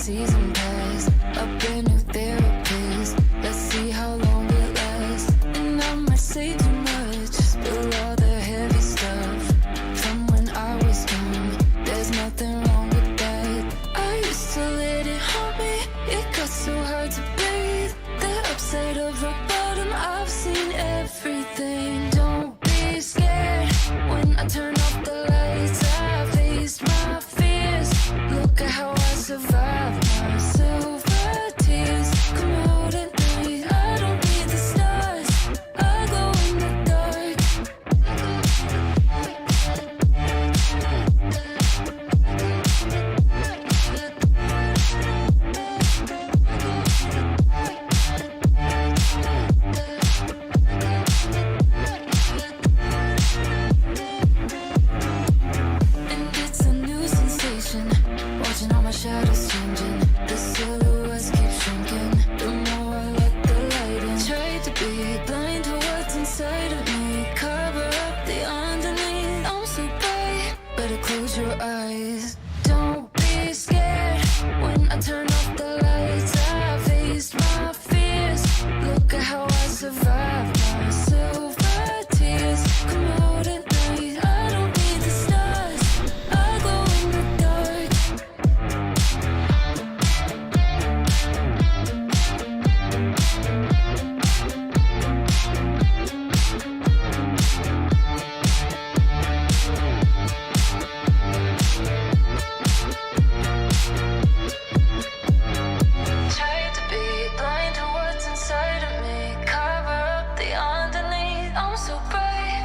season pass, up in new therapist. Let's see how long it lasts. And I might say too much, spill all the heavy stuff from when I was young. There's nothing wrong with that. I used to let it haunt me. It got so hard to breathe. The upside of rock bottom, I've seen everything. Don't be scared when I turn off the lights. I faced my fears. Look at how I survived my silver tears. Come out at night, I don't need the stars. I go in the dark. And it's a new sensation, watching all my shadows changing. The silhouettes keep shrinking, the more I let the light in. Tried to be blind to what's inside of me, cover up the underneath. I'm so bright, better close your eyes. Don't be scared when I turn off the lights. I faced my fears. Look at how I survived my silver tears. Come out at night, I don't need the stars. I go in the dark. Tried to be blind to what's inside of me, cover up the underneath. I'm so bright,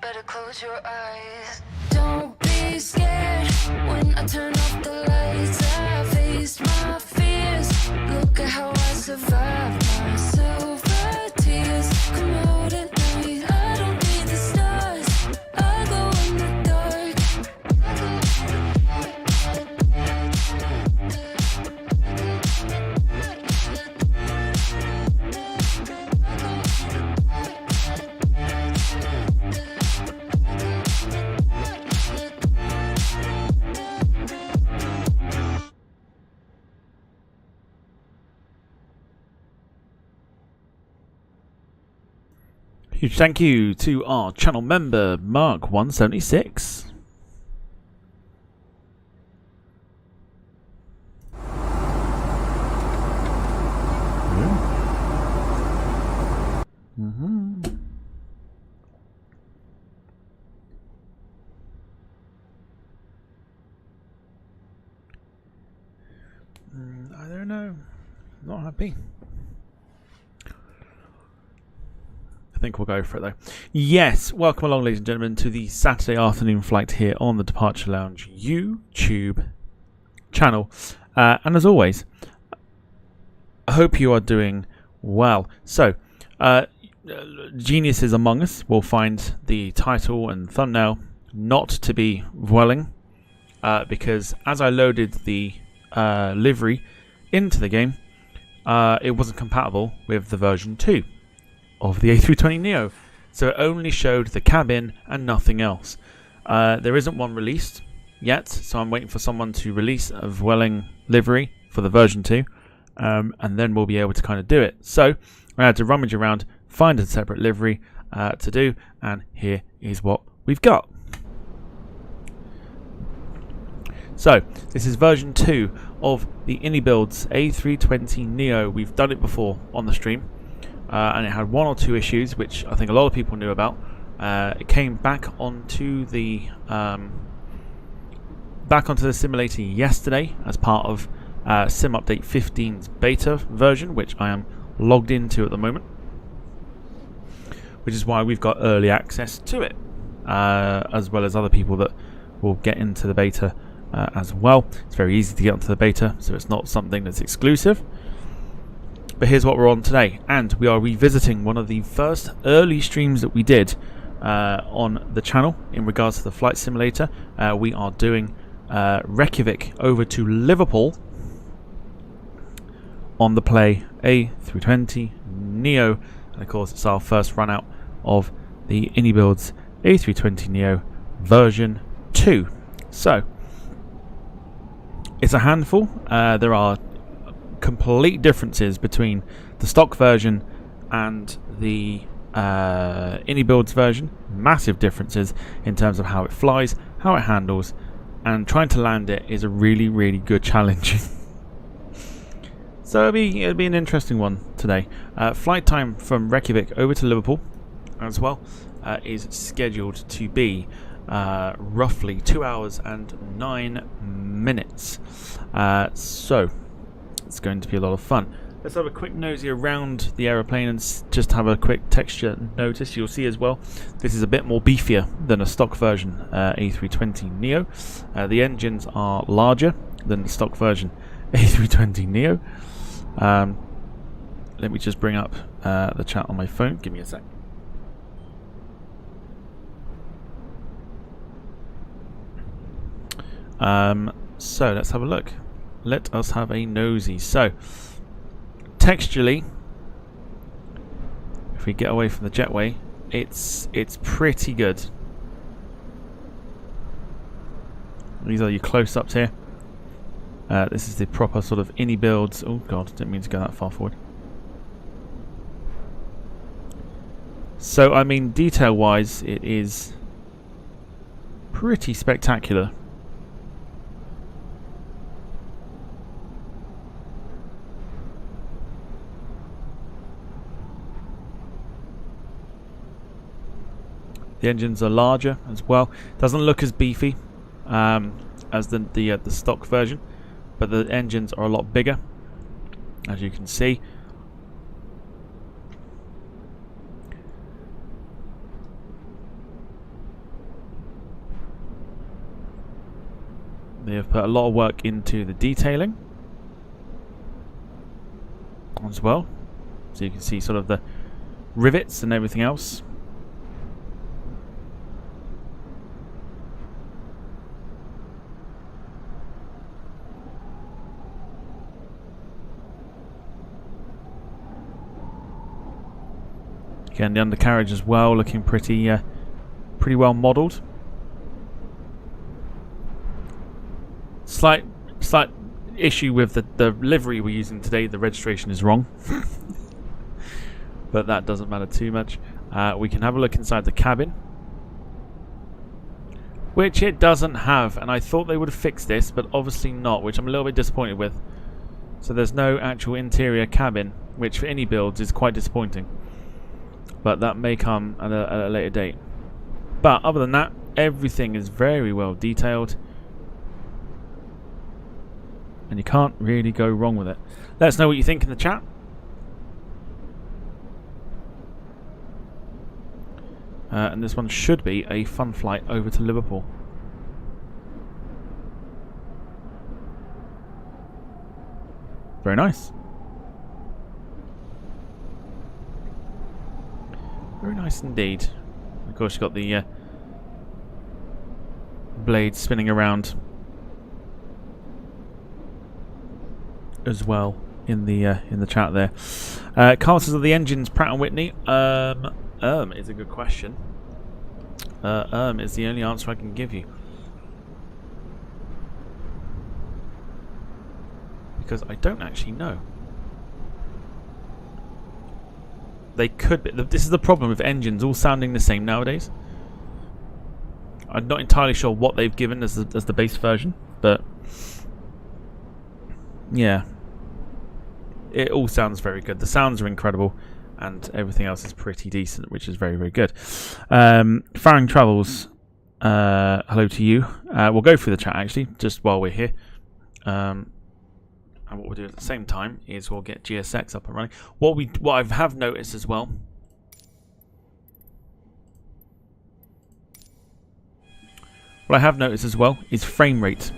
better close your eyes. Don't be scared when I turn off the lights. I faced my fears. Look at how I survived my silver tears. Come out at night, I don't need the stars. I go in the dark. Huge thank you to our channel member, Mark176. I don't know. Not happy. I think we'll go for it though. Yes, welcome along, ladies and gentlemen, to the Saturday afternoon flight here on the Departure Lounge YouTube channel. And as always, I hope you are doing well. So, geniuses among us will find the title and thumbnail not to be Vueling, because as I loaded the livery into the game, it wasn't compatible with the version 2 of the A320neo, so it only showed the cabin and nothing else. There isn't one released yet, so I'm waiting for someone to release a Vueling livery for the version 2, and then we'll be able to kind of do it. So I had to rummage around, find a separate livery to do, and here is what we've got. So this is version 2 of the iniBuilds A320neo. We've done it before on the stream, and it had one or two issues which I think a lot of people knew about. It came back onto the simulator yesterday as part of Sim Update 15's beta version, which I am logged into at the moment, which is why we've got early access to it, as well as other people that will get into the beta as well. It's very easy to get onto the beta, so it's not something that's exclusive. But here's what we're on today, and we are revisiting one of the first early streams that we did on the channel in regards to the flight simulator. We are doing Reykjavik over to Liverpool on the Play A320neo, and of course it's our first run out of the iniBuilds A320neo version 2. So it's a handful. There are complete differences between the stock version and the iniBuilds version. Massive differences in terms of how it flies, how it handles, and trying to land it is a really, really good challenge. So it'll be an interesting one today. Flight time from Reykjavik over to Liverpool as well is scheduled to be roughly 2 hours and 9 minutes. So it's going to be a lot of fun. Let's have a quick nosy around the aeroplane and just have a quick texture notice. You'll see as well, this is a bit more beefier than a stock version A320neo. The engines are larger than the stock version A320neo. Let me just bring up the chat on my phone. Give me a sec. So let's have a look. Let us have a nosy. So texturally, if we get away from the jetway, it's pretty good. These are your close-ups here. This is the proper sort of iniBuilds. Oh god, didn't mean to go that far forward. So I mean, detail-wise, it is pretty spectacular. The engines are larger as well. Doesn't look as beefy as the stock version, but the engines are a lot bigger, as you can see. They have put a lot of work into the detailing as well, so you can see sort of the rivets and everything else. Again, the undercarriage as well, looking pretty well modelled. Slight issue with the livery we're using today. The registration is wrong, but that doesn't matter too much. We can have a look inside the cabin, which it doesn't have, and I thought they would have fixed this, but obviously not, which I'm a little bit disappointed with. So there's no actual interior cabin, which for iniBuilds is quite disappointing. But that may come at a later date. But other than that, everything is very well detailed, and you can't really go wrong with it. Let us know what you think in the chat. And this one should be a fun flight over to Liverpool. Very nice. Very nice indeed. Of course, you've got the blades spinning around as well in the chat there. Casters of the engines, Pratt & Whitney. Is a good question. Is the only answer I can give you, because I don't actually know. They could be. This is the problem with engines all sounding the same nowadays. I'm not entirely sure what they've given as the base version, but yeah, it all sounds very good. The sounds are incredible, and everything else is pretty decent, which is very, very good. Farring Travels, hello to you. We'll go through the chat actually, just while we're here. And what we'll do at the same time is we'll get GSX up and running. What I have noticed as well, is frame rate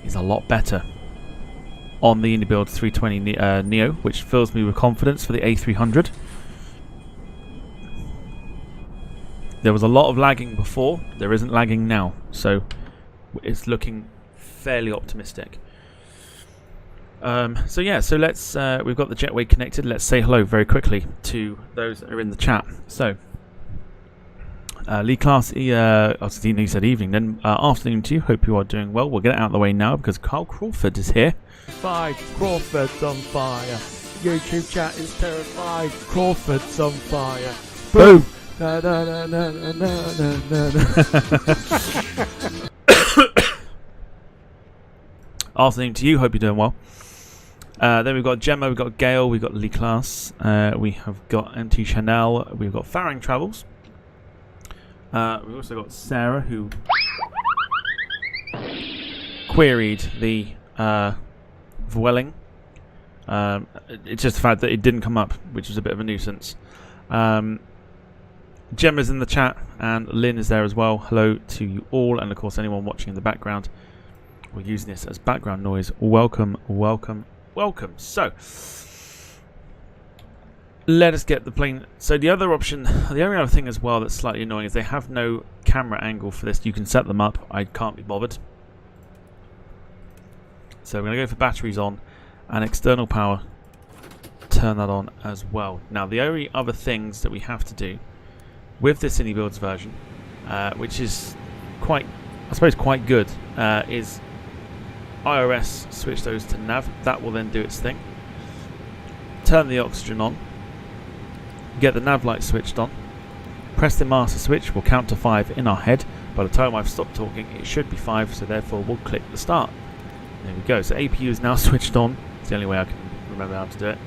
is a lot better on the iniBuilds A320 Neo, which fills me with confidence for the A300. There was a lot of lagging before. There isn't lagging now, so it's looking fairly optimistic. So yeah, so let's we've got the jetway connected. Let's say hello very quickly to those that are in the chat. So Lee Class, obviously he said evening, then afternoon to you. Hope you are doing well. We'll get it out of the way now because Carl Crawford is here. Crawford's on fire. YouTube chat is terrified. Crawford's on fire. Boom! Na, na, na, na, na, na, na. Afternoon to you. Hope you're doing well. Then we've got Gemma, we've got Gail, we've got Lee Class, we have got MT Chanel, we've got Faring Travels. We've also got Sarah, who queried the Vueling. It's just the fact that it didn't come up, which was a bit of a nuisance. Gemma's in the chat, and Lynn is there as well. Hello to you all, and of course anyone watching in the background. We're using this as background noise. Welcome, welcome, welcome. So, let us get the plane. So the other option, the only other thing as well that's slightly annoying is they have no camera angle for this. You can set them up. I can't be bothered. So we're going to go for batteries on and external power. Turn that on as well. Now the only other things that we have to do with this iniBuilds version, which is quite, I suppose, quite good, is IRS switch those to nav. That will then do its thing. Turn the oxygen on. Get the nav light switched on. Press the master switch. We'll count to 5 in our head. By the time I've stopped talking, it should be 5, so therefore we'll click the start. There we go. So APU is now switched on. It's the only way I can remember how to do it.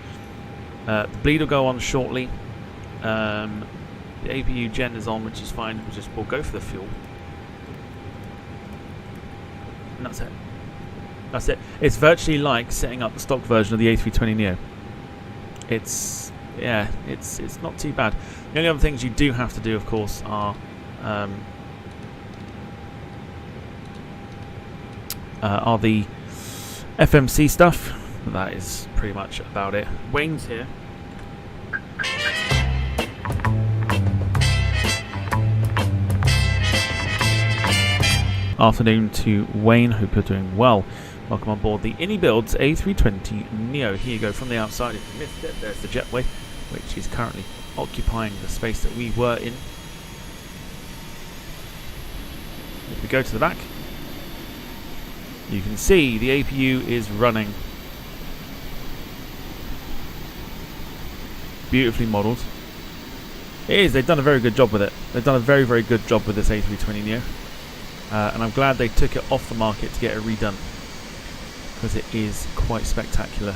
The bleed will go on shortly. The APU gen is on, which is fine. We'll go for the fuel. And that's it. That's it. It's virtually like setting up the stock version of the A320neo. It's not too bad. The only other things you do have to do, of course, are the FMC stuff. That is pretty much about it. Wayne's here. Afternoon to Wayne. Hope you're doing well. Welcome on board the iniBuilds A320neo. Here you go from the outside. If you missed it, there's the jetway, which is currently occupying the space that we were in. If we go to the back, you can see the APU is running. Beautifully modelled. It is. They've done a very good job with it. They've done a very, very good job with this A320neo. And I'm glad they took it off the market to get it redone, because it is quite spectacular.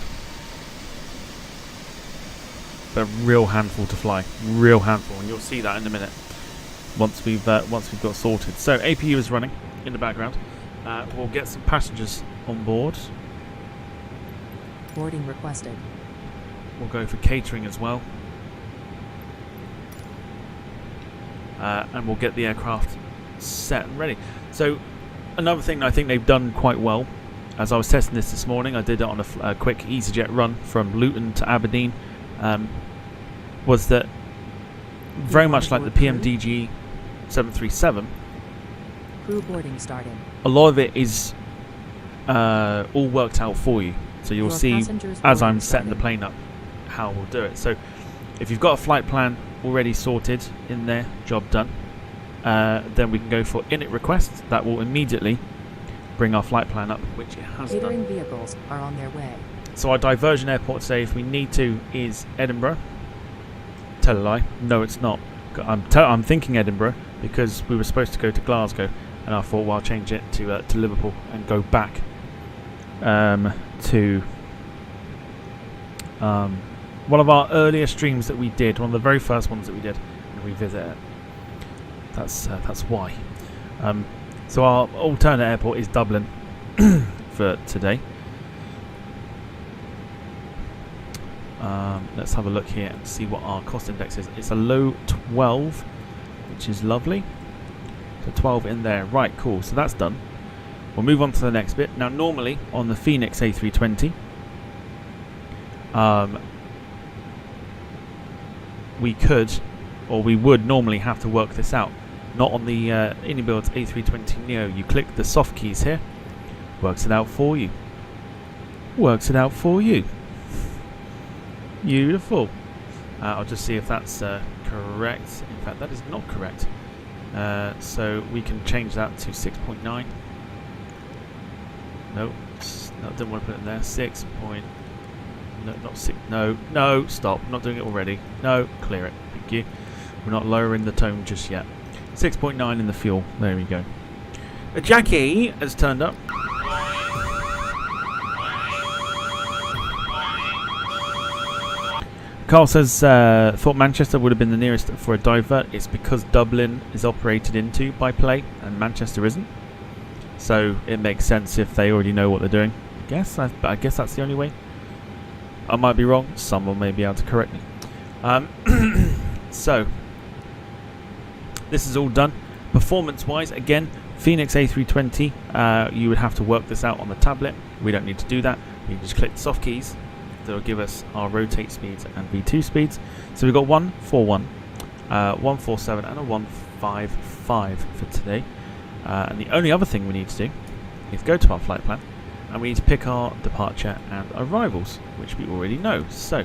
But a real handful to fly, real handful, and you'll see that in a minute once we've got sorted. So APU is running in the background. We'll get some passengers on board. Boarding requested. We'll go for catering as well, and we'll get the aircraft set and ready. So another thing I think they've done quite well, as I was testing this morning, I did it on a quick EasyJet run from Luton to Aberdeen, was that very much like the PMDG 737, Crew boarding starting. a lot of it is all worked out for you. So you'll see as I'm setting the plane up how we'll do it. So if you've got a flight plan already sorted in there, job done, then we can go for init requests. That will immediately bring our flight plan up, which it has Catering done. vehicles are on their way. So our diversion airport today, if we need to, is Edinburgh. Tell a lie, no it's not. I'm thinking Edinburgh because we were supposed to go to Glasgow, and I thought, well, I'll change it to Liverpool and go back to one of our earlier streams that we did, one of the very first ones that we did, and revisit it. That's why. So our alternate airport is Dublin for today. Let's have a look here and see what our cost index is. It's a low 12, which is lovely. So 12 in there. Right, cool. So that's done. We'll move on to the next bit. Now, normally on the Phoenix A320, we could, or we would normally have to work this out. Not on the iniBuilds A320neo. You click the soft keys here. Works it out for you. Works it out for you. Beautiful. I'll just see if that's correct. In fact, that is not correct. So we can change that to 6.9. No, I didn't want to put it in there. 6. No, not 6. No, stop. I'm not doing it already. No, clear it. Thank you. We're not lowering the tone just yet. 6.9 in the fuel. There we go. Jackie has turned up. Carl says, thought Manchester would have been the nearest for a divert. It's because Dublin is operated into by Play and Manchester isn't. So it makes sense if they already know what they're doing. I guess that's the only way. I might be wrong. Someone may be able to correct me. So this is all done. Performance-wise, again, Phoenix A320. You would have to work this out on the tablet. We don't need to do that. We can just click the soft keys. That'll give us our rotate speeds and V2 speeds. So we've got 141, 147 and a 155 for today. And the only other thing we need to do is go to our flight plan and we need to pick our departure and arrivals, which we already know. So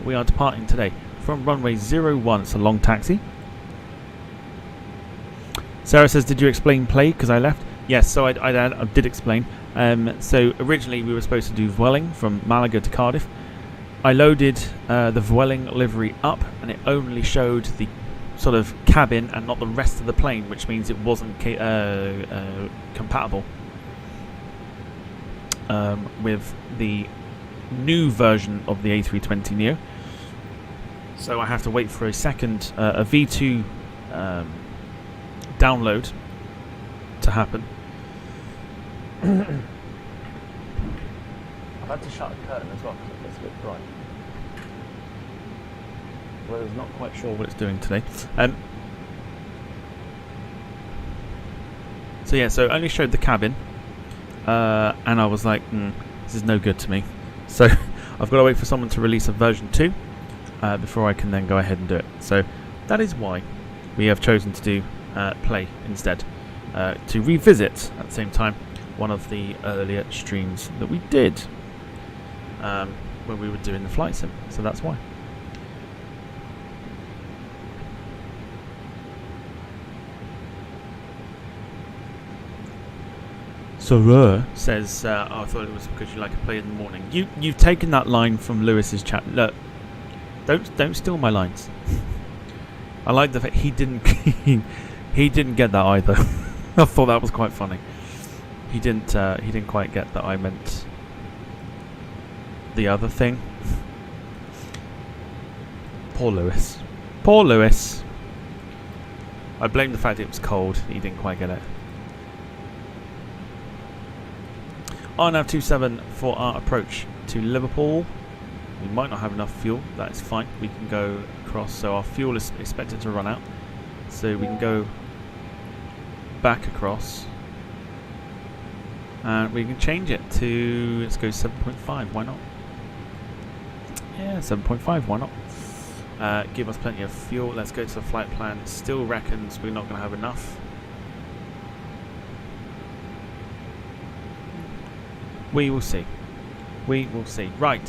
we are departing today from runway 01. It's a long taxi. Sarah says, did you explain Play because I left? Yes, so I did explain. So originally we were supposed to do Vueling from Malaga to Cardiff. I loaded the Vueling livery up and it only showed the sort of cabin and not the rest of the plane, which means it wasn't compatible with the new version of the A320neo. So I have to wait for a second, a V2 download to happen. I've had to shut a curtain as well because it gets a bit bright. Well, I'm not quite sure what it's doing today. So yeah, so it only showed the cabin, and I was like, this is no good to me. So I've got to wait for someone to release a version 2 before I can then go ahead and do it. So that is why we have chosen to do Play instead, to revisit at the same time one of the earlier streams that we did when we were doing the flight sim. So that's why. Sarah says, I thought it was because you like to play in the morning. You've taken that line from Lewis's chat. Look, don't steal my lines. I like the fact he didn't he didn't get that either. I thought that was quite funny. He didn't quite get that I meant the other thing. Poor Lewis. Poor Lewis. I blame the fact it was cold. He didn't quite get it. RNAV 27 for our approach to Liverpool. We might not have enough fuel. That's fine. We can go across. So our fuel is expected to run out. So we can go back across. And we can change it to, let's go 7.5. Why not? Yeah, 7.5. Why not? Give us plenty of fuel. Let's go to the flight plan. Still reckons we're not going to have enough. We will see. We will see. Right.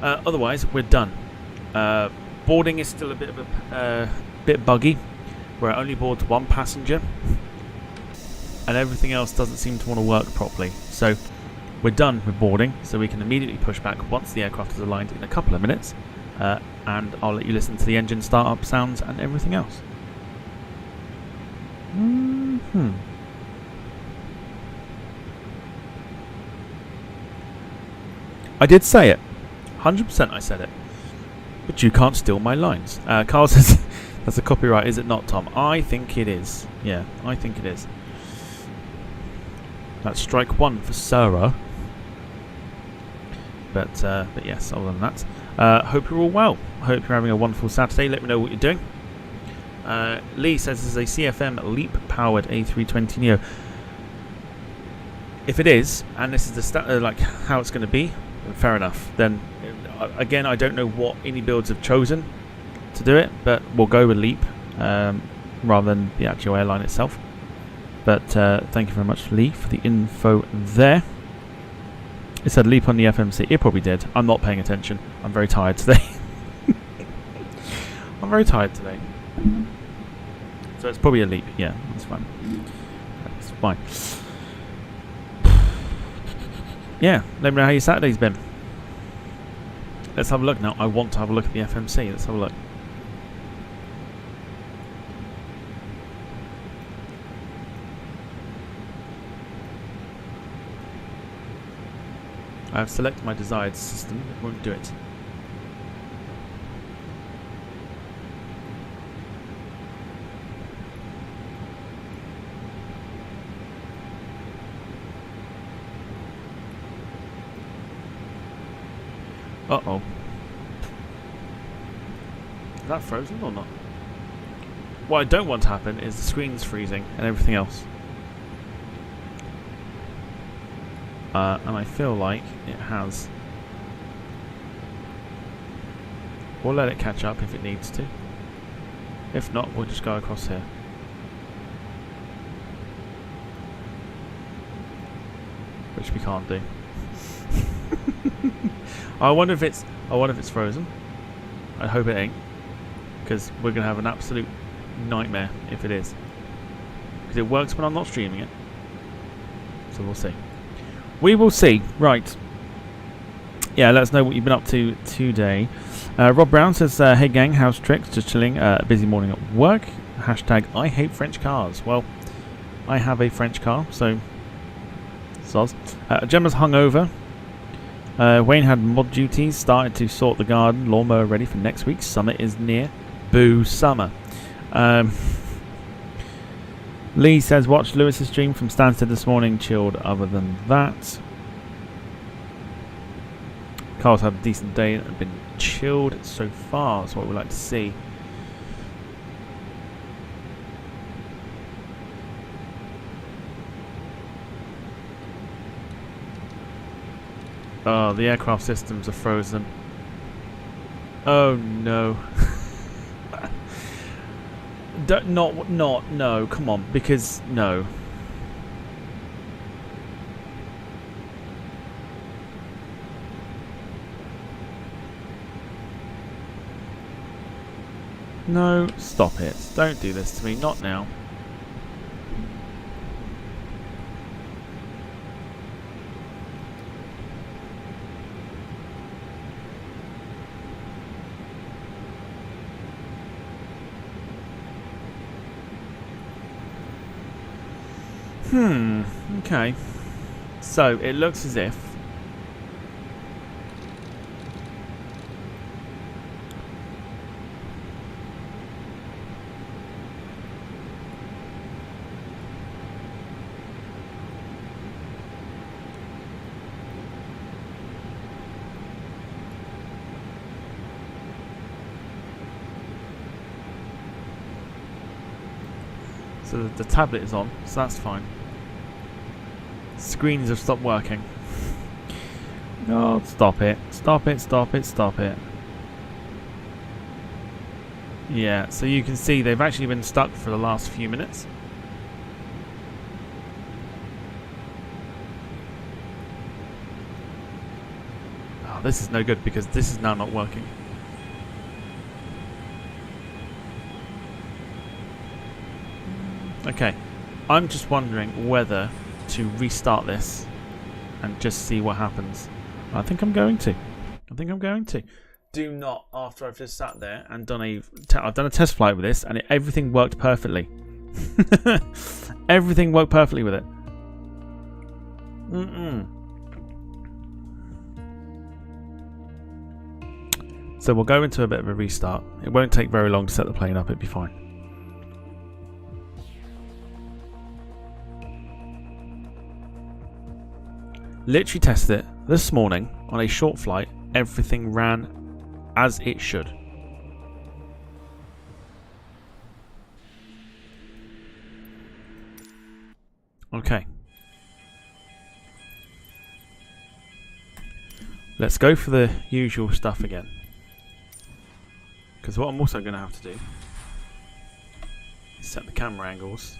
Otherwise, we're done. Boarding is still a bit of a bit buggy, where it only boards one passenger, and everything else doesn't seem to want to work properly. So we're done with boarding, so we can immediately push back once the aircraft is aligned in a couple of minutes, and I'll let you listen to the engine startup sounds and everything else. I did say it. 100% I said it. But you can't steal my lines. Carl says, that's a copyright, is it not, Tom? I think it is. Yeah, I think it is. That's strike one for Sarah. But yes, other than that, hope you're all well. Hope you're having a wonderful Saturday. Let me know what you're doing. Lee says this is a CFM LEAP-powered A320neo. If it is, and this is the like how it's going to be, fair enough. Then again, I don't know what iniBuilds have chosen to do it, but we'll go with LEAP rather than the actual airline itself. But thank you very much, Lee, for the info there. It said LEAP on the FMC. It probably did. I'm not paying attention. I'm very tired today. I'm very tired today. So it's probably a leap. Yeah, that's fine. That's fine. Yeah, let me know how your Saturday's been. Let's have a look now. I want to have a look at the FMC. Let's have a look. I have selected my desired system. It won't do it. Uh-oh. Is that frozen or not? What I don't want to happen is the screen's freezing and everything else. And I feel like it has. We'll let it catch up if it needs to. If not, we'll just go across here. Which we can't do. I wonder if it's frozen. I hope it ain't, because we're gonna have an absolute nightmare if it is. Because it works when I'm not streaming it. So we'll see. We will see. Right. Yeah, let us know what you've been up to today. Rob Brown says, hey gang, how's tricks? Just chilling. Busy morning at work. Hashtag I hate French cars. Well, I have a French car, so soz. Gemma's hungover. Wayne had mod duties, started to sort the garden, lawnmower ready for next week. Summer is near. Boo summer. Lee says, watched Lewis's stream from Stansted this morning, chilled other than that. Carl's had a decent day and been chilled so far. That's what we like to see. Oh, the aircraft systems are frozen. Oh no. No, come on, because no. No, stop it. Don't do this to me, not now. Okay. So, it looks as if so the tablet is on, so that's fine. Screens have stopped working. Oh, stop it. Stop it, stop it, stop it. Yeah, so you can see they've actually been stuck for the last few minutes. Oh, this is no good because this is now not working. Okay, I'm just wondering whether to restart this and just see what happens. I think I'm going to. Do not, after I've just sat there and done I've done a test flight with this and everything worked perfectly. Everything worked perfectly with it. So we'll go into a bit of a restart. It won't take very long to set the plane up, it'll be fine. Literally tested it this morning on a short flight. Everything ran as it should. Okay. Let's go for the usual stuff again. Because what I'm also going to have to do is set the camera angles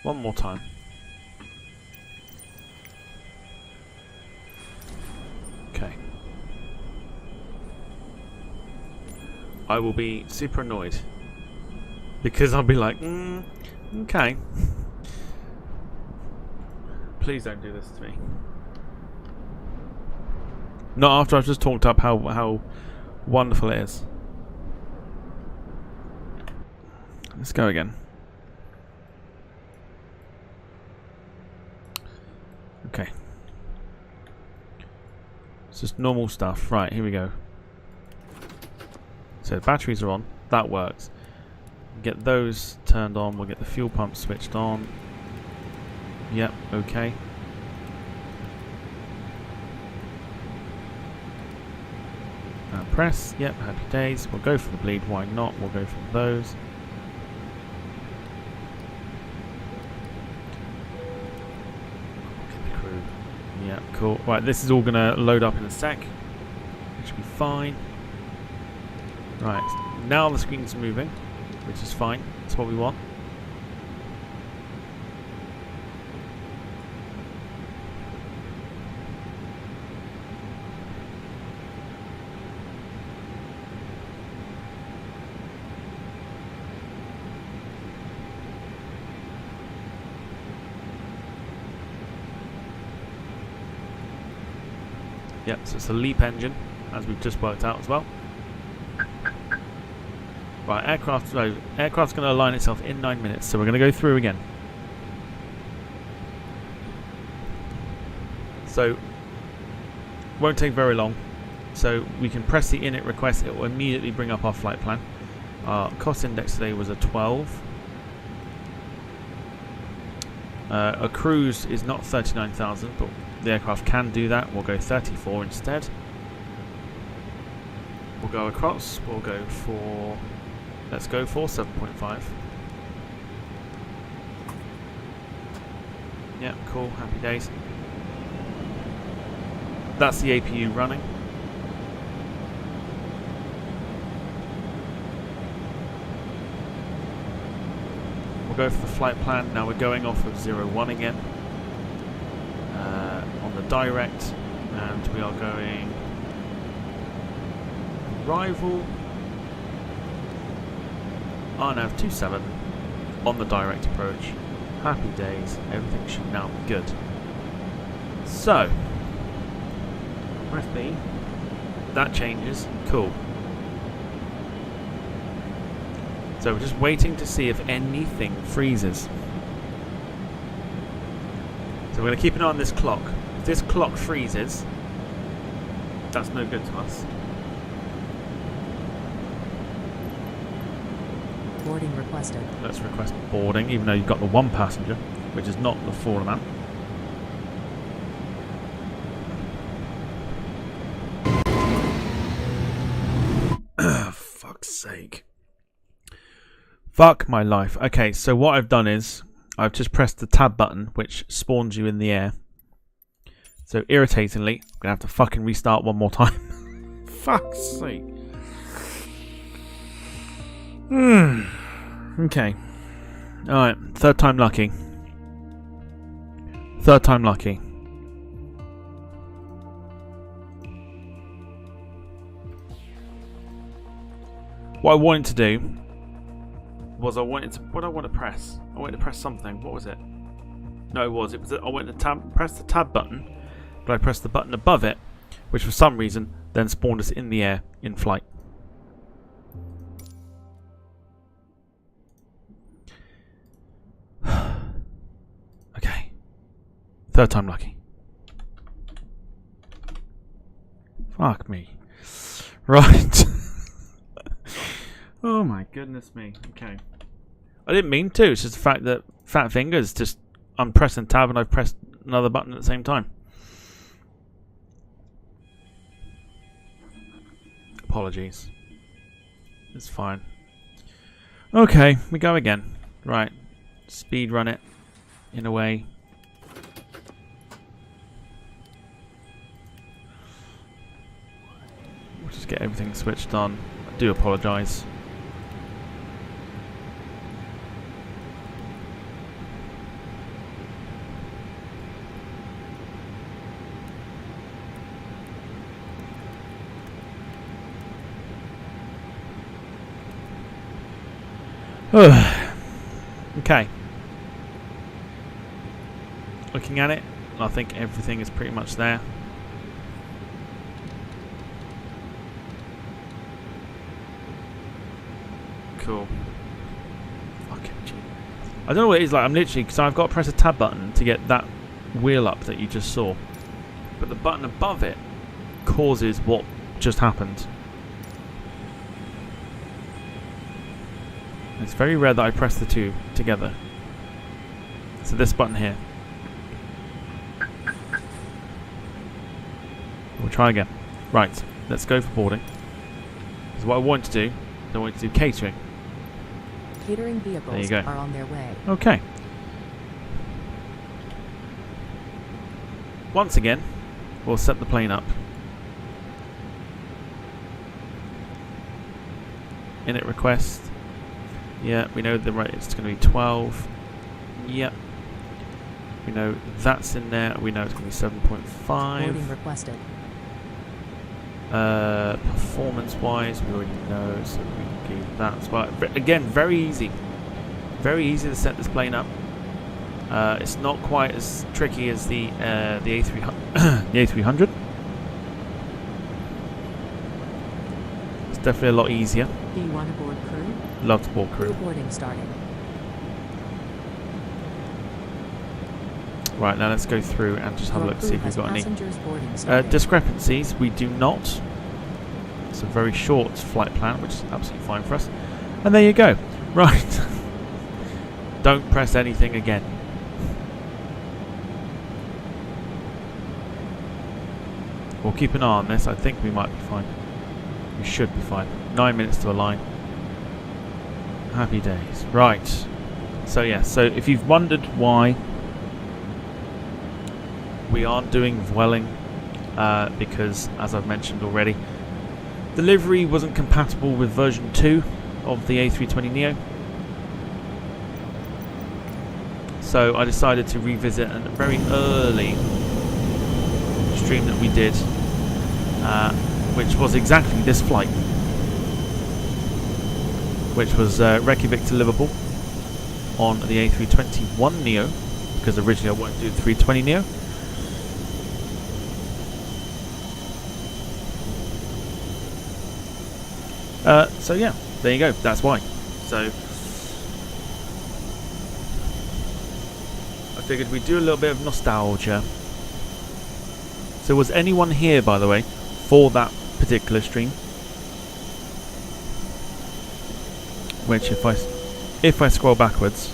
one more time. Okay. I will be super annoyed Because I'll be like, okay. Please don't do this to me. Not after I've just talked up how wonderful it is. Let's go again. Okay. It's just normal stuff. Right, here we go. So batteries are on. That works. Get those turned on. We'll get the fuel pump switched on. Yep, okay. Press. Yep, happy days. We'll go for the bleed. Why not? We'll go for those. Get the crew. Yeah, cool. Right, this is all going to load up in a sec. It should be fine. Right, now the screen's moving, which is fine. That's what we want. Yep, so it's a LEAP engine, as we've just worked out as well. Right, aircraft's going to align itself in 9 minutes, so we're going to go through again. So, won't take very long. So we can press the init request, it will immediately bring up our flight plan. Our cost index today was a 12. A cruise is not 39,000, but the aircraft can do that. We'll go 34 instead. We'll go across. We'll go for... Let's go for 7.5. Yeah, cool. Happy days. That's the APU running. We'll go for the flight plan. Now we're going off of 01 again. On the direct. And we are going... Arrival... RNAV 27 on the direct approach. Happy days. Everything should now be good. So, press B. That changes. Cool. So we're just waiting to see if anything freezes. So we're going to keep an eye on this clock. If this clock freezes, that's no good to us. Boarding requested. Let's request boarding, even though you've got the one passenger, which is not the full amount. Fuck's sake. Fuck my life. Okay, so what I've done is I've just pressed the tab button, which spawns you in the air. So irritatingly, I'm gonna have to fucking restart one more time. Fuck's sake. Okay. Alright, third time lucky. Third time lucky. What I wanted to do was I wanted to press? I wanted to press something. What was it? No, it was I wanted to press the tab button, but I pressed the button above it, which for some reason then spawned us in the air in flight. Okay. Third time lucky. Fuck me. Right. Oh my goodness me. Okay. I didn't mean to. It's just the fact that fat fingers just... I'm pressing tab and I've pressed another button at the same time. Apologies. It's fine. Okay, we go again. Right. Speed run it. In a way. We'll just get everything switched on. I do apologise. Okay. Looking at it, I think everything is pretty much there. Cool. Fucking gee. I don't know what it is like. I'm literally, because I've got to press a tab button to get that wheel up that you just saw. But the button above it causes what just happened. It's very rare that I press the two together. So this button here. We'll try again. Right, let's go for boarding. Because what I want to do, I want to do catering. Catering vehicles are on their way. Okay. Once again, we'll set the plane up. Init request. Yeah, we know the right. It's going to be 12. Yep. We know that's in there. We know it's going to be 7.5. Boarding requested. Performance-wise, we already know, so we can give that as well. Again, very easy. Very easy to set this plane up. It's not quite as tricky as the A300. The A300. It's definitely a lot easier. Do you want to board crew? Love to board crew. Boarding starting. Right, now let's go through and just have a look to see if we've got any discrepancies. We do not. It's a very short flight plan, which is absolutely fine for us. And there you go. Right. Don't press anything again. We'll keep an eye on this. I think we might be fine. We should be fine. 9 minutes to align. Happy days. Right. So yeah, so if you've wondered why we aren't doing Vueling, because as I've mentioned already, the livery wasn't compatible with version 2 of the A320neo. So I decided to revisit a very early stream that we did, which was exactly this flight, which was Reykjavik to Liverpool on the A321neo, because originally I wanted to do the 320neo. So yeah, there you go. That's why. So I figured we'd do a little bit of nostalgia. So was anyone here, by the way, for that particular stream? Which, if I scroll backwards,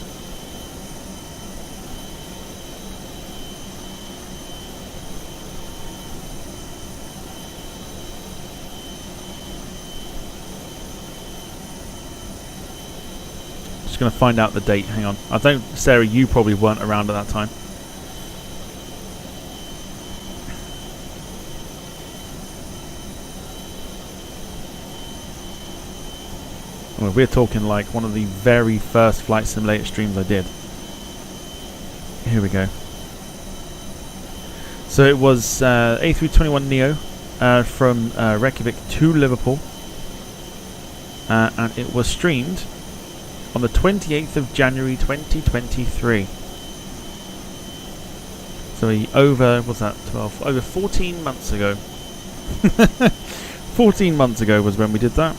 just going to find out the date. Hang on. I don't, Sarah, you probably weren't around at that time. Well, we're talking like one of the very first Flight Simulator streams I did. Here we go. So it was A321neo from Reykjavik to Liverpool, and it was streamed on the 28th of January 2023. So over 14 months ago. 14 months ago was when we did that.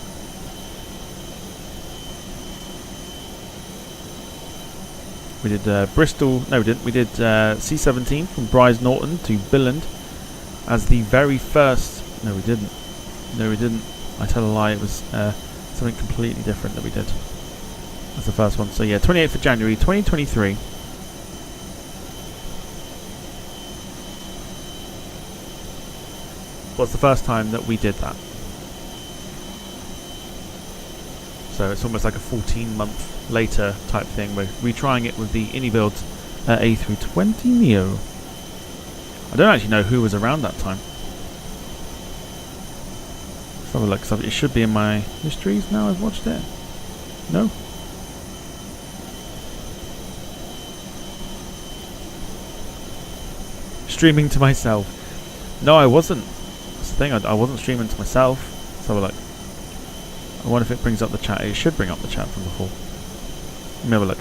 We did Bristol, no we didn't, we did C-17 from Bryce Norton to Billund as the very first, no we didn't, I tell a lie, it was something completely different that we did. That's the first one. So yeah, 28th of January 2023. Was the first time that we did that. So it's almost like a 14-month later type thing. We're retrying it with the iniBuilds A320neo. I don't actually know who was around that time. Let's have a look. So it should be in my histories now. I've watched it. No? Streaming to myself. No, I wasn't. That's the thing. I wasn't streaming to myself. Let's have a look. I wonder if it brings up the chat. It should bring up the chat from before. Let me have a look.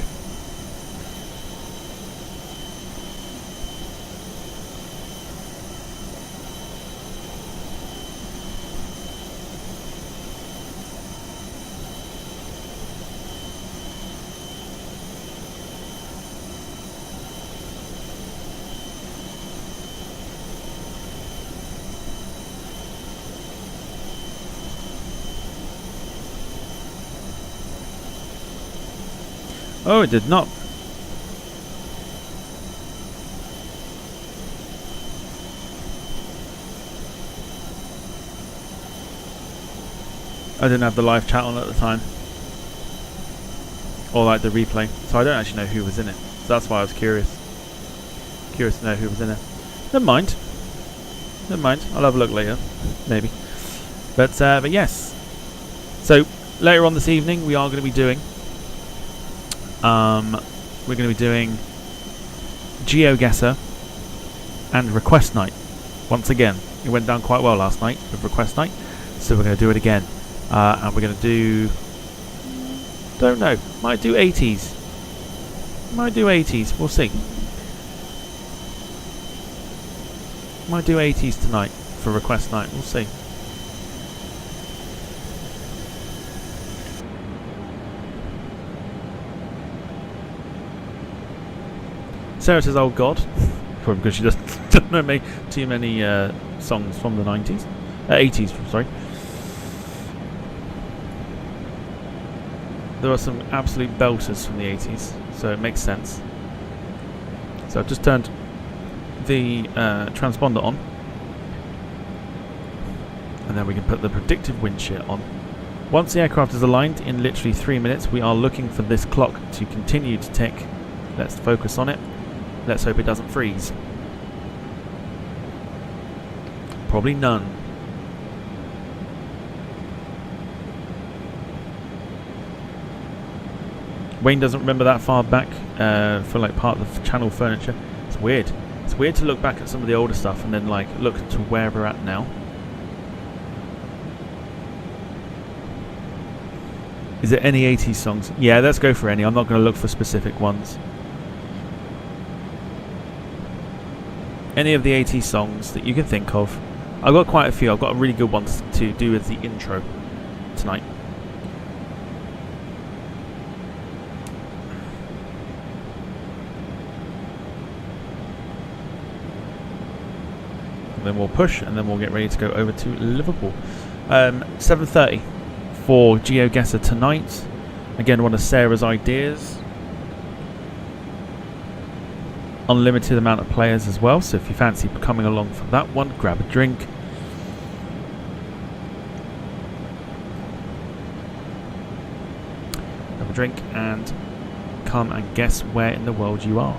Oh, it did not. I didn't have the live chat on at the time. Or like the replay. So I don't actually know who was in it. So that's why I was curious. Curious to know who was in it. Never mind. Never mind. I'll have a look later. Maybe. But yes. So later on this evening we are going to be doing we're going to be doing GeoGuessr and Request Night. Once again, it went down quite well last night with Request Night, so we're going to do it again. And we're going to do... don't know. Might do 80s. Might do 80s. We'll see. Might do 80s tonight for Request Night. We'll see. Sarah says, "Oh God," probably because she doesn't know too many songs from the 90s, 80s. Sorry. There are some absolute belters from the 80s, so it makes sense. So I've just turned the transponder on, and then we can put the predictive wind shear on. Once the aircraft is aligned in literally 3 minutes, we are looking for this clock to continue to tick. Let's focus on it. Let's hope it doesn't freeze. Probably none. Wayne doesn't remember that far back for like part of the channel furniture. It's weird. It's weird to look back at some of the older stuff and then like look to where we're at now. Is there any 80s songs? Yeah, let's go for any. I'm not going to look for specific ones. Any of the 80s songs that you can think of. I've got quite a few. I've got a really good one to do with the intro tonight. And then we'll push and then we'll get ready to go over to Liverpool. 7:30 for GeoGuessr tonight. Again, one of Sarah's ideas. Unlimited amount of players as well, so if you fancy coming along for that one, grab a drink. Grab a drink and come and guess where in the world you are.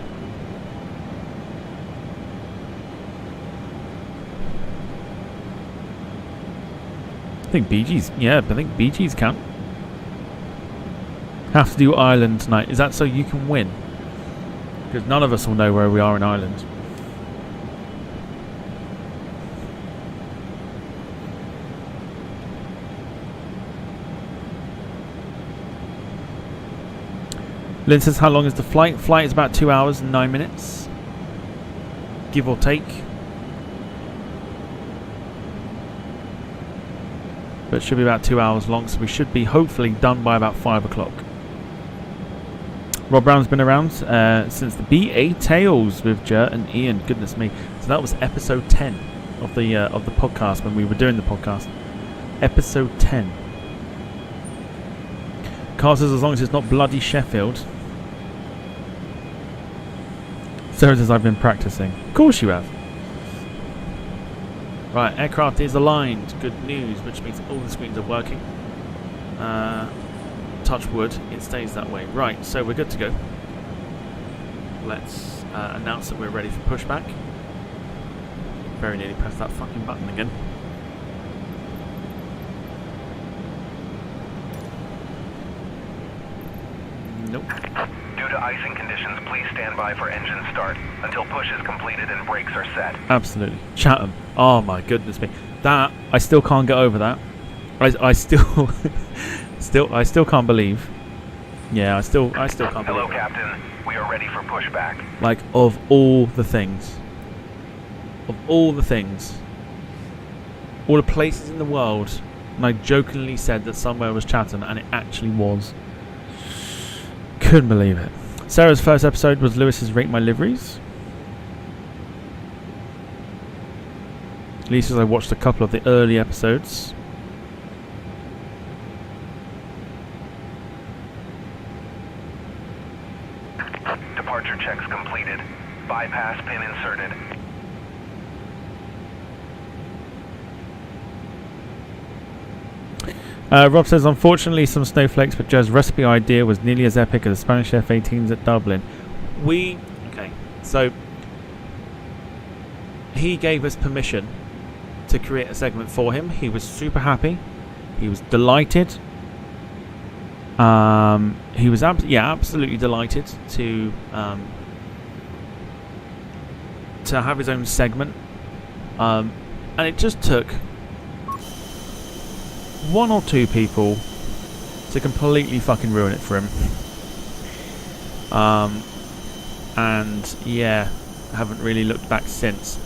I think BG's, yeah, I think BG's count. Have to do Ireland tonight. Is that so you can win? Because none of us will know where we are in Ireland. Lynn says, how long is the flight? Flight is about 2 hours and 9 minutes. Give or take. But it should be about 2 hours long, so we should be hopefully done by about 5 o'clock. Rob Brown's been around since the BA Tales with Jer and Ian. Goodness me! So that was episode 10 of the podcast when we were doing the podcast. Episode 10. Carl says as long as it's not bloody Sheffield. Sarah says I've been practicing. Of course you have. Right, aircraft is aligned. Good news, which means all the screens are working. Touch wood, it stays that way. Right, so we're good to go. Let's announce that we're ready for pushback. Very nearly pressed that fucking button again. Nope. Due to icing conditions, please stand by for engine start until push is completed and brakes are set. Absolutely. Chatham. Oh my goodness me. That, I still can't get over that. I still... I still can't believe Yeah, I still can't Hello, believe it. Captain. We are ready for pushback. Like, of all the things, all the places in the world, and I jokingly said that somewhere was Chatham, and it actually was. Couldn't believe it. Sarah's first episode was Lewis's Rate My Liveries. Lisa's, I watched a couple of the early episodes. Departure checks completed. Bypass pin inserted. Rob says, unfortunately, some snowflakes, but Joe's recipe idea was nearly as epic as the Spanish F-18s at Dublin. Okay, so he gave us permission to create a segment for him. He was super happy. He was delighted. He was absolutely delighted to have his own segment. And it just took one or two people to completely fucking ruin it for him. And yeah, haven't really looked back since.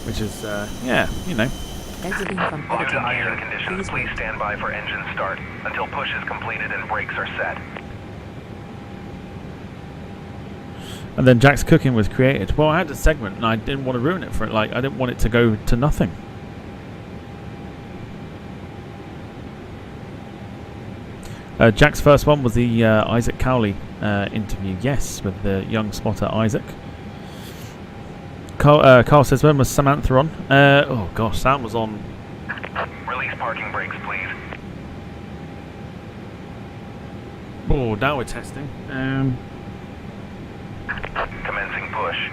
Which is, yeah, you know. Exiting from Due to editing icing mode. conditions, please Wait. stand by for engine start until push is completed and brakes are set. And then Jack's Cooking was created. Well, I had a segment and I didn't want to ruin it for it. Like, I didn't want it to go to nothing. Jack's first one was the Isaac Cowley interview. Yes, with the young spotter Isaac. Carl says, when was Samantha on? Oh gosh, Sam was on. Release parking brakes, please. Oh, now we're testing. Commencing push.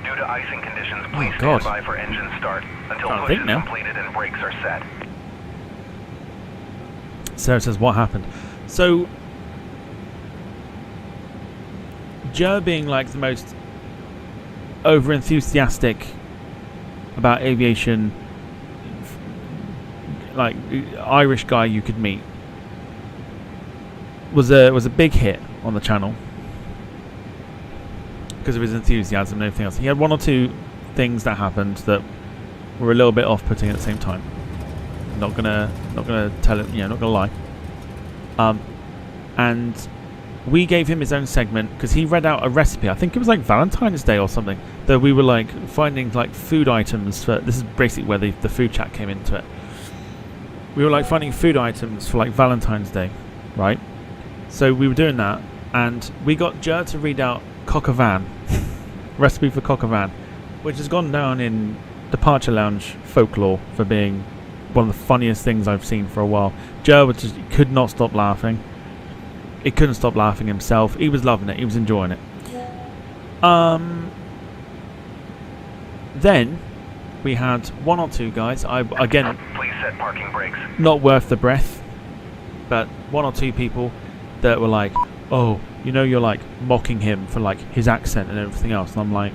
Due to icing conditions, please God. stand by for engine start until Can't push think is now. completed and brakes are set. Sarah says, what happened? So, Joe being like the most over enthusiastic about aviation, like Irish guy you could meet, was a big hit on the channel because of his enthusiasm and everything else. He had one or two things that happened that were a little bit off-putting at the same time. Not gonna tell it, not gonna lie. And we gave him his own segment because he read out a recipe. I think it was like Valentine's Day or something. That we were like finding like food items for. This is basically where the food chat came into it. We were like finding food items for like Valentine's Day, right? So we were doing that, and we got Jer to read out cock a van, recipe for cock a van, which has gone down in Departure Lounge folklore for being one of the funniest things I've seen for a while. Joe just could not stop laughing. He couldn't stop laughing himself. He was loving it. He was enjoying it. Then we had one or two guys. Again, Please set parking brakes. not worth the breath, but one or two people that were like, "Oh, you're like mocking him for like his accent and everything else." And I'm like,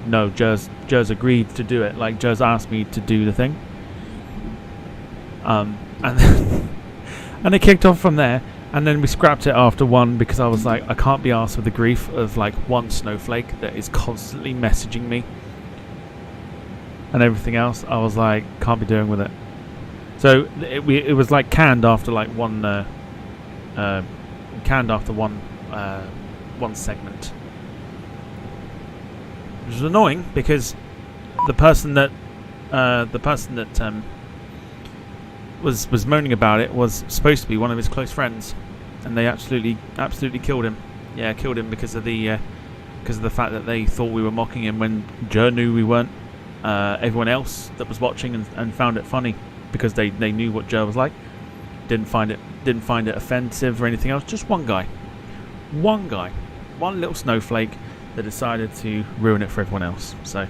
"No, Joe's agreed to do it. Like Joe's asked me to do the thing." And then and it kicked off from there. And then we scrapped it after one because I was like, I can't be arsed with the grief of like one snowflake that is constantly messaging me and everything else. I was like, can't be doing with it. So it was like canned after like one segment, which was annoying because the person that was moaning about it was supposed to be one of his close friends, and they absolutely killed him. Yeah, killed him because of the fact that they thought we were mocking him when Joe knew we weren't. Everyone else that was watching and found it funny because they knew what Joe was like. Didn't find it offensive or anything else. Just one guy, one little snowflake that decided to ruin it for everyone else. So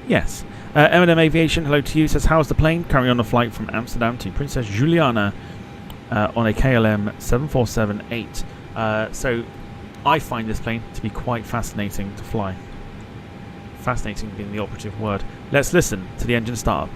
yes. M&M Aviation, hello to you, says, how's the plane? Carrying on a flight from Amsterdam to Princess Juliana. on a KLM 747-8. So I find this plane to be quite fascinating to fly. Fascinating being the operative word. Let's listen to the engine start up.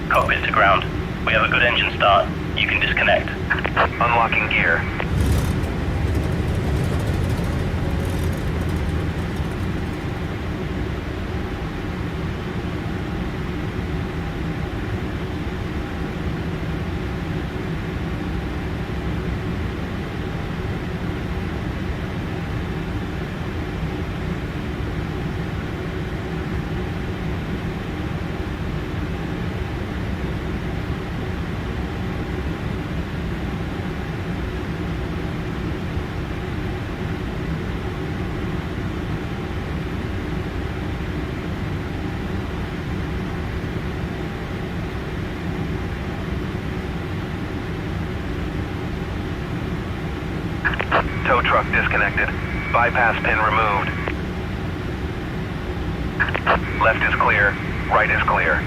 Cockpit to ground. We have a good engine start. You can disconnect. Unlocking gear. Tow truck disconnected. Bypass pin removed. Left is clear. Right is clear.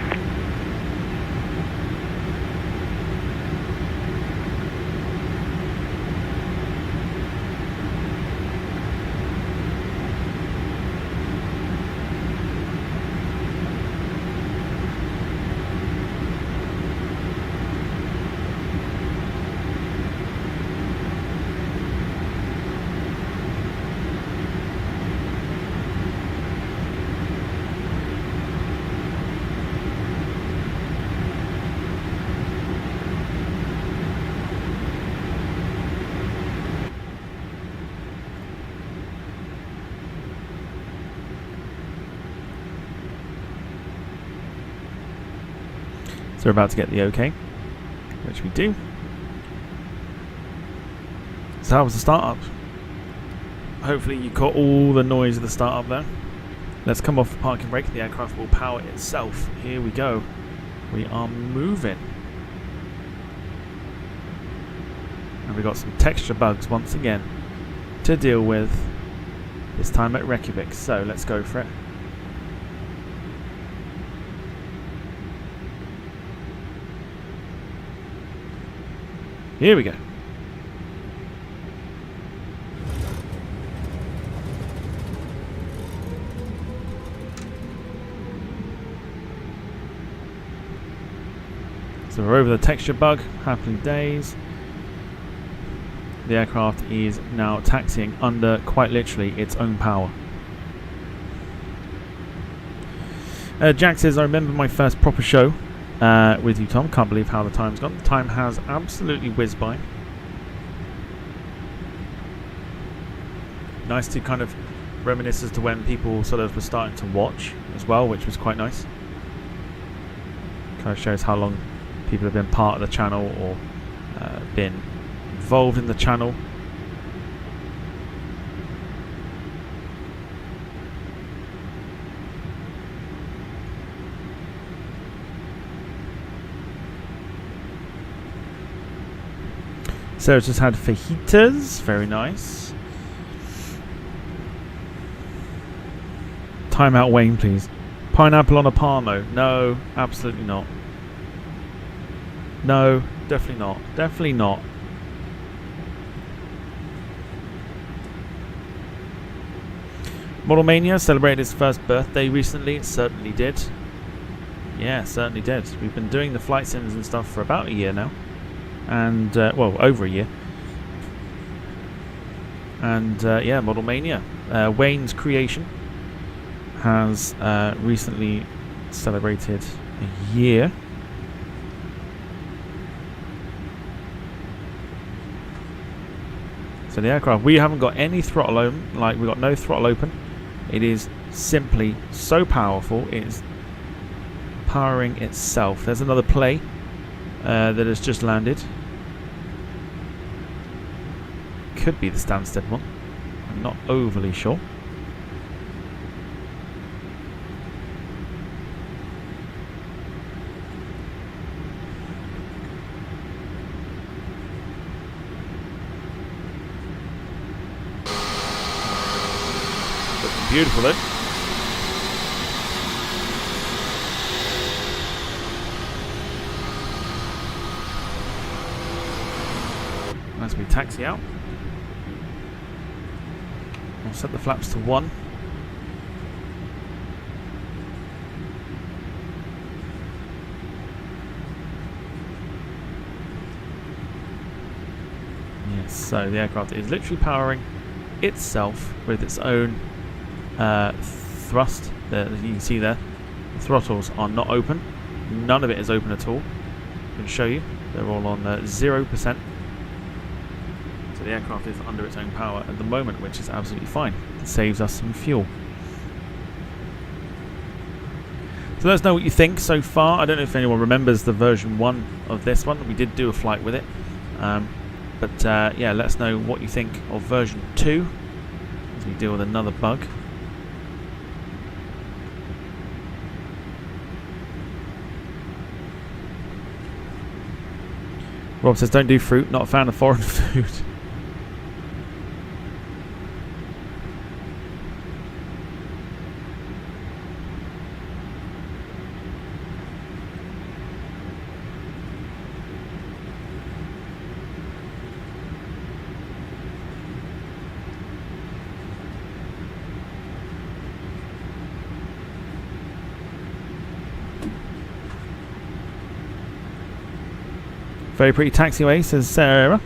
So we're about to get the OK, which we do. So that was the startup. Hopefully you caught all the noise of the startup there. Let's come off the parking brake. The aircraft will power itself. Here we go. We are moving. And we got some texture bugs once again to deal with. This time at Reykjavik. So let's go for it. Here we go. So we're over the texture bug. Happy days. The aircraft is now taxiing under, quite literally, its own power. Jack says, I remember my first proper show with you, Tom. Can't believe how the time's gone. The time has absolutely whizzed by. Nice to kind of reminisce as to when people sort of were starting to watch as well, which was quite nice. Kind of shows how long people have been part of the channel or been involved in the channel. Sarah's just had fajitas, very nice. Time out Wayne, please. Pineapple on a Parmo. No, absolutely not. No, definitely not. Definitely not. Model Mania celebrated its first birthday recently. It certainly did. Yeah, certainly did. We've been doing the flight sims and stuff for about a year now. And, well, over a year. And, yeah, Model Mania. Wayne's creation has recently celebrated a year. So the aircraft, we haven't got any throttle open, like we've got no throttle open. It is simply so powerful, it is powering itself. There's another play that has just landed. Could be the Stansted one. I'm not overly sure. Beautiful, though. As we taxi out, I'll set the flaps to 1. Yes, so the aircraft is literally powering itself with its own thrust. As you can see there, the throttles are not open. None of it is open at all. I can show you. They're all on 0%. So the aircraft is under its own power at the moment, which is absolutely fine. It saves us some fuel. So let us know what you think so far. I don't know if anyone remembers the version 1 of this one. We did do a flight with it. But yeah, let us know what you think of version 2 as we deal with another bug. Rob says, don't do fruit, not a fan of foreign food. Very pretty taxiway, says Sarah.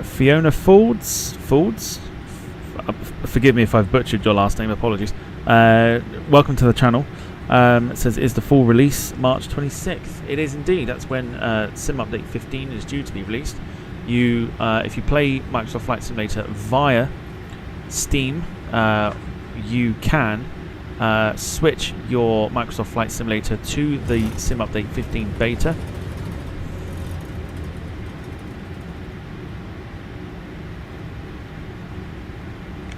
Fiona Fords. Forgive me if I've butchered your last name, apologies. Welcome to the channel. It says, is the full release March 26th? It is indeed. That's when Sim Update 15 is due to be released. You, if you play Microsoft Flight Simulator via Steam, you can switch your Microsoft Flight Simulator to the Sim Update 15 beta.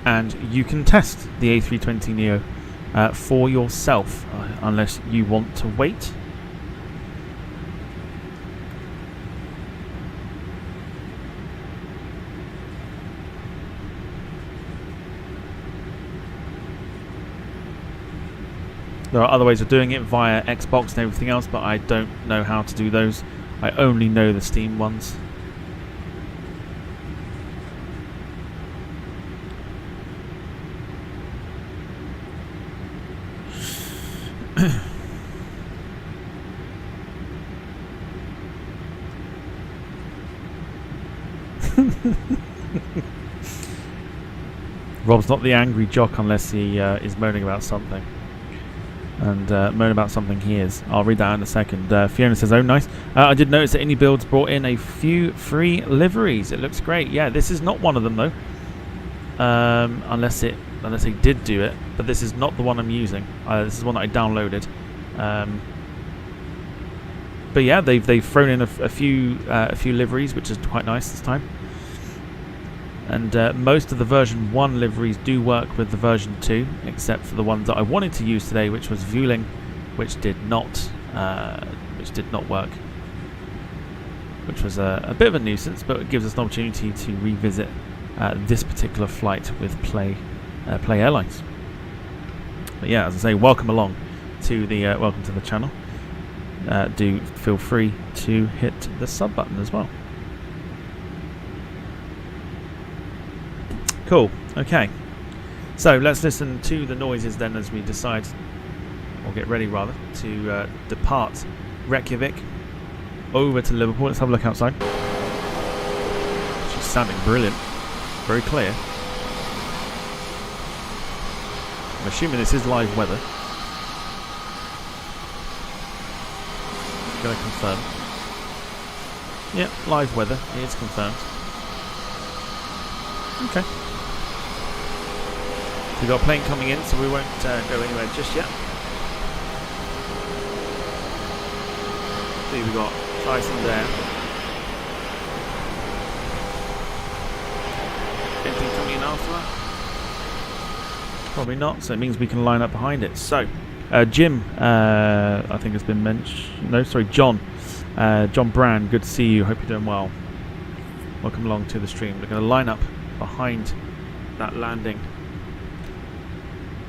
And you can test the A320neo for yourself, unless you want to wait. There are other ways of doing it via Xbox and everything else, but I don't know how to do those. I only know the Steam ones. Rob's not the angry jock unless he is moaning about something. And moan about something he is. I'll read that in a second. Fiona says, oh nice. I did notice that iniBuilds brought in a few free liveries. It looks great. Yeah, this is not one of them though. Unless they did do it. But this is not the one I'm using. This is one that I downloaded. But yeah, they've thrown in a few liveries, which is quite nice this time. And most of the version 1 liveries do work with the version 2, except for the ones that I wanted to use today, which was Vueling, which did not work. Which was a bit of a nuisance, but it gives us an opportunity to revisit this particular flight with Play Airlines. But yeah, as I say, welcome along to the welcome to the channel. Do feel free to hit the sub button as well. Cool. Okay. So let's listen to the noises then as we decide, or get ready rather, to depart Reykjavik over to Liverpool. Let's have a look outside. She's sounding brilliant. Very clear. I'm assuming this is live weather. Gonna confirm. Yep, live weather. It is confirmed. Okay. We've got a plane coming in, so we won't go anywhere just yet. See, we've got Tyson there. Anything coming in after that? Probably not, so it means we can line up behind it. So, Jim, I think has been mentioned. No, sorry, John. John Brand, good to see you. Hope you're doing well. Welcome along to the stream. We're going to line up behind that landing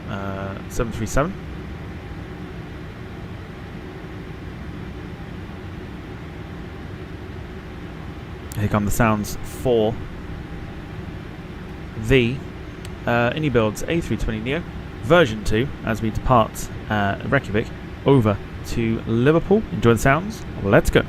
737. Here come the sounds for the iniBuilds A320neo version 2 as we depart Reykjavik over to Liverpool. Enjoy the sounds. Let's go.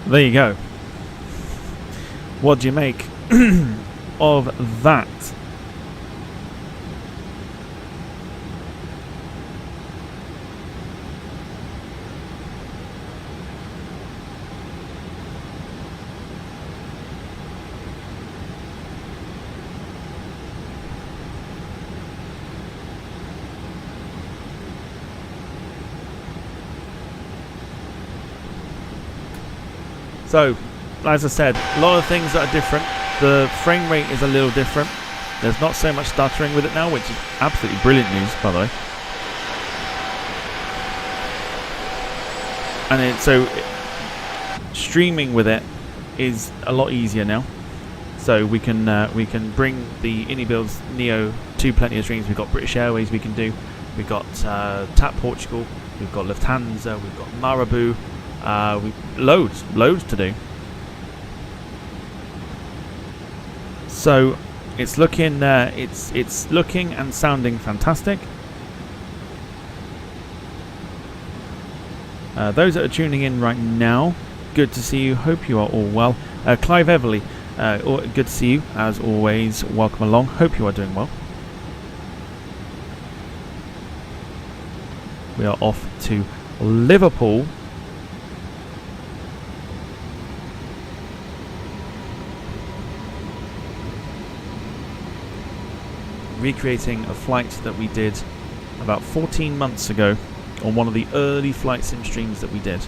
there you go. What do you make of that? So, as I said, a lot of things that are different. The frame rate is a little different. There's not so much stuttering with it now, which is absolutely brilliant news, by the way. And streaming with it is a lot easier now. So we can bring the iniBuilds Neo to plenty of streams. We've got British Airways we can do. We've got TAP Portugal. We've got Lufthansa. We've got Marabou. Loads to do. So it's looking it's looking and sounding fantastic. Those that are tuning in right now, good to see you. Hope you are all well. Clive Everly, good to see you as always. Welcome along. Hope you are doing well. We are off to Liverpool. Recreating a flight that we did about 14 months ago on one of the early flight sim streams that we did.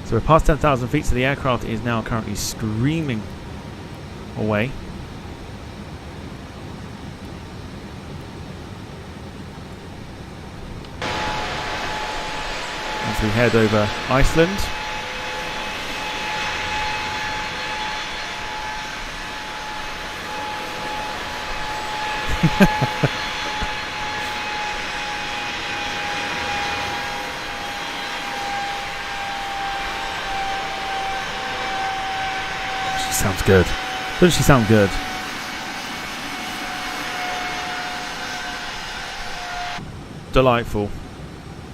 So we're past 10,000 feet, so the aircraft is now currently screaming away. As we head over Iceland. She sounds good. Doesn't she sound good? Delightful.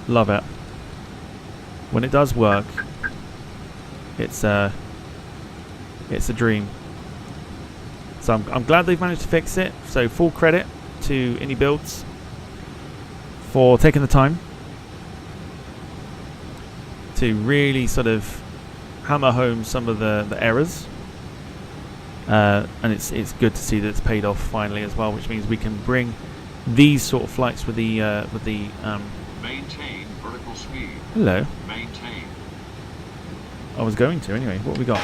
Love it. When it does work, it's a dream. So I'm glad they've managed to fix it. So full credit to iniBuilds for taking the time to really sort of hammer home some of the errors. And it's good to see that it's paid off finally as well, which means we can bring these sort of flights with the maintain vertical speed. Hello. Maintain. I was going to anyway. What have we got?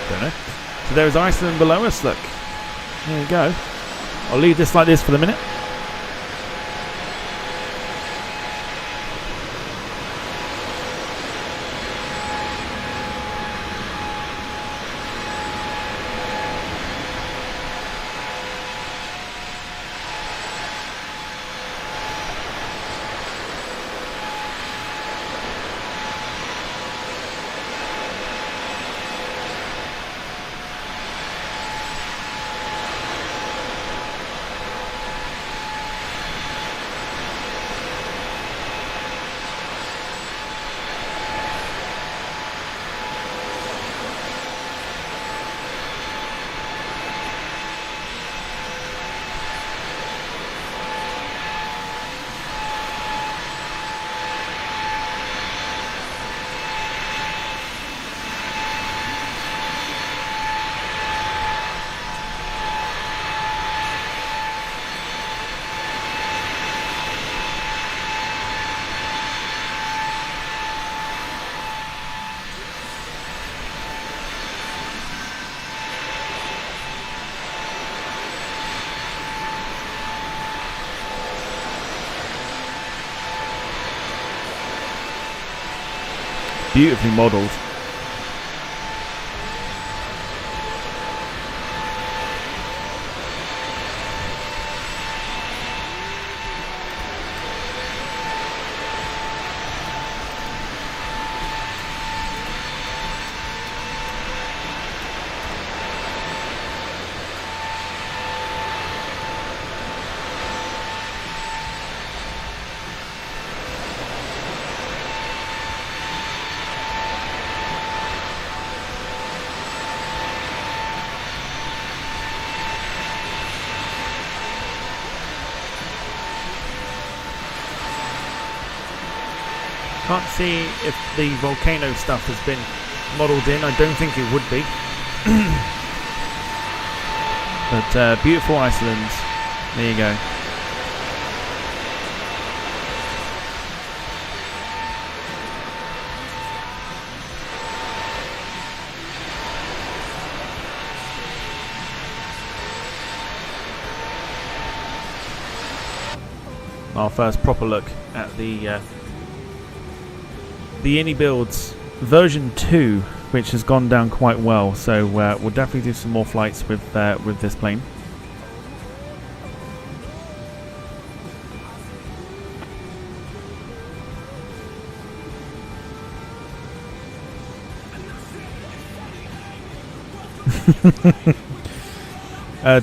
Don't know. So there's Iceland below us, look. There you go. I'll leave this like this for the minute. Beautifully modelled. Can't see if the volcano stuff has been modelled in. I don't think it would be. But beautiful Iceland. There you go. Our first proper look at the iniBuilds version 2, which has gone down quite well. So we'll definitely do some more flights with this plane.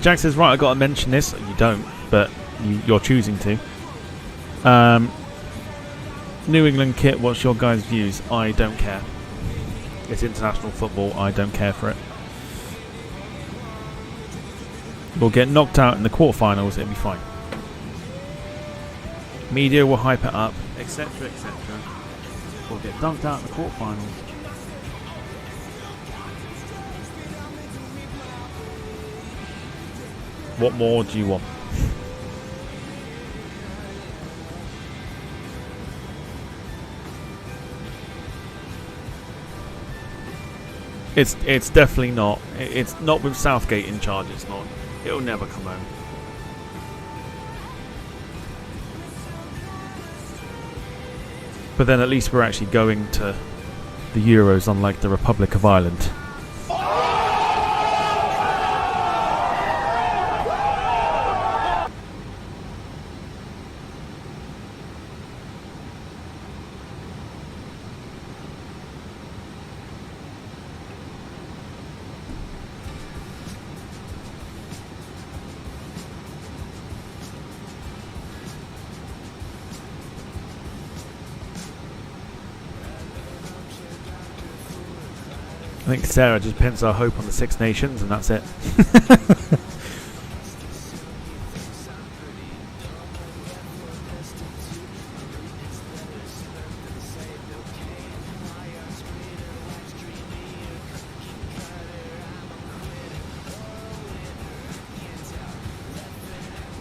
Jack says, right, I got to mention this. You don't, but you're choosing to. New England kit, what's your guys' views? I don't care. It's international football, I don't care for it. We'll get knocked out in the quarterfinals, it'll be fine. Media will hype it up, etc, etc. We'll get dunked out in the quarterfinals. What more do you want? It's definitely not. It's not with Southgate in charge. It's not. It'll never come home. But then at least we're actually going to the Euros, unlike the Republic of Ireland. I think Sarah just pins our hope on the Six Nations and that's it.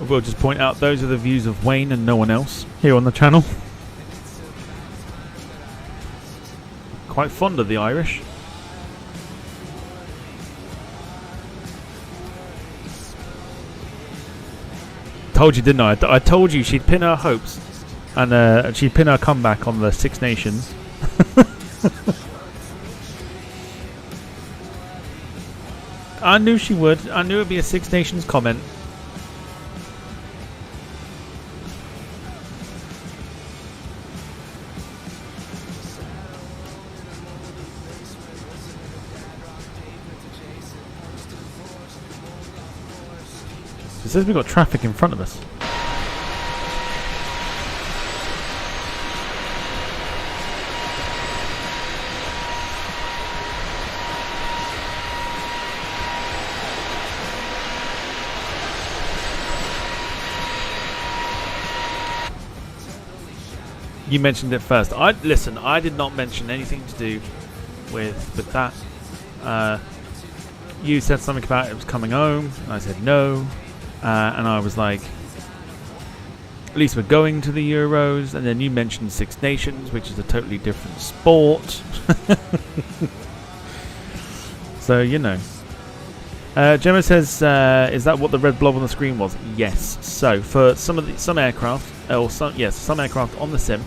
We'll just point out those are the views of Wayne and no one else here on the channel. Quite fond of the Irish. Told you, didn't I? I told you she'd pin her hopes and she'd pin her comeback on the Six Nations. I knew she would. I knew it'd be a Six Nations comment. It says we've got traffic in front of us. You mentioned it first. Listen, I did not mention anything to do with that. You said something about it was coming home, and I said no. And I was like, at least we're going to the Euros. And then you mentioned Six Nations, which is a totally different sport. So, you know. Gemma says, is that what the red blob on the screen was? Yes. So, for some aircraft, some aircraft on the sim,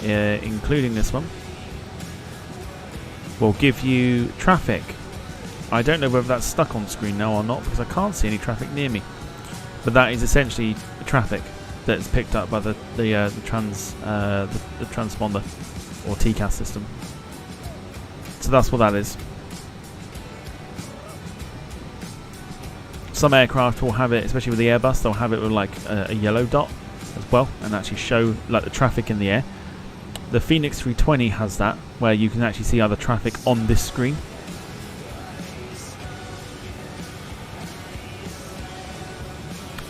including this one, will give you traffic. I don't know whether that's stuck on screen now or not, because I can't see any traffic near me. But that is essentially traffic that's picked up by the transponder or TCAS system. So that's what that is. Some aircraft will have it, especially with the Airbus, they'll have it with like a yellow dot as well, and actually show like the traffic in the air. The Phoenix 320 has that, where you can actually see other traffic on this screen.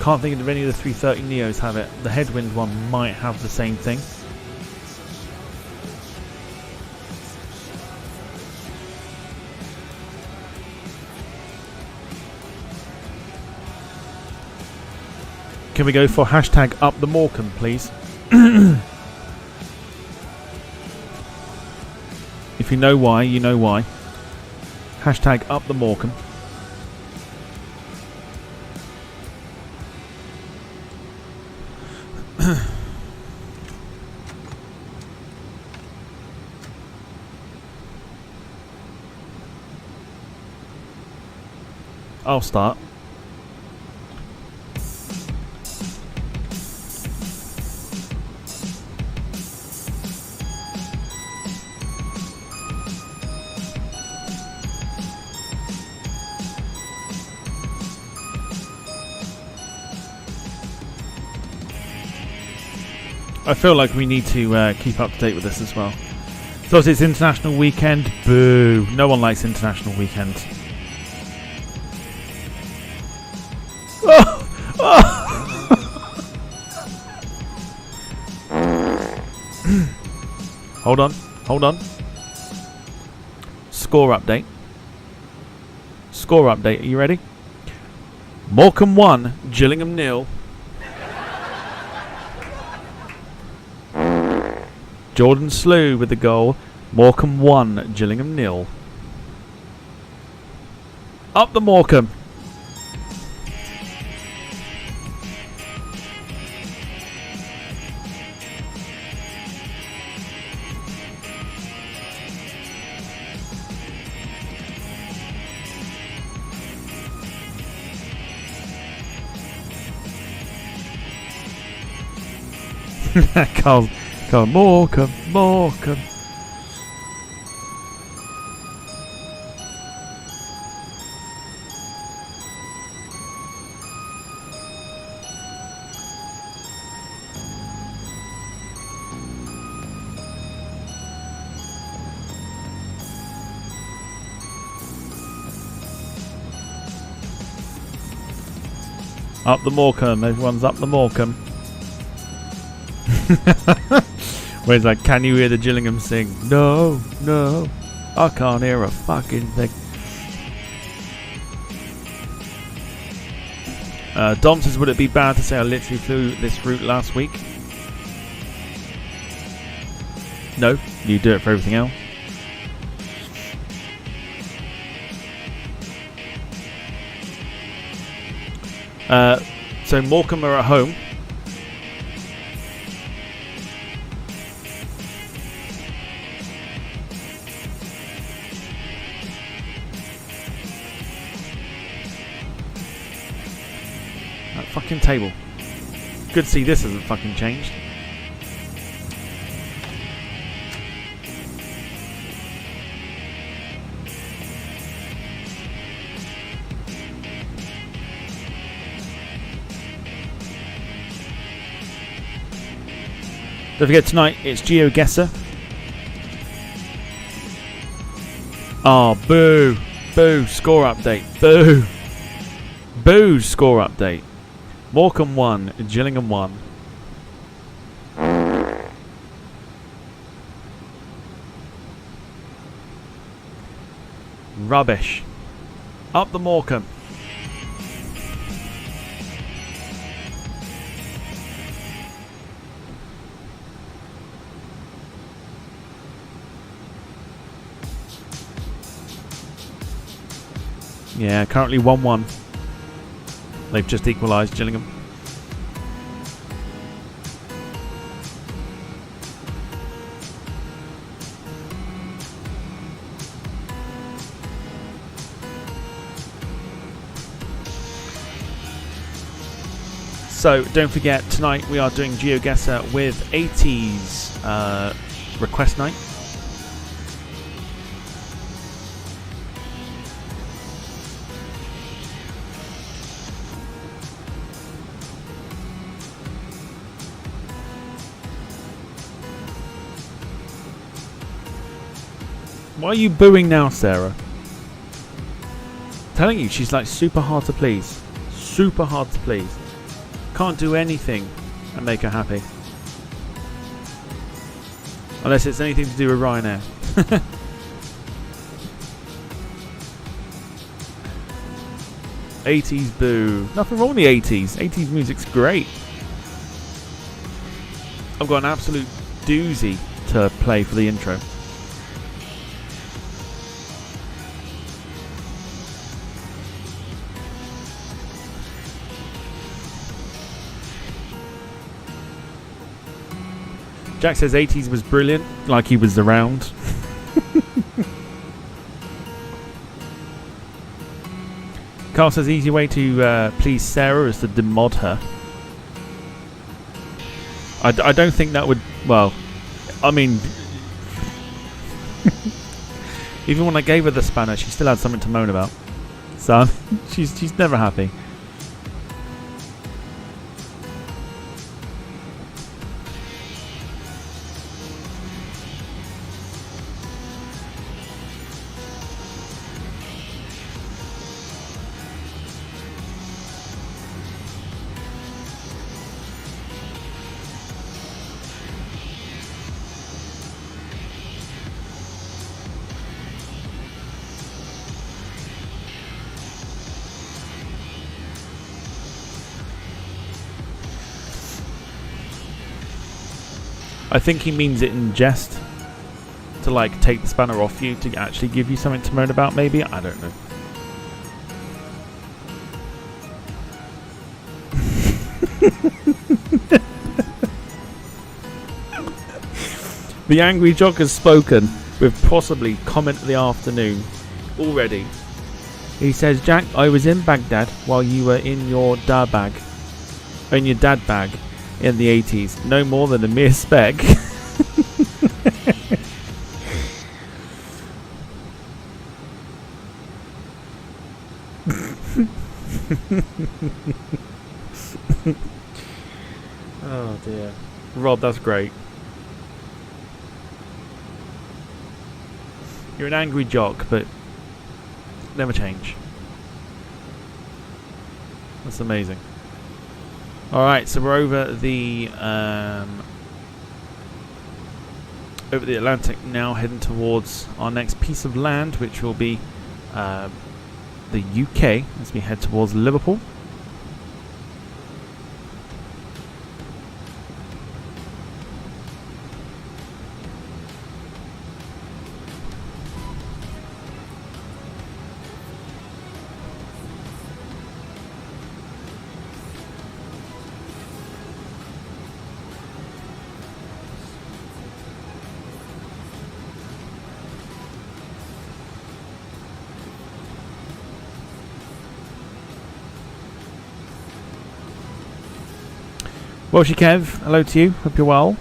Can't think of any of the 330neos have it. The headwind one might have the same thing. Can we go for hashtag up the Morecambe, please? If you know why, you know why. Hashtag up the Morecambe. I'll start. I feel like we need to keep up to date with this as well. So it's International Weekend. Boo. No one likes International Weekends. Hold on. Hold on. Score update. Score update. Are you ready? Morecambe 1, Gillingham 0. Jordan Slew with the goal. Morecambe 1, Gillingham 0. Up the Morecambe. Carl, Morecambe, Morecambe. Up the Morecambe, everyone's up the Morecambe. Where it's like, can you hear the Gillingham sing? No, no, I can't hear a fucking thing. Dom says, would it be bad to say I literally flew this route last week? No, you do it for everything else. So Morecambe are at home. That fucking table. Good to see this hasn't fucking changed. Don't forget tonight it's GeoGuessr. Oh, boo. Boo, score update. Boo. Boo, score update. Morecambe 1, Gillingham 1. Rubbish. Up the Morecambe. Yeah, currently 1-1. They've just equalised Gillingham. So don't forget, tonight we are doing GeoGuessr with 80's request night. Why are you booing now, Sarah? I'm telling you, she's like super hard to please. Super hard to please. Can't do anything and make her happy. Unless it's anything to do with Ryanair. 80s boo. Nothing wrong with the 80s. 80s music's great. I've got an absolute doozy to play for the intro. Jack says 80s was brilliant, like he was around. Carl says easy way to please Sarah is to demod her. I don't think that would, well, I mean, even when I gave her the spanner, she still had something to moan about. So she's never happy. I think he means it in jest. To like take the spanner off you to actually give you something to moan about, maybe? I don't know. The angry jock has spoken with possibly comment of the afternoon already. He says, Jack, I was in Baghdad while you were in your dad bag in the 80s. No more than a mere speck. Oh dear. Rob, that's great. You're an angry jock, but never change. That's amazing. Alright, so we're over the Atlantic now, heading towards our next piece of land, which will be the UK, as we head towards Liverpool. Welshie Kev, hello to you, hope you're well.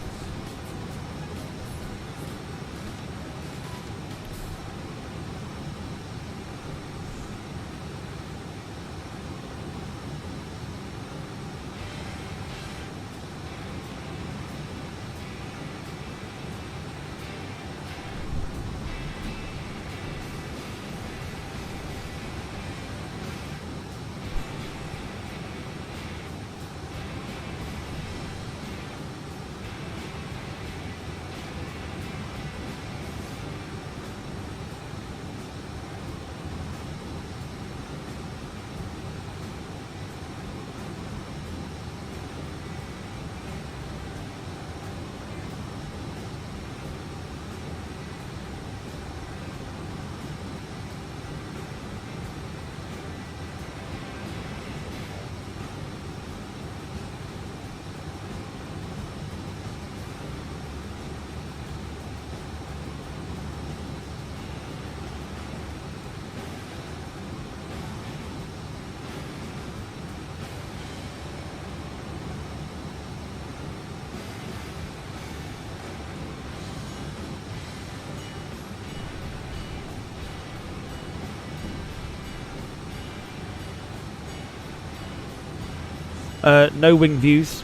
No wing views.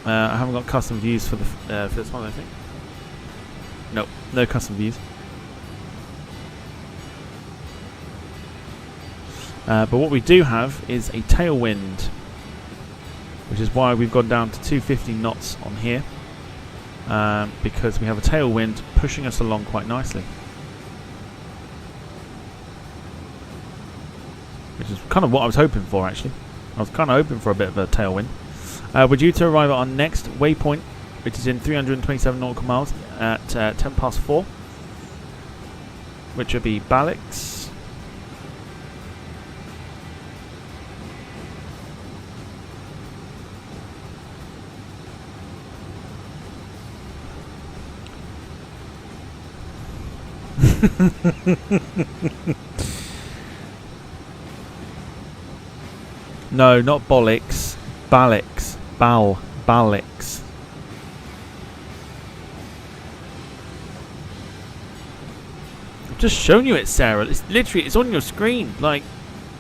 I haven't got custom views for the for this one, I think. Nope, no custom views. But what we do have is a tailwind, which is why we've gone down to 250 knots on here, because we have a tailwind pushing us along quite nicely. which is kind of what I was hoping for, actually. I was kind of hoping for a bit of a tailwind. We're due to arrive at our next waypoint, which is in 327 nautical miles at 4:10, which would be Balix. No, not bollocks. Balix. Balix. I've just shown you it, Sarah. It's literally, it's on your screen. Like,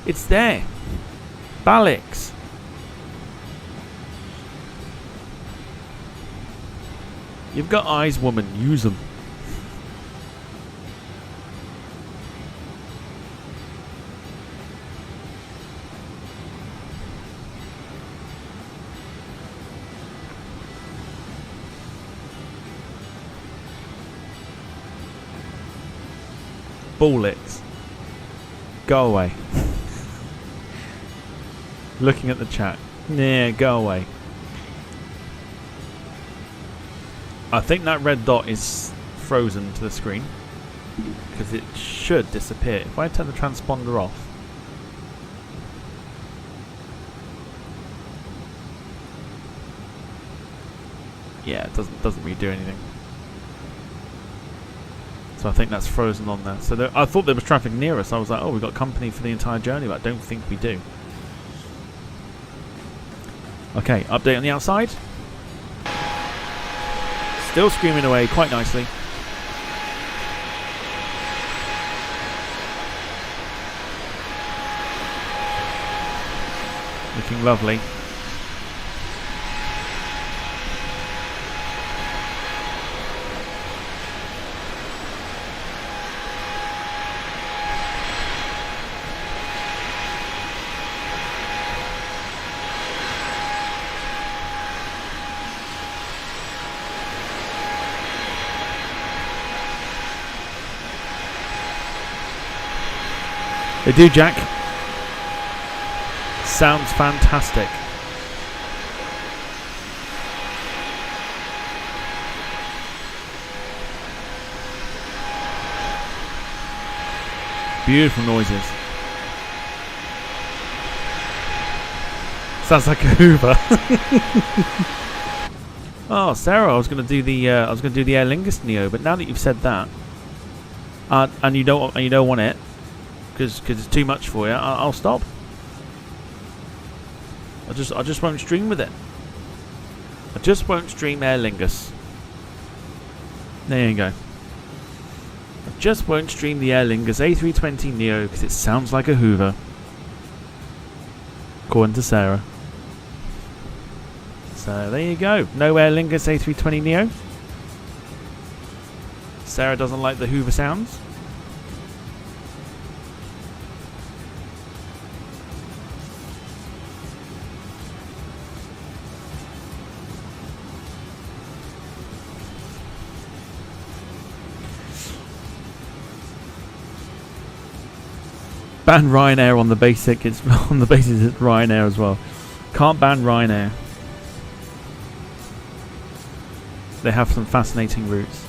it's there. Balix. You've got eyes, woman. Use them. Bullets. Go away. Looking at the chat. Yeah, go away. I think that red dot is frozen to the screen because it should disappear. If I turn the transponder off. Yeah, it doesn't really do anything. So I think that's frozen on there. So I thought there was traffic near us. I was like, oh, we've got company for the entire journey, but I don't think we do. Okay, update on the outside. Still screaming away quite nicely. Looking lovely. They do, Jack. Sounds fantastic. Beautiful noises. Sounds like a Hoover. Oh, Sarah, I was going to do the Aer Lingus Neo, but now that you've said that, and you don't want it, because it's too much for you, I'll stop. I just won't stream with it. I just won't stream Aer Lingus. There you go. I just won't stream the Aer Lingus A320neo because it sounds like a Hoover. According to Sarah. So there you go. No Aer Lingus A320neo. Sarah doesn't like the Hoover sounds. Ban Ryanair on the basic. It's on the basis it's Ryanair as well. Can't ban Ryanair. They have some fascinating routes.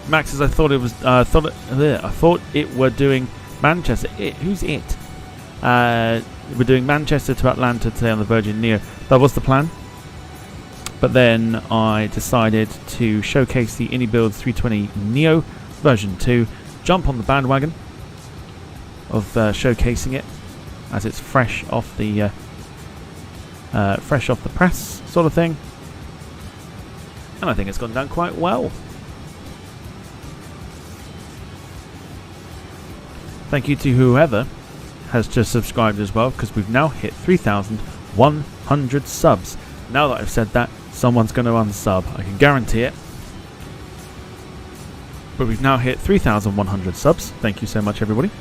Max says I thought it was. I thought it were doing Manchester. Who's it? We're doing Manchester to Atlanta today on the Virgin Neo. That was the plan. But then I decided to showcase the iniBuilds 320 Neo version 2. Jump on the bandwagon of showcasing it as it's fresh off the press sort of thing, and I think it's gone down quite well. Thank you to whoever has just subscribed as well, because we've now hit 3,100 subs. Now that I've said that, someone's going to unsub, I can guarantee it. But we've now hit 3,100 subs. Thank you so much, everybody.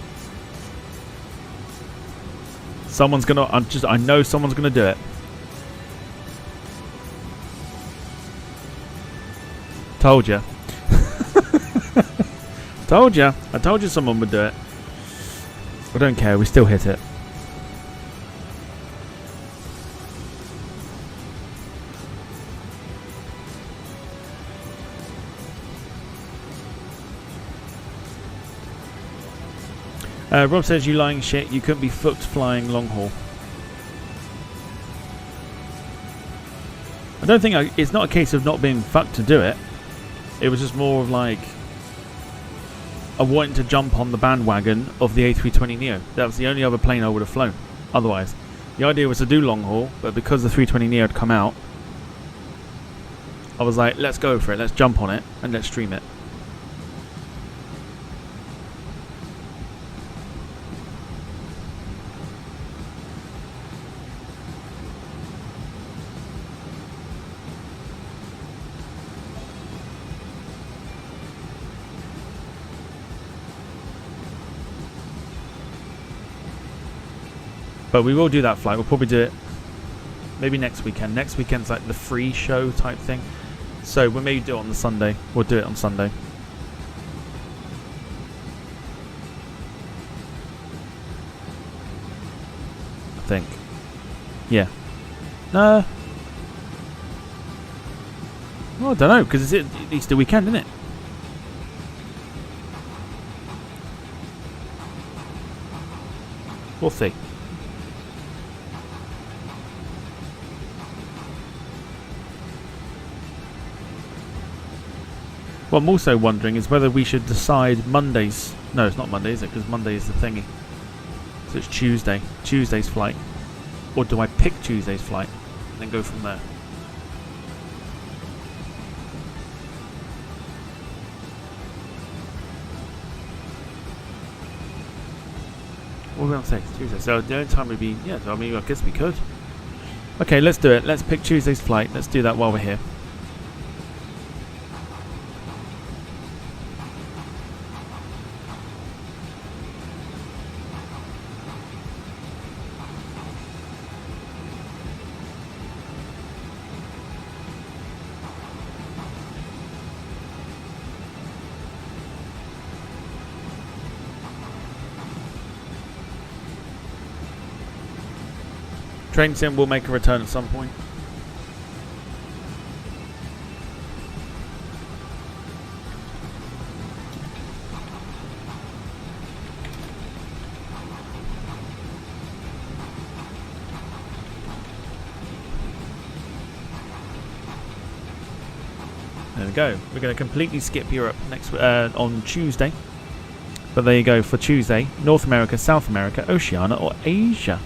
Someone's gonna. I know someone's gonna do it. Told ya. Told ya. I told you someone would do it. I don't care, we still hit it. Rob says, you lying shit, you couldn't be fucked flying long haul. I don't think it's not a case of not being fucked to do it. It was just more of like I wanted to jump on the bandwagon of the A320neo. That was the only other plane I would have flown. Otherwise, the idea was to do long haul, but because the 320neo had come out, I was like, let's go for it. Let's jump on it and let's stream it. But we will do that flight. We'll probably do it maybe next weekend. Next weekend's like the free show type thing. So we'll maybe do it on the Sunday. We'll do it on Sunday. I think. Yeah. Well, I don't know, because it's Easter weekend, isn't it? We'll see. What I'm also wondering is whether we should decide Mondays. No, it's not Monday, is it? Because Monday is the thingy. So it's Tuesday. Tuesday's flight. Or do I pick Tuesday's flight and then go from there? What are we going to say? It's Tuesday. So the only time would be... Yeah, I mean, I guess we could. Okay, let's do it. Let's pick Tuesday's flight. Let's do that while we're here. Train sim will make a return at some point. There we go. We're going to completely skip Europe next on Tuesday. But there you go for Tuesday. North America, South America, Oceania or Asia.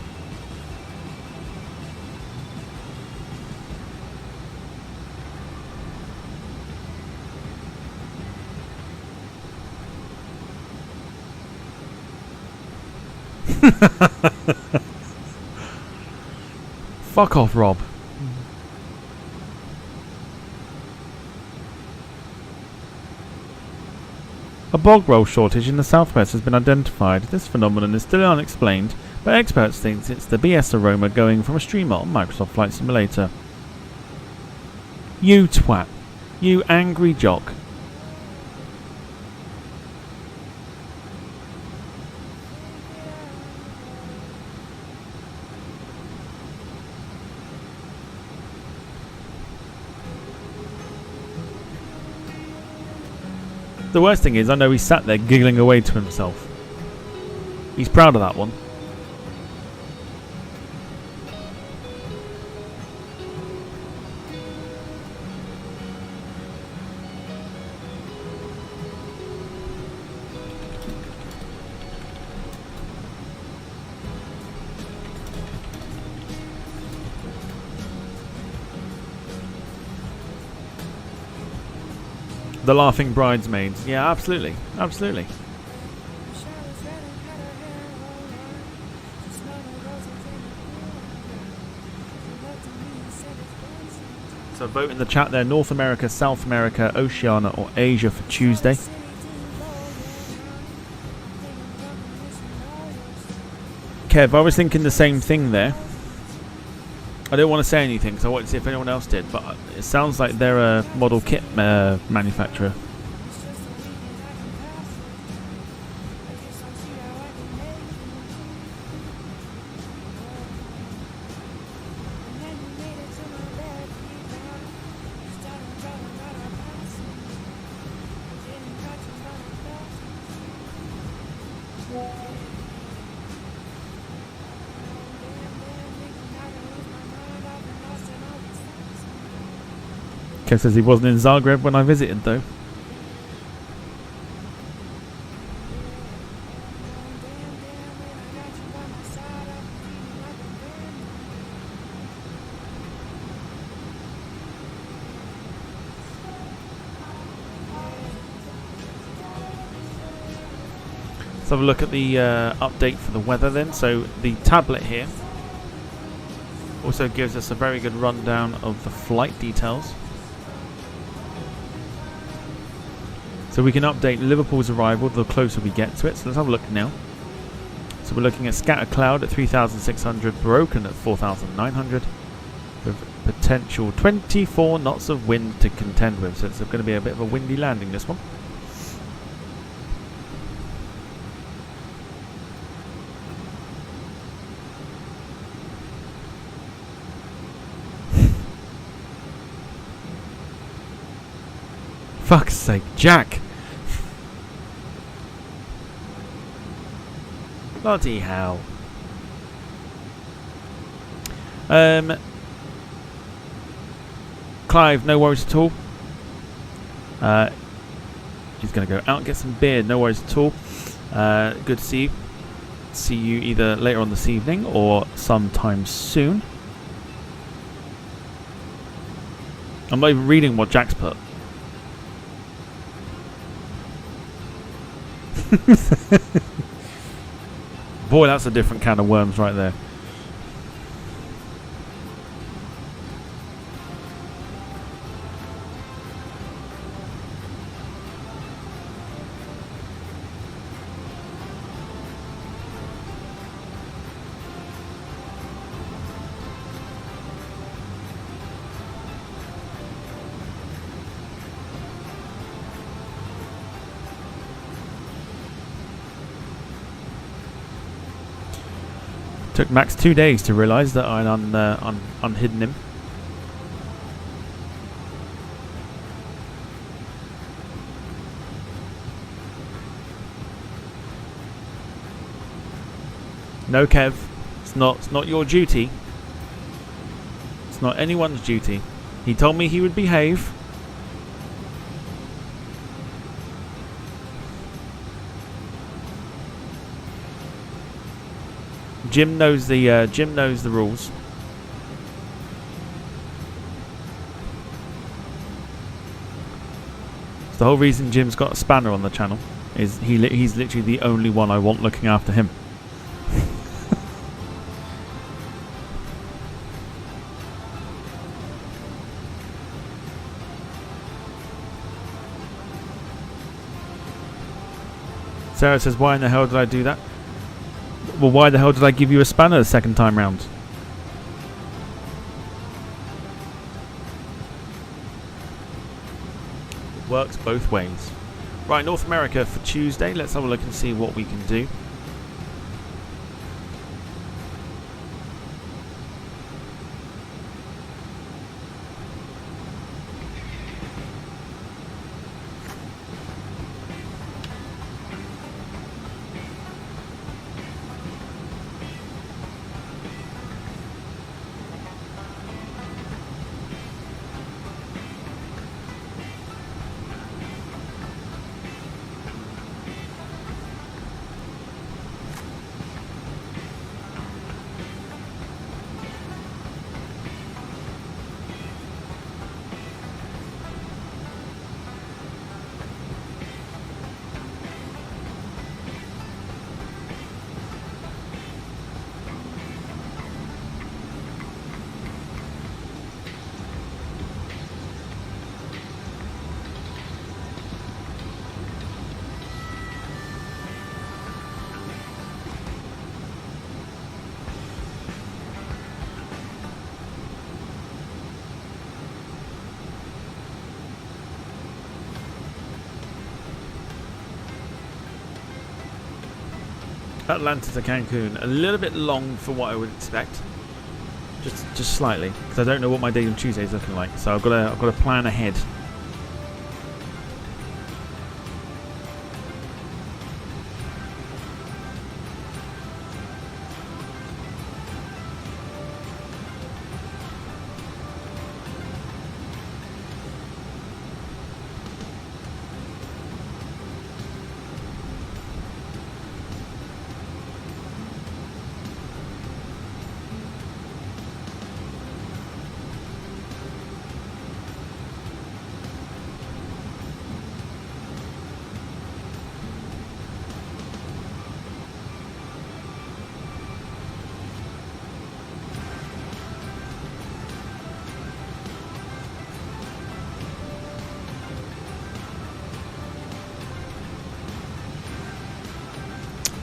Fuck off, Rob. A bog roll shortage in the southwest has been identified. This phenomenon is still unexplained, but experts think it's the BS aroma going from a streamer on Microsoft Flight Simulator. You twat. You angry jock. The worst thing is, I know he sat there giggling away to himself. He's proud of that one. The laughing bridesmaids. Yeah, absolutely. Absolutely. So vote in the chat there. North America, South America, Oceania or Asia for Tuesday. Kev, I was thinking the same thing there. I didn't want to say anything because I wanted to see if anyone else did, but it sounds like they're a model kit manufacturer. Kev says he wasn't in Zagreb when I visited though. Let's have a look at the update for the weather then. So the tablet here also gives us a very good rundown of the flight details. So we can update Liverpool's arrival the closer we get to it. So let's have a look now. So we're looking at scattered cloud at 3,600, broken at 4,900, with potential 24 knots of wind to contend with. So it's going to be a bit of a windy landing, this one. Fuck's sake, Jack! Bloody hell. Clive, no worries at all. He's going to go out and get some beer, no worries at all. Good to see you. See you either later on this evening or sometime soon. I'm not even reading what Jack's put. Boy, that's a different can of worms right there. Took Max 2 days to realise that I'd unhidden him. No, Kev, it's not your duty. It's not anyone's duty. He told me he would behave. Jim knows the rules. It's the whole reason Jim's got a spanner on the channel is he's literally the only one I want looking after him. Sarah says, why in the hell did I do that? Well, why the hell did I give you a spanner the second time round? It works both ways. Right, North America for Tuesday. Let's have a look and see what we can do. Atlanta to Cancun, a little bit long for what I would expect, just slightly, because I don't know what my day on Tuesday is looking like. So I've got to plan ahead.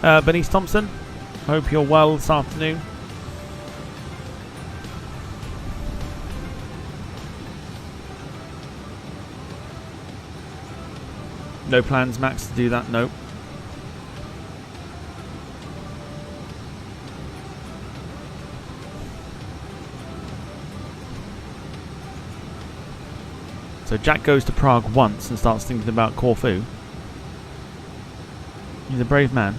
Bernice Thompson, hope you're well this afternoon. No plans, Max, to do that? Nope. So Jack goes to Prague once and starts thinking about Corfu. He's a brave man.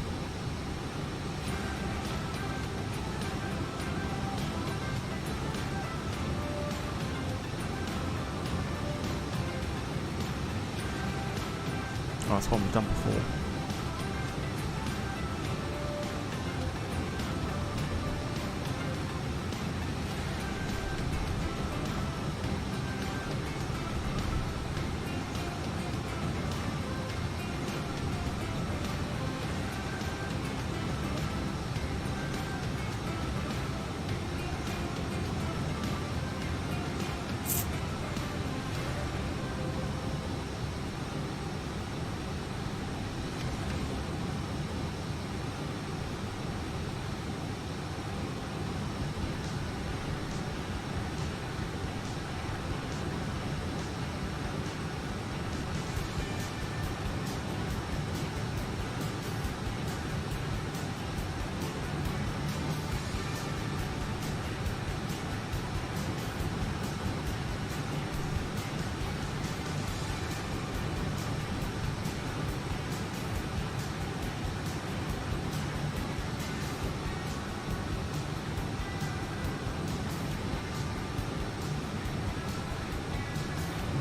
Oh, that's what we've done before.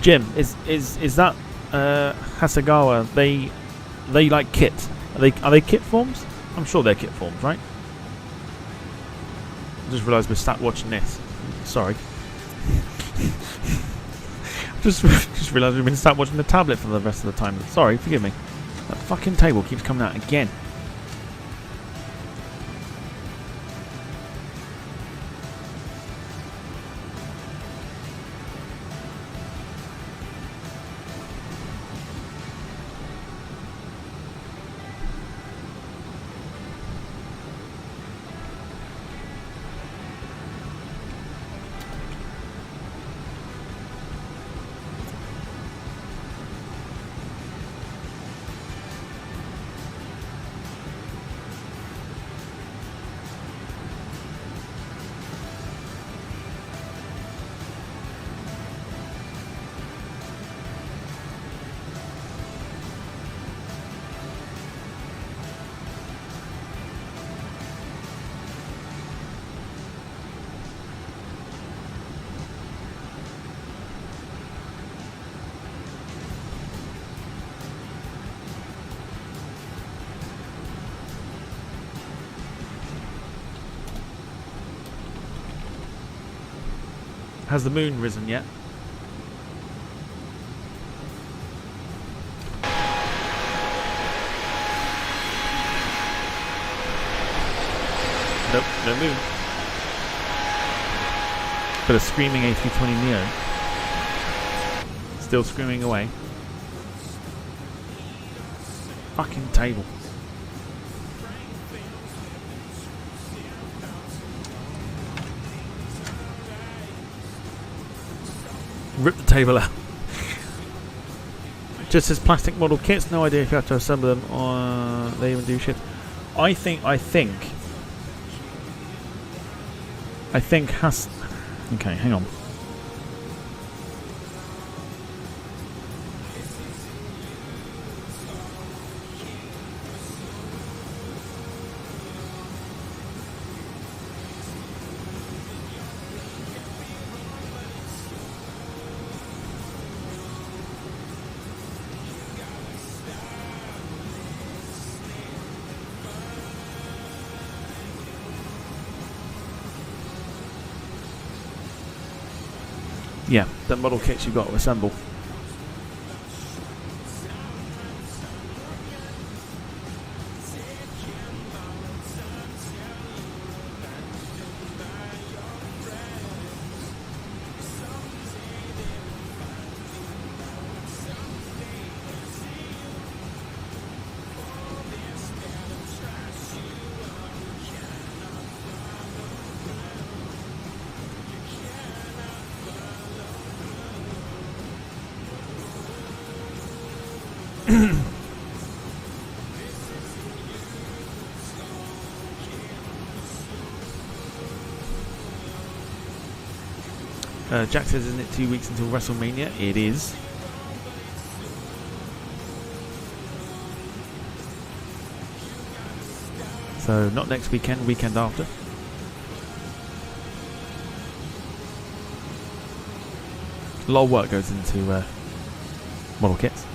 Jim, is that Hasegawa? They like kit? Are they kit forms? I'm sure they're kit forms, right? I just realised we're sat watching this. Sorry. just realised we've been sat watching the tablet for the rest of the time. Sorry, forgive me. That fucking table keeps coming out again. Has the moon risen yet? Nope, no moon. But a screaming A320neo. Still screaming away. Fucking table. Rip the table out. Just as plastic model kits, no idea if you have to assemble them or they even do shit. I think has. Okay, hang on. Yeah, the model kits you've got to assemble. Jack says, isn't it 2 weeks until WrestleMania? It is. So not next weekend, weekend after. A lot of work goes into model kits.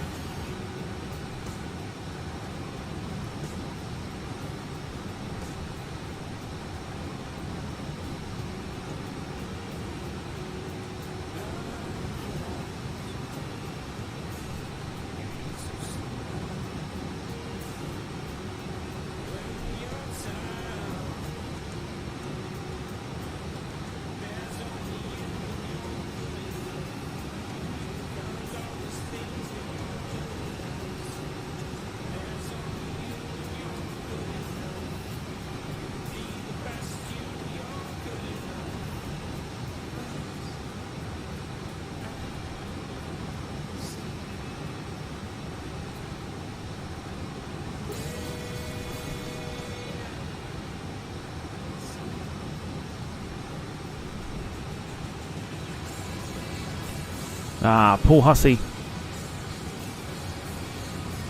Ah, Paul Hussey.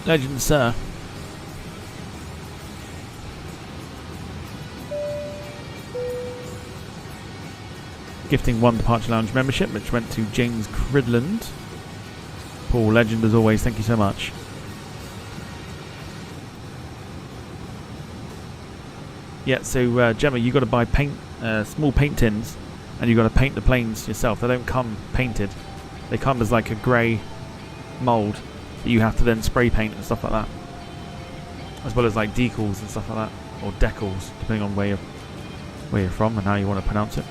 Legend, sir. Gifting 1 Departure Lounge membership, which went to James Cridland. Paul, legend as always, thank you so much. Yeah, so Gemma, you got to buy paint, small paint tins, and you got to paint the planes yourself. They don't come painted. They come as like a grey mould that you have to then spray paint and stuff like that, as well as like decals and stuff like that, or decals, depending on where you're from and how you want to pronounce it.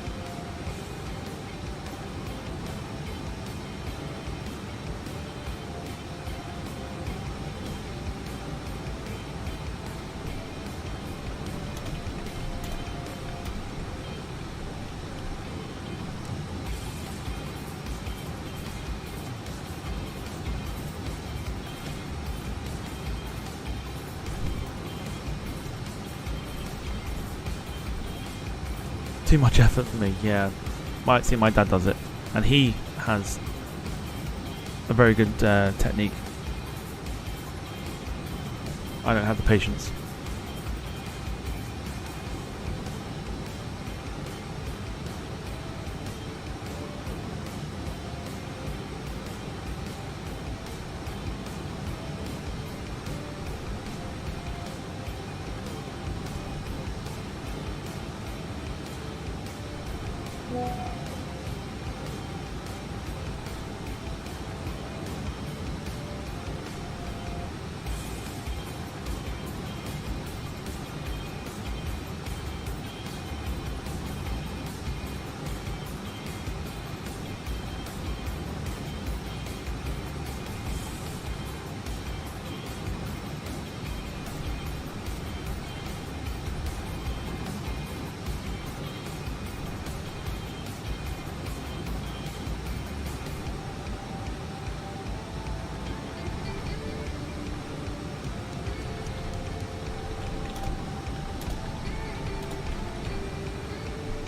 Too much effort for me, yeah. Might see my dad does it, and he has a very good technique. I don't have the patience.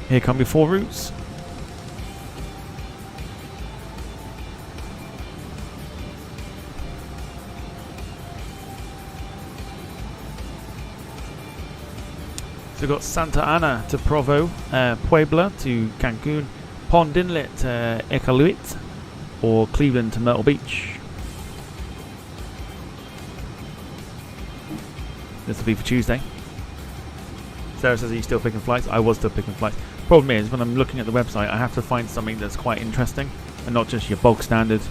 Here come your 4 routes. So we've got Santa Ana to Provo, Puebla to Cancun, Pond Inlet to Iqaluit, or Cleveland to Myrtle Beach. This will be for Tuesday. Sarah says, are you still picking flights? I was still picking flights. Problem is, when I'm looking at the website, I have to find something that's quite interesting and not just your bog standard,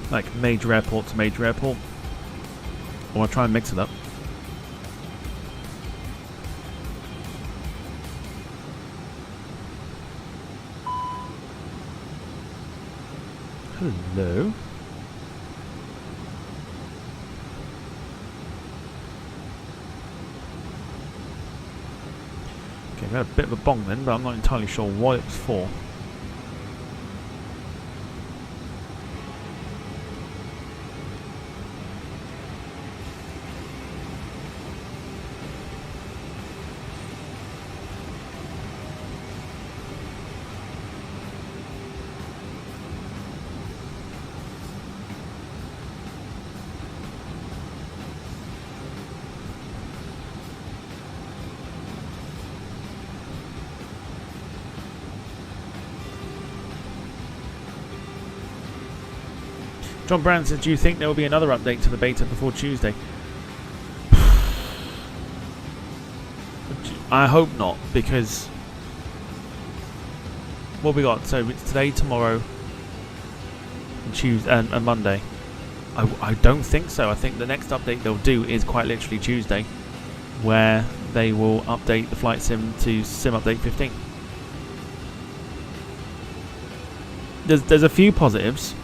like major airport to major airport. Or I'll try and mix it up. Hello. Okay, we had a bit of a bong then, but I'm not entirely sure what it was for. John Brown says, do you think there will be another update to the beta before Tuesday? I hope not, because what we got? So it's today, tomorrow, and Tuesday, and Monday. I don't think so. I think the next update they'll do is quite literally Tuesday, where they will update the flight sim to Sim Update 15. There's a few positives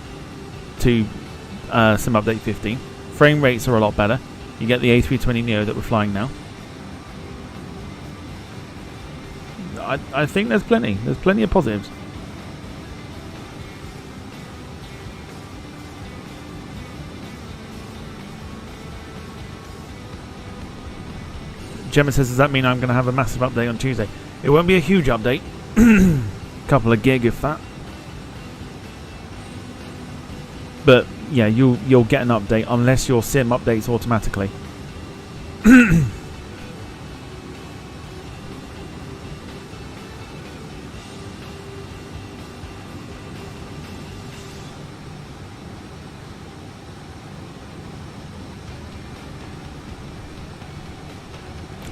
to Sim Update 15. Frame rates are a lot better. You get the A320neo that we're flying now. I think there's plenty of positives. Gemma says, does that mean I'm going to have a massive update on Tuesday? It won't be a huge update. Couple of gig if that. But yeah, you'll get an update unless your sim updates automatically.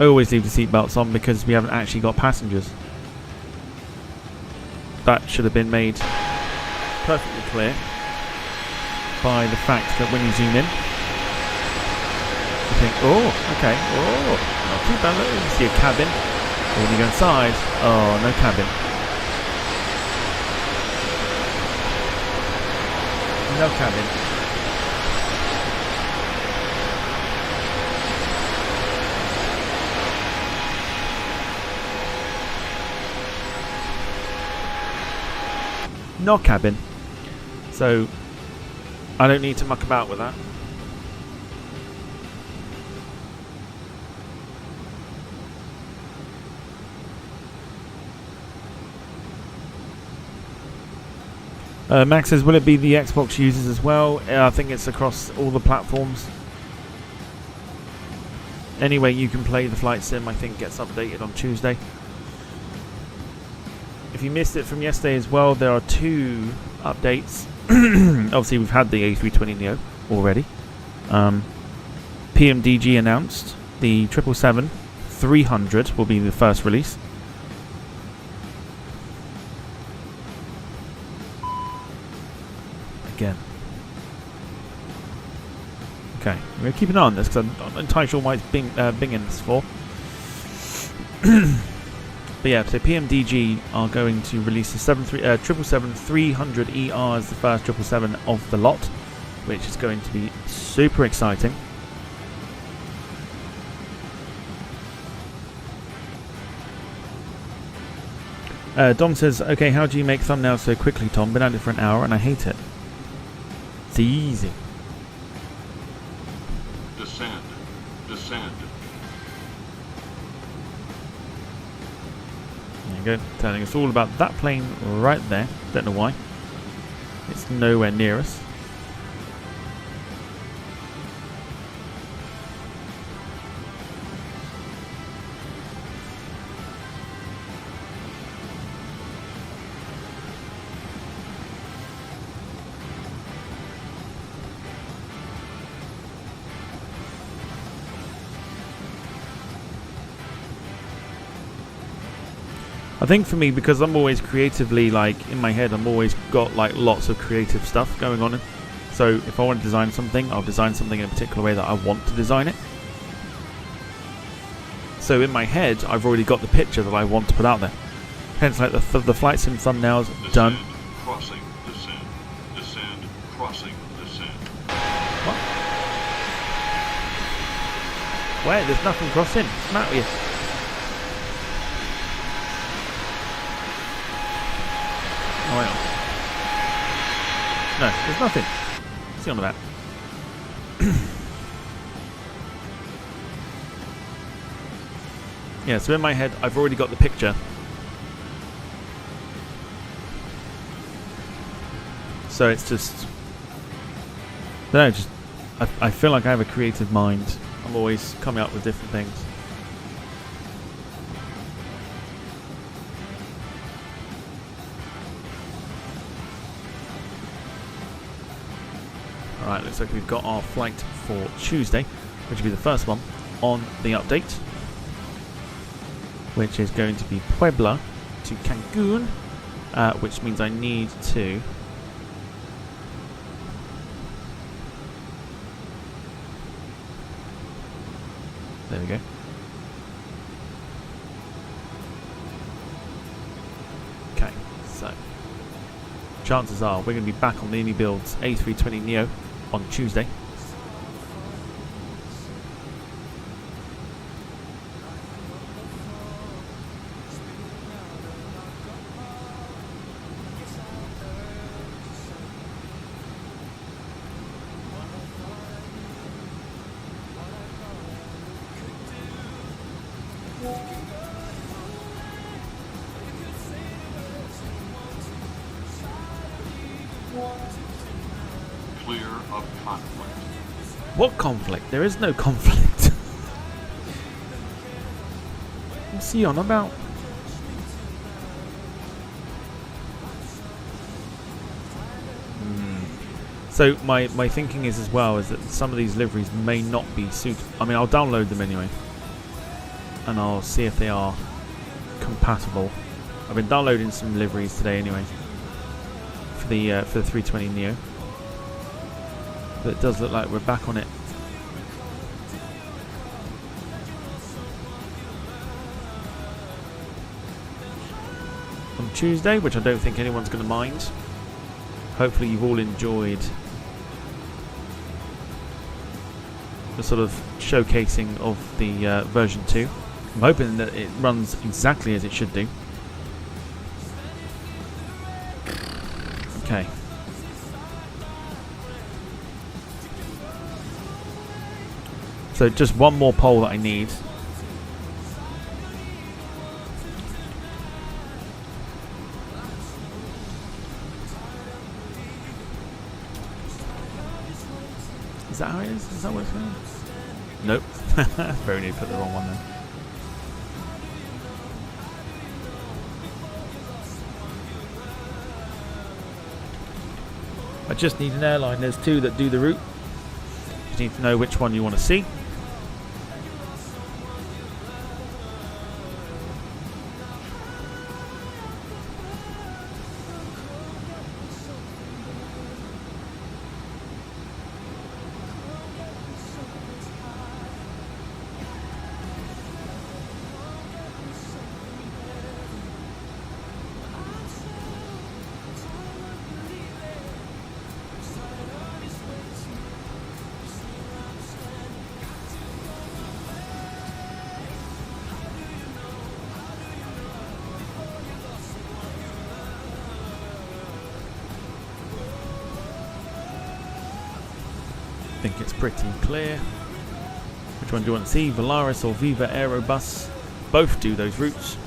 I always leave the seatbelts on because we haven't actually got passengers. That should have been made perfectly clear by the fact that when you zoom in, you think, oh, okay, oh, not too bad. You see a cabin. But when you go inside, oh, no cabin. No cabin. No cabin, so I don't need to muck about with that. Max says, will it be the Xbox users as well? I think it's across all the platforms. Anyway, you can play the flight sim, I think gets updated on Tuesday. If you missed it from yesterday as well, there are 2 updates. Obviously, we've had the A320neo already. PMDG announced the 777-300 will be the first release. Again. Okay, we're going to keep an eye on this because I'm not entirely sure why it's binging this for. But yeah, so PMDG are going to release the 777-300ER as the first 777 of the lot, which is going to be super exciting. Dom says, okay, how do you make thumbnails so quickly, Tom? Been at it for an hour and I hate it. It's easy. Descend. Descend. There you go, telling us all about that plane right there. Don't know why. It's nowhere near us. I think for me, because I'm always creatively, like, in my head, I'm always got, like, lots of creative stuff going on. So if I want to design something, I'll design something in a particular way that I want to design it. So in my head, I've already got the picture that I want to put out there. Hence, like, the flight sim thumbnails, Descend, done. Crossing. Descend. Descend. Crossing. Descend. What? Where? There's nothing crossing. What's the matter with you? Oh, hang on. No, there's nothing. What's the on about? Yeah, so in my head, I've already got the picture. So it's just... I don't know, just... I feel like I have a creative mind. I'm always coming up with different things. Right, looks like we've got our flight for Tuesday, which will be the first one on the update, which is going to be Puebla to Cancun, which means I need to there we go. Okay, so chances are we're going to be back on the iniBuilds A320neo on Tuesday. Clear of conflict. What conflict? There is no conflict. What's he on about? So my thinking is as well is that some of these liveries may not be suitable. I mean, I'll download them anyway, and I'll see if they are compatible. I've been downloading some liveries today anyway for the 320neo, but it does look like we're back on it. On Tuesday, which I don't think anyone's going to mind. Hopefully you've all enjoyed the sort of showcasing of the version 2. I'm hoping that it runs exactly as it should do. Okay. So just one more pole that I need. Is that how it is? Is that what it's going? Nope. Very near put the wrong one then. I just need an airline. There's two that do the route. You need to know which one you want to see. I think it's pretty clear. Which one do you want to see? Volaris or Viva Aerobus? Both do those routes.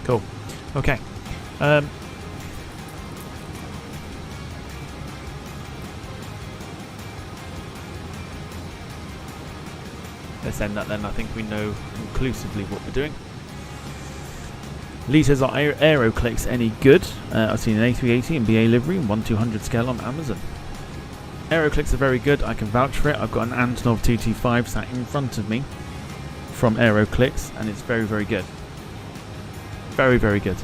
Cool. Okay. let's end that then. I think we know conclusively what we're doing. Lee says, are aero clicks any good? I've seen an A380 and BA livery and 1/200 scale on Amazon. Aero clicks are very good. I can vouch for it. I've got an Antonov 225 sat in front of me from Aero Clicks, and it's very, very good. Very, very good.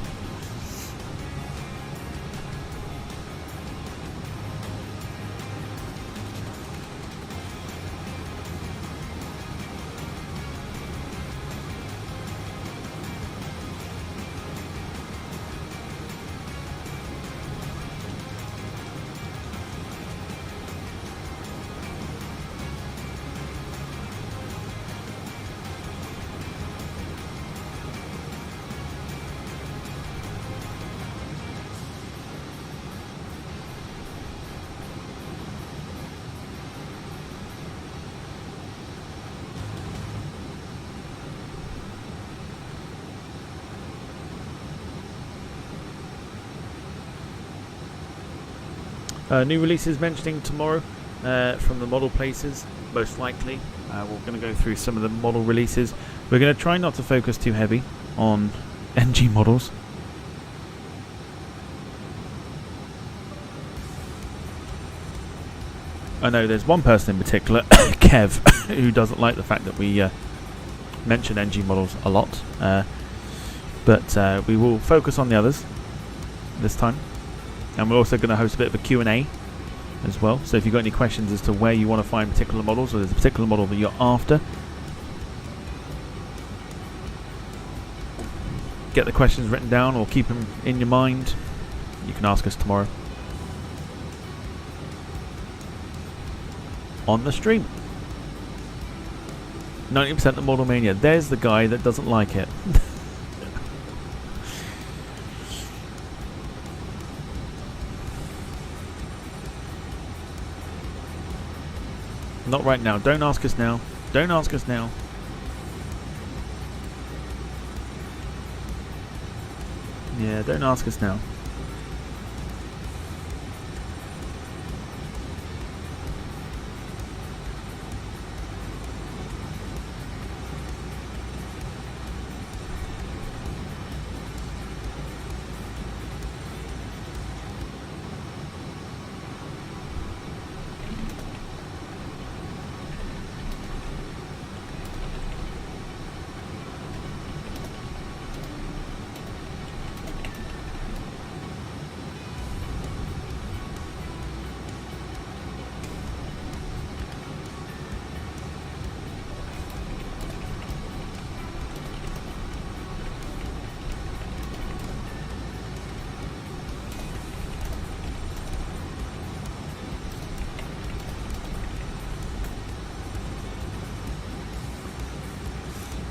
New releases mentioning tomorrow from the model places, most likely. We're going to go through some of the model releases. We're going to try not to focus too heavy on NG models. I know there's one person in particular, Kev, who doesn't like the fact that we mention NG models a lot. But we will focus on the others this time. And we're also going to host a bit of a Q&A as well. So if you've got any questions as to where you want to find particular models, or there's a particular model that you're after, get the questions written down or keep them in your mind. You can ask us tomorrow on the stream. 90% of Model Mania. There's the guy that doesn't like it. Not right now. Don't ask us now. Don't ask us now. Yeah, don't ask us now.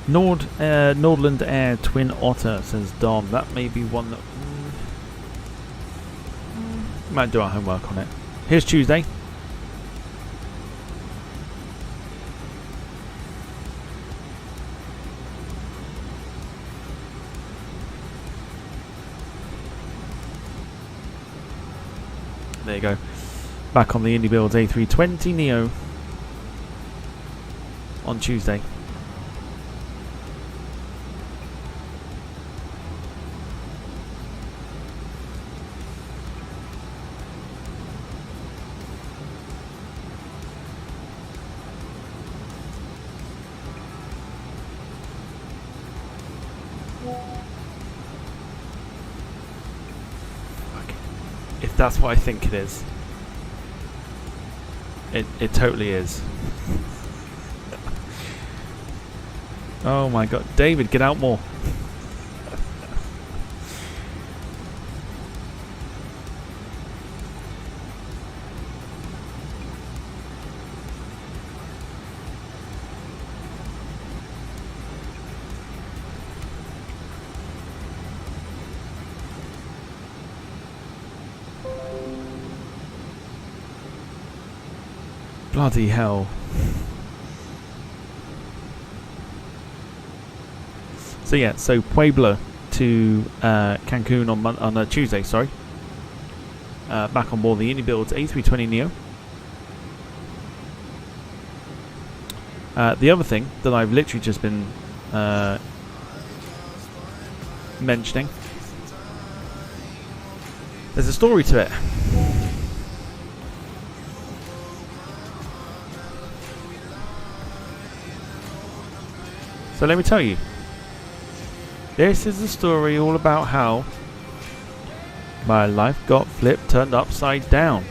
Nordland Air Twin Otter, says Dom. That may be one that might do our homework on it. Here's Tuesday. There you go. Back on the iniBuilds A320neo on Tuesday. If that's what I think it is. It totally is. Oh my god. David, get out more. Bloody hell. So yeah, so Puebla to Cancun on Tuesday, sorry. Back on board the iniBuilds A320neo. The other thing that I've literally just been mentioning, there's a story to it. So let me tell you. This is a story all about how my life got turned upside down.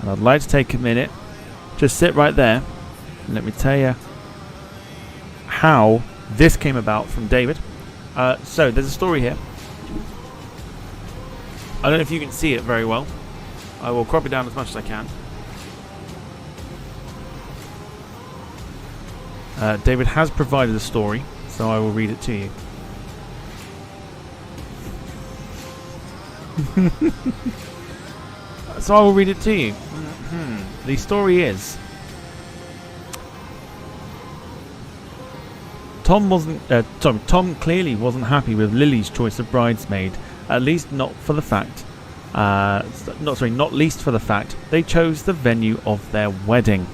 And I'd like to take a minute, just sit right there, and let me tell you how this came about from David. So there's a story here. I don't know if you can see it very well. I will crop it down as much as I can. David has provided a story, so I will read it to you. So I will read it to you. The story is, Tom clearly wasn't happy with Lily's choice of bridesmaid. At least not for the fact. Not least for the fact they chose the venue of their wedding.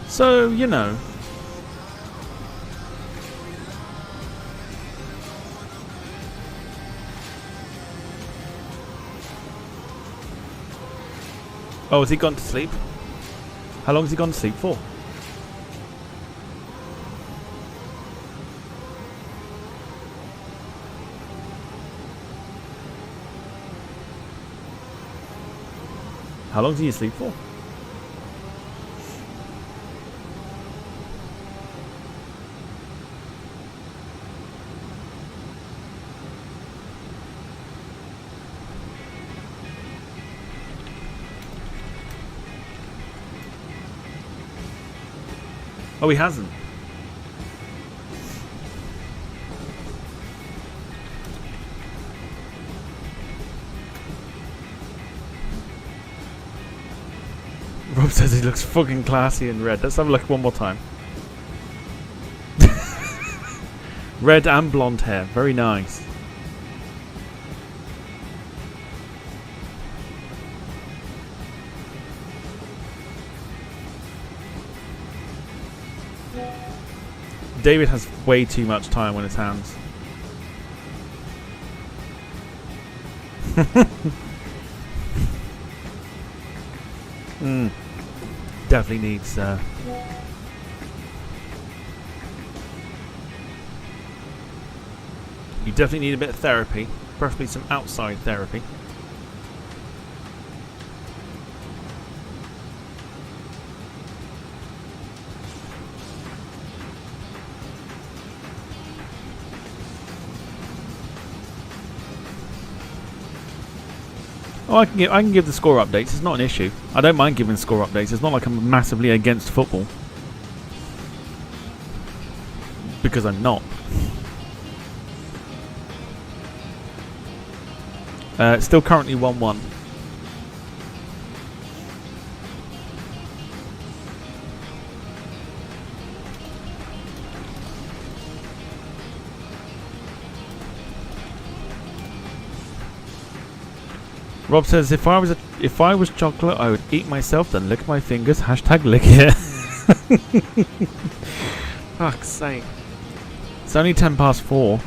So, you know. Oh, has he gone to sleep? How long has he gone to sleep for? How long did he sleep for? Oh, he hasn't. Rob says he looks fucking classy in red. Let's have a look one more time. Red and blonde hair. Very nice. David has way too much time on his hands. Definitely needs you definitely need a bit of therapy, preferably some outside therapy. Oh, I can give the score updates. It's not an issue. I don't mind giving score updates. It's not like I'm massively against football, because I'm not. Still currently 1-1. Rob says, if I was chocolate, I would eat myself, then lick my fingers. Hashtag lick it. Fuck's sake. It's only 4:10.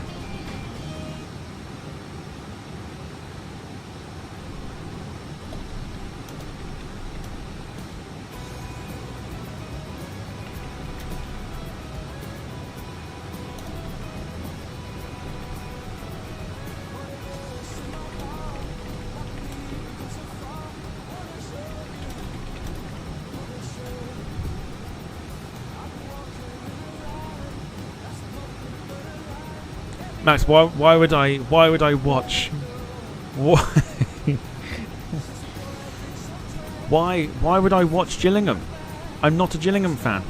Max, why would I watch? Why? Why would I watch Gillingham? I'm not a Gillingham fan.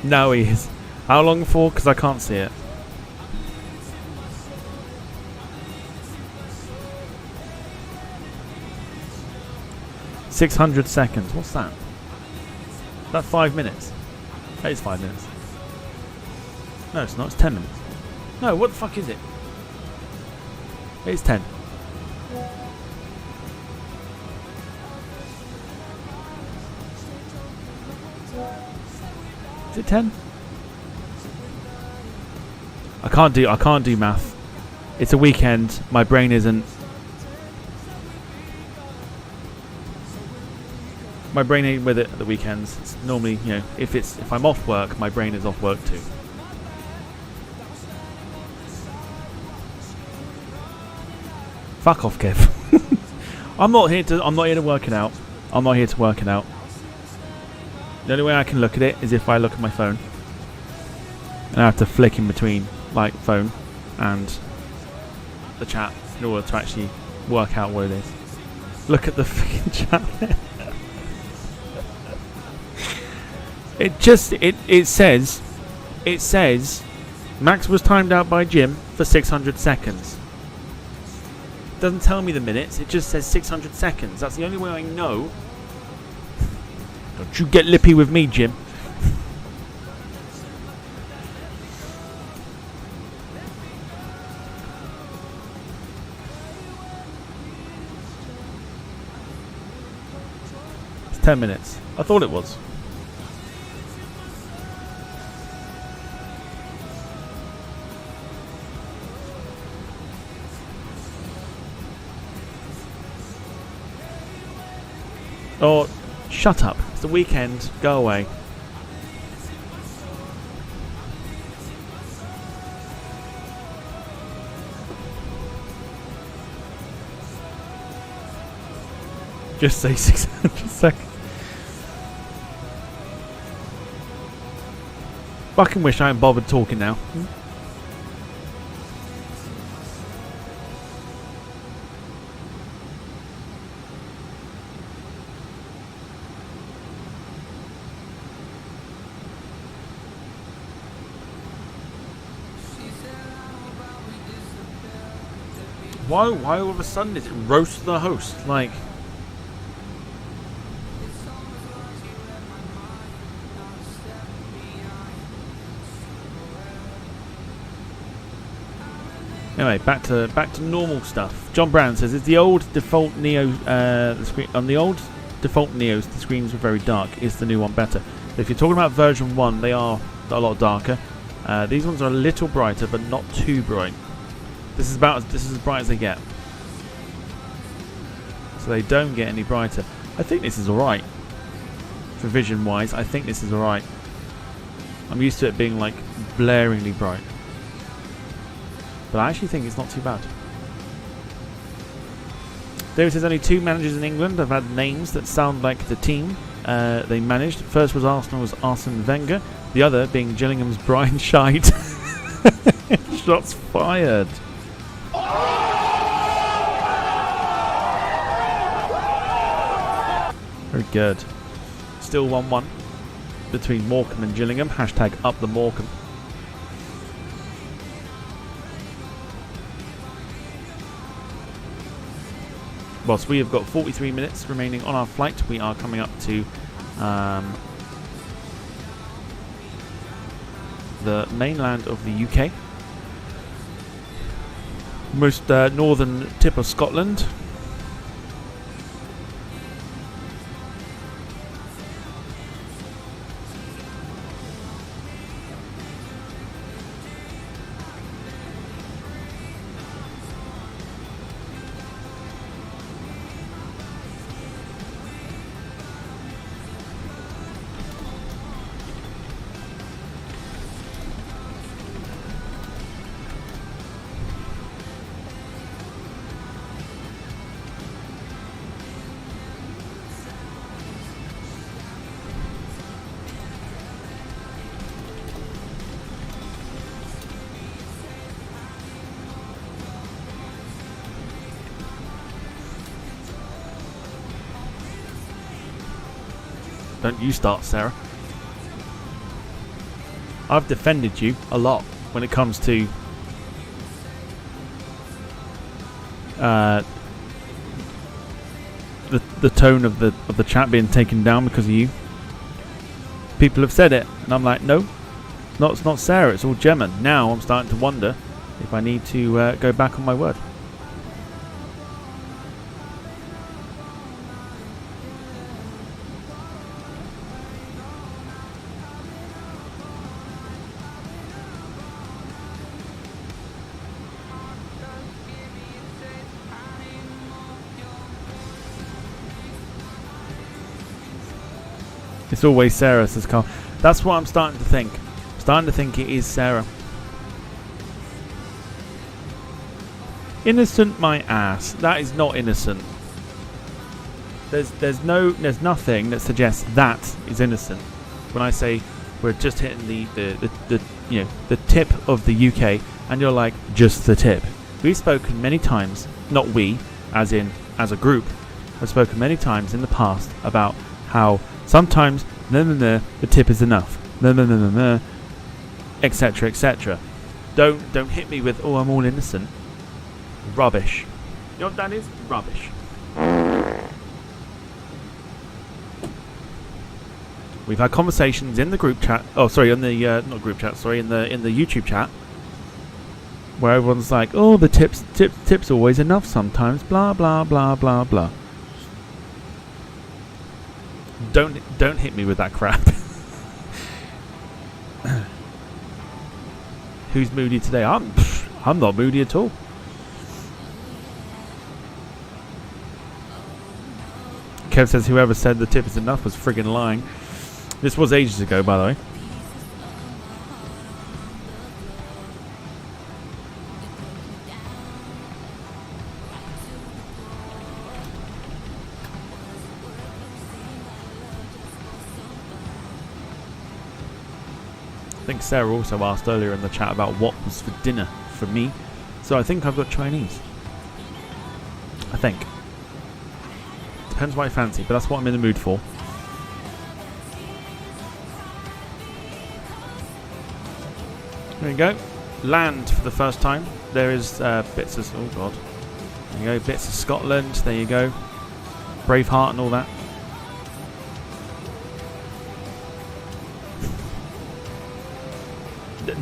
No, he is. How long for? Because I can't see it. $600 seconds. What's that? That's 5 minutes. That is 5 minutes. No, it's not. It's 10 minutes. No, what the fuck is it? It's 10. Is it 10? I can't do math. It's a weekend. My brain isn't. My brain ain't with it at the weekends. It's normally, you know, if I'm off work, my brain is off work too. Fuck off, Kev. I'm not here to work it out. I'm not here to work it out. The only way I can look at it is if I look at my phone. And I have to flick in between, like, phone and the chat in order to actually work out what it is. Look at the fucking chat there. It says Max was timed out by Jim for 600 seconds. It doesn't tell me the minutes, it just says 600 seconds. That's the only way I know. Don't you get lippy with me, Jim. It's 10 minutes. I thought it was. Oh, shut up. It's the weekend. Go away. Just say 600 seconds. Fucking wish I ain't bothered talking now. Why all of a sudden is it roast the host? Like, anyway, back to normal stuff. John Brown says it's the old default Neo. The screen on the old default Neos, the screens were very dark. Is the new one better? So if you're talking about version 1, they are a lot darker. These ones are a little brighter, but not too bright. This is as bright as they get. So they don't get any brighter. I think this is alright. For vision wise, I think this is alright. I'm used to it being like blaringly bright. But I actually think it's not too bad. David says only 2 managers in England have had names that sound like the team they managed. First was Arsenal's Arsene Wenger. The other being Gillingham's Brian Scheid. Shots fired. Very good. Still 1-1 between Morecambe and Gillingham. Hashtag up the Morecambe. Whilst we have got 43 minutes remaining on our flight, we are coming up to the mainland of the UK. Most northern tip of Scotland. Don't you start, Sarah. I've defended you a lot when it comes to the tone of the chat being taken down because of you. People have said it, and I'm like, no, it's not Sarah, it's all Gemma. Now I'm starting to wonder if I need to go back on my word. It's always Sarah, says Carl. That's what I'm starting to think. I'm starting to think it is Sarah. Innocent my ass. That is not innocent. There's nothing that suggests that is innocent. When I say we're just hitting the tip of the UK, and you're like, just the tip. We've spoken many times, not we, as in as a group, have spoken many times in the past about how sometimes the tip is enough, etc, etc. Don't hit me with, oh, I'm all innocent. Rubbish. You know what that is? Rubbish. We've had conversations in the group chat. Oh, sorry, in the not group chat. Sorry, in the YouTube chat, where everyone's like, oh, the tips always enough sometimes. Blah blah blah blah blah. Don't hit me with that crap. Who's moody today? I'm not moody at all. Kev says whoever said the tip is enough was friggin' lying. This was ages ago, by the way. I think Sarah also asked earlier in the chat about what was for dinner for me. So I think I've got Chinese. I think. Depends what I fancy, but that's what I'm in the mood for. There you go. Land for the first time. There is bits of... Oh, God. There you go. Bits of Scotland. There you go. Braveheart and all that.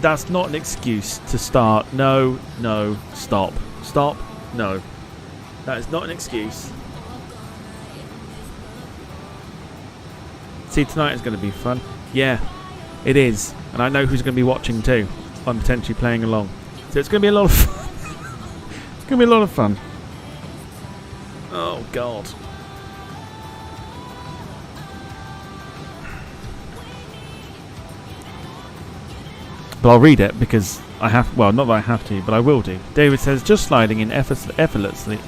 That's not an excuse to start. No, stop. Stop. No. That is not an excuse. See, tonight is going to be fun. Yeah, it is. And I know who's going to be watching too. I'm potentially playing along. So it's going to be a lot of fun. It's going to be a lot of fun. Oh, God. But I'll read it because I have... Well, not that I have to, but I will do. David says, just sliding in effortlessly...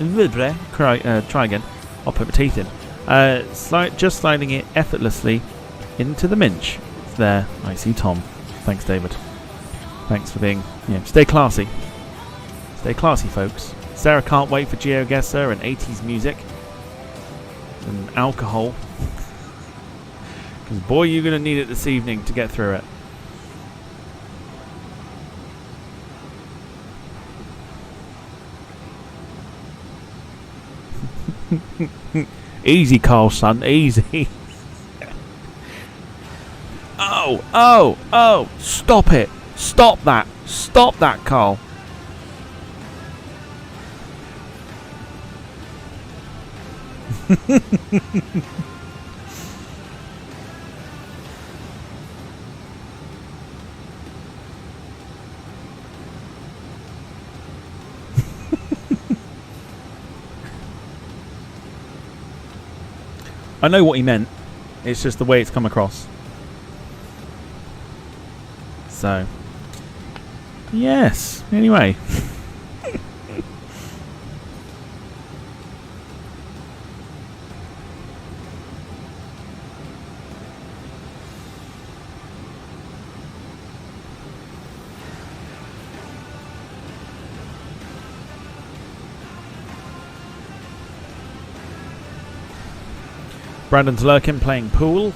Try again. I'll put my teeth in. Just sliding it effortlessly into the minch. It's there. I see Tom. Thanks, David. Thanks for being... stay classy. Stay classy, folks. Sarah can't wait for GeoGuessr and 80s music. And alcohol. Because, boy, you're going to need it this evening to get through it. Easy, Carl, son. Easy. Oh. Stop it. Stop that. Stop that, Carl. I know what he meant. It's just the way it's come across. So, yes. Anyway. Brandon's lurking, playing pool.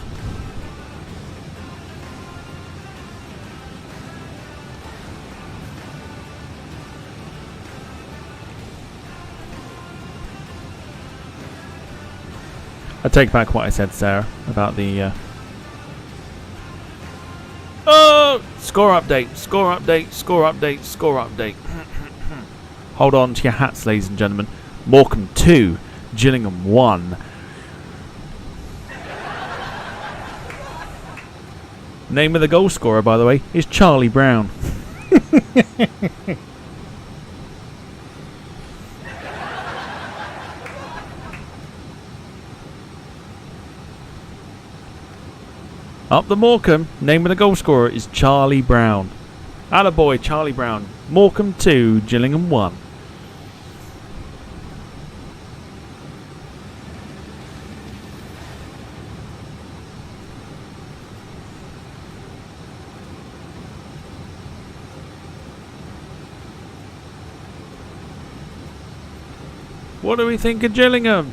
I take back what I said, Sarah, about the... Oh! Score update, score update, score update, score update. Hold on to your hats, ladies and gentlemen. Morecambe 2, Gillingham 1. Name of the goal scorer, by the way, is Charlie Brown. Up the Morecambe, name of the goal scorer is Charlie Brown. Attaboy, Charlie Brown. Morecambe 2, Gillingham 1. What do we think of Gillingham?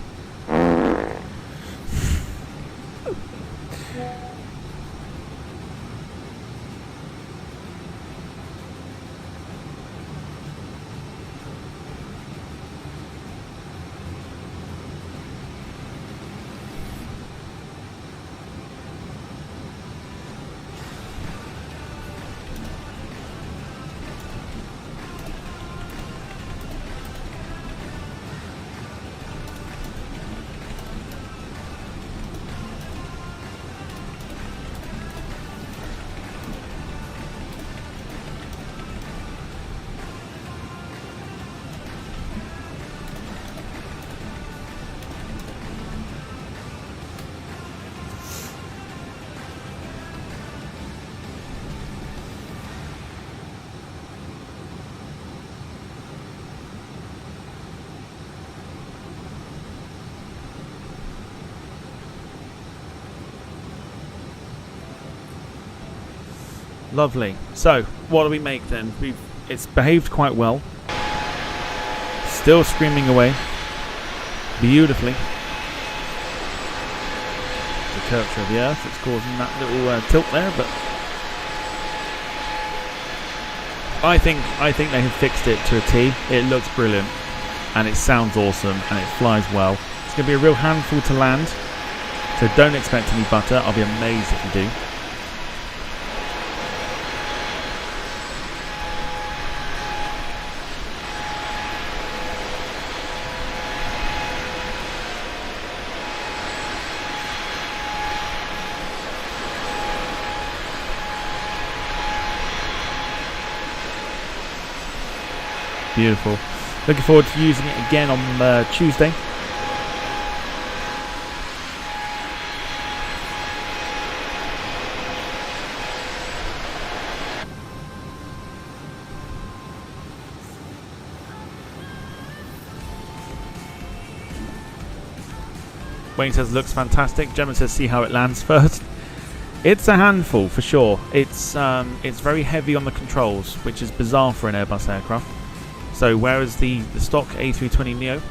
Lovely. So, what do we make then? It's behaved quite well. Still screaming away. Beautifully. The curvature of the Earth that's causing that little tilt there, but I think they have fixed it to a T. It looks brilliant, and it sounds awesome, and it flies well. It's going to be a real handful to land, so don't expect any butter. I'll be amazed if you do. Beautiful. Looking forward to using it again on Tuesday. Wayne says looks fantastic. Gemma says see how it lands first. It's a handful for sure. It's very heavy on the controls, which is bizarre for an Airbus aircraft. So whereas the stock A320neo,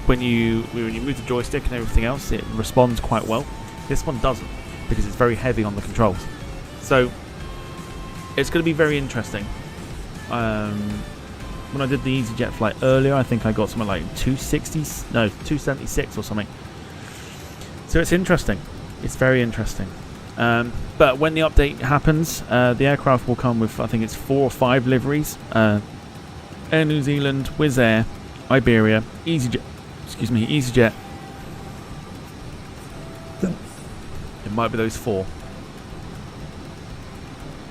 when you move the joystick and everything else, it responds quite well. This one doesn't, because it's very heavy on the controls. So it's going to be very interesting. When I did the EasyJet flight earlier, I think I got something like 276 or something. So it's interesting. It's very interesting. But when the update happens, the aircraft will come with, I think it's 4 or 5 liveries. Air New Zealand, Wizz Air, Iberia, EasyJet. It might be those 4.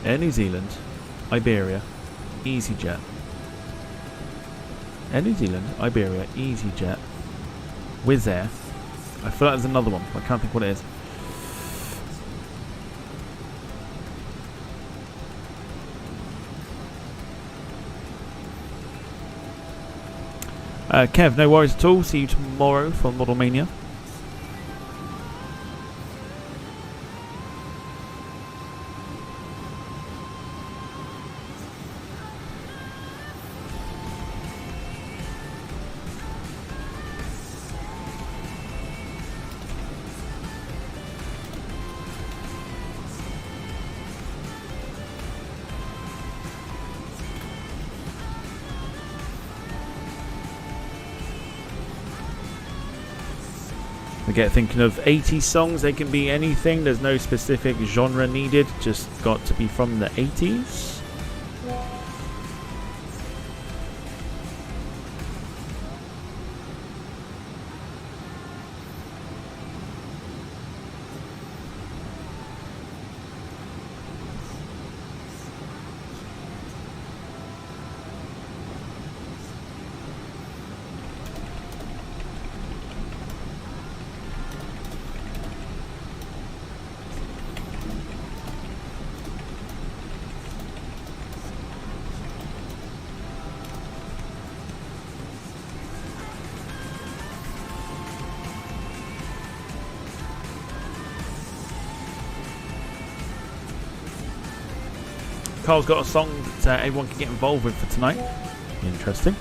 Air New Zealand, Iberia, EasyJet. Air New Zealand, Iberia, EasyJet, Wizz Air. I feel like there's another one. I can't think what it is. Kev, no worries at all. See you tomorrow for Model Mania. I get thinking of 80s songs. They can be anything. There's no specific genre needed. Just got to be from the 80s. Carl's got a song that everyone can get involved with for tonight. Interesting.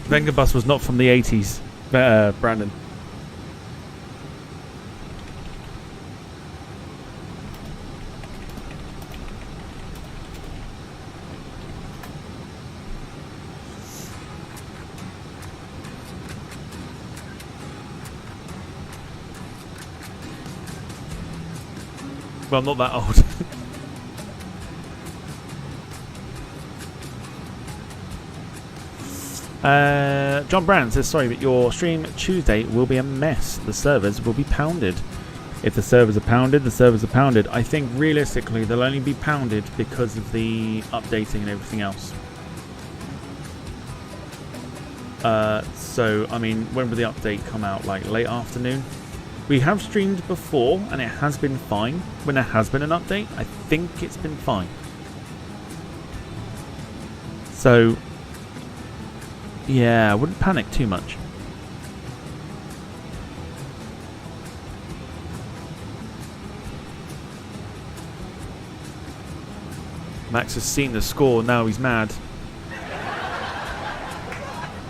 Vengerbus was not from the 80s, Brandon. Well, not that old. John Brand says, sorry, but your stream Tuesday will be a mess. The servers will be pounded. If the servers are pounded, the servers are pounded. I think realistically they'll only be pounded because of the updating and everything else. So, I mean, when will the update come out? Like late afternoon? We have streamed before and it has been fine. When there has been an update, I think it's been fine. So, yeah, I wouldn't panic too much. Max has seen the score, now he's mad.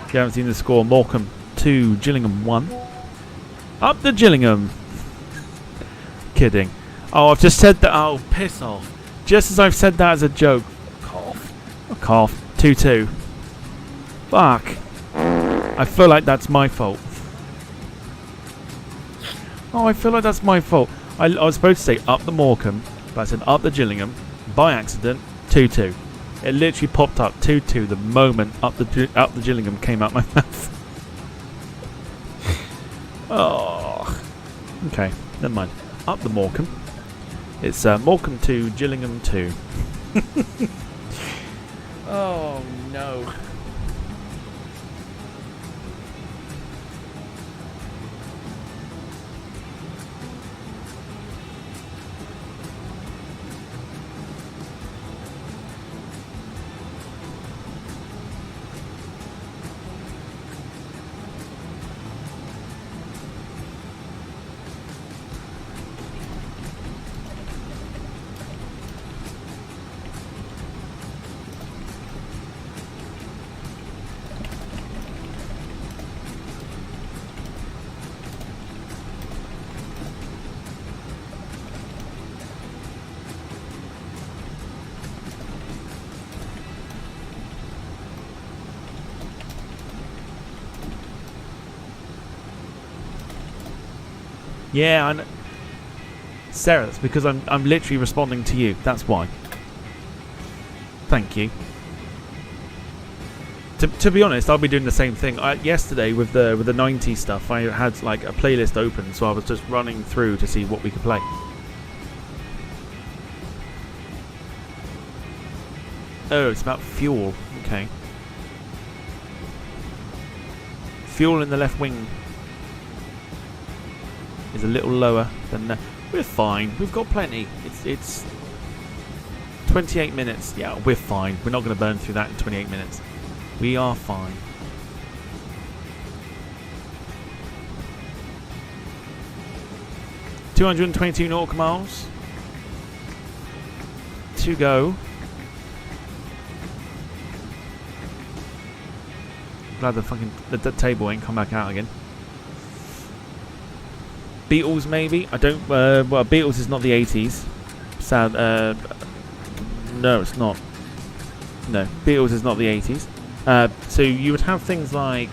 If you haven't seen the score, Morecambe 2, Gillingham 1. Up the Gillingham. Kidding. Oh, I've just said that. Oh, piss off. Just as I've said that as a joke. Cough. A cough. 2-2. Fuck. I feel like that's my fault. Oh, I feel like that's my fault. I was supposed to say up the Morecambe, but I said up the Gillingham by accident. 2-2. It literally popped up 2-2 the moment up the Gillingham came out my mouth. Oh, okay, never mind. Up the Morecambe. It's Morecambe 2, Gillingham 2. Oh no. Yeah, I know. Sarah, that's because I'm literally responding to you. That's why. Thank you. To be honest, I'll be doing the same thing. Yesterday with the 90s stuff, I had like a playlist open, so I was just running through to see what we could play. Oh, it's about fuel. Okay. Fuel in the left wing is a little lower than we're fine. We've got plenty. It's 28 minutes. Yeah, we're fine. We're not going to burn through that in 28 minutes. We are fine. $222 nautical miles to go. Glad the table ain't come back out again. Beatles maybe. I don't. Well, Beatles is not the 80s. Sad. No, it's not. No, Beatles is not the 80s. So you would have things like.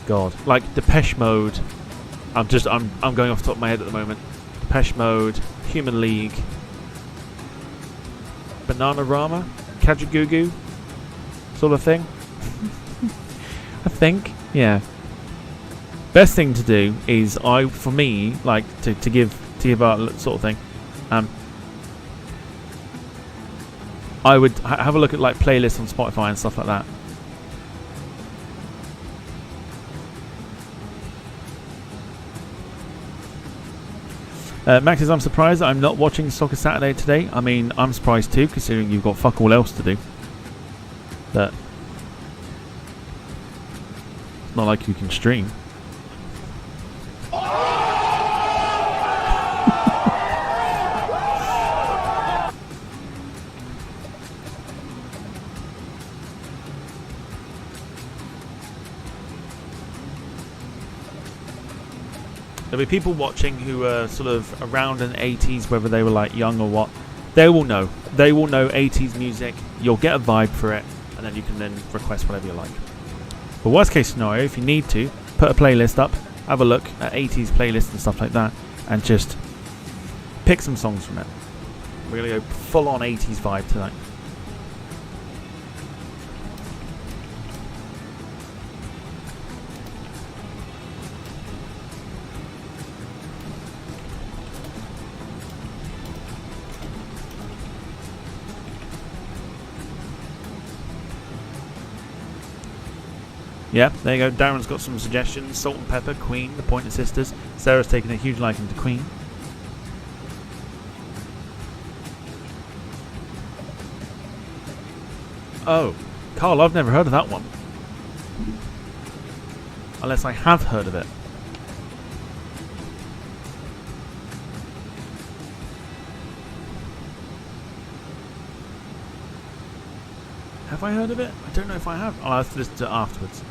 God, like Depeche Mode. I'm going off the top of my head at the moment. Depeche Mode, Human League, Bananarama, Kajagoogoo, sort of thing. I think, yeah. Best thing to do is for me, like to give out sort of thing. I would have a look at like playlists on Spotify and stuff like that. Max says, I'm surprised that I'm not watching Soccer Saturday today. I mean, I'm surprised too, considering you've got fuck all else to do. But it's not like you can stream. There'll be people watching who are sort of around in the 80s, whether they were like young or what. They will know. They will know 80s music. You'll get a vibe for it, and then you can then request whatever you like. But worst case scenario, if you need to, put a playlist up, have a look at 80s playlists and stuff like that, and just pick some songs from it. We're going to go full on 80s vibe tonight. Yeah, there you go. Darren's got some suggestions. Salt and Pepper, Queen, the Pointer Sisters. Sarah's taken a huge liking to Queen. Oh, Carl, I've never heard of that one. Unless I have heard of it. Have I heard of it? I don't know if I have. I'll have to listen to it afterwards.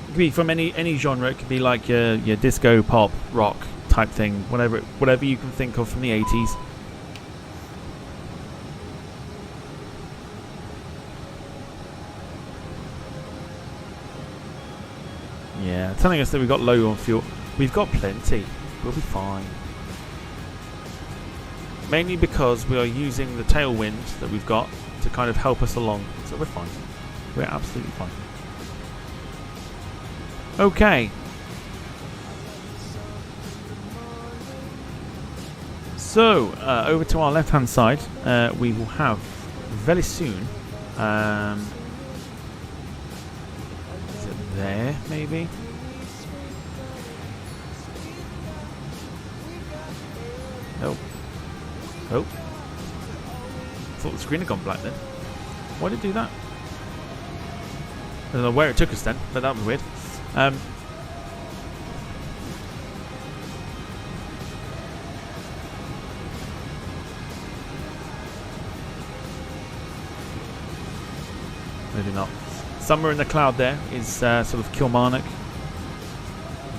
It could be from any genre. It could be like your disco, pop, rock type thing. Whatever you can think of from the 80s. Yeah, telling us that we've got low on fuel. We've got plenty. We'll be fine. Mainly because we are using the tailwind that we've got to kind of help us along. So we're fine. We're absolutely fine. Okay. So, over to our left-hand side, we will have very soon... is it there, maybe? Nope. Oh. I thought the screen had gone black then. Why did it do that? I don't know where it took us then, but that was weird. Maybe not. Somewhere in the cloud there is sort of Kilmarnock.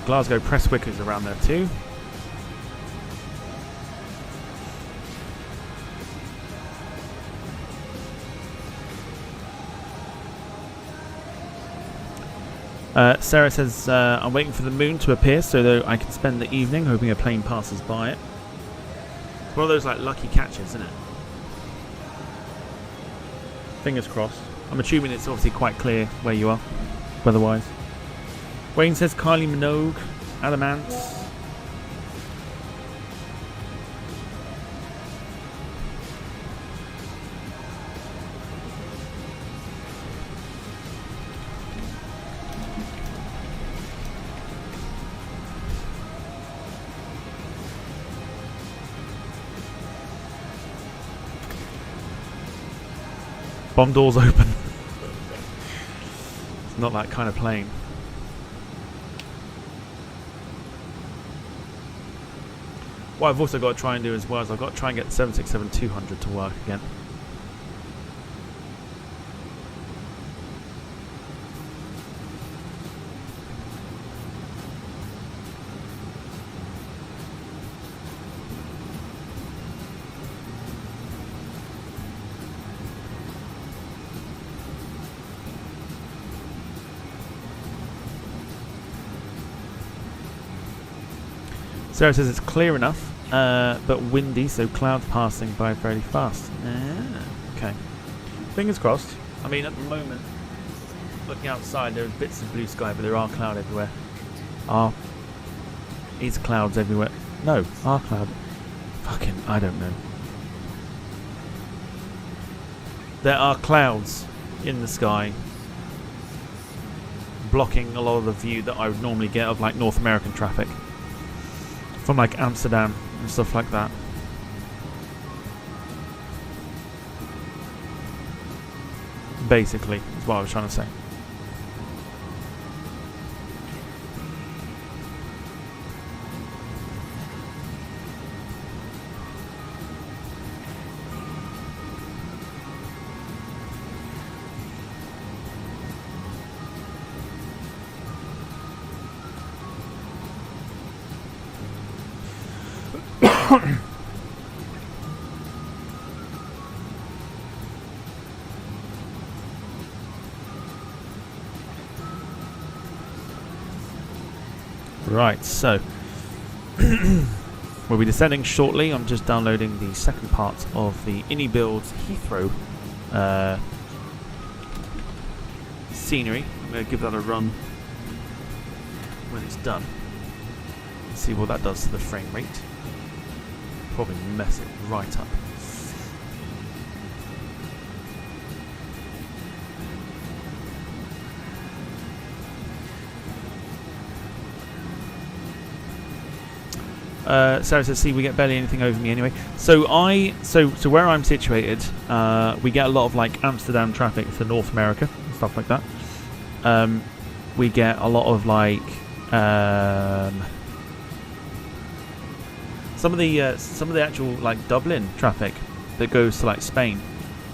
Glasgow Prestwick is around there too. Sarah says, I'm waiting for the moon to appear so that I can spend the evening hoping a plane passes by it. It's one of those like lucky catches, isn't it? Fingers crossed. I'm assuming it's obviously quite clear where you are, weather-wise. Wayne says Kylie Minogue, Adamant. Bomb doors open. It's not that kind of plane. What I've also got to try and do as well is I've got to try and get the 767-200 to work again. Sarah says it's clear enough, but windy, so clouds passing by fairly fast. Okay. Fingers crossed. I mean, at the moment, looking outside, there's bits of blue sky, but there are clouds everywhere. Is clouds everywhere? No, are cloud. Fucking, I don't know. There are clouds in the sky, blocking a lot of the view that I would normally get of like North American traffic. From like Amsterdam and stuff like that. Basically, is what I was trying to say. Right, so we'll be descending shortly. I'm just downloading the second part of the iniBuilds Heathrow scenery. I'm going to give that a run when it's done. See what that does to the frame rate. Probably mess it right up. Sarah says, see, we get barely anything over me anyway. So where I'm situated, we get a lot of like Amsterdam traffic to North America and stuff like that. We get a lot of like some of the actual like Dublin traffic that goes to like Spain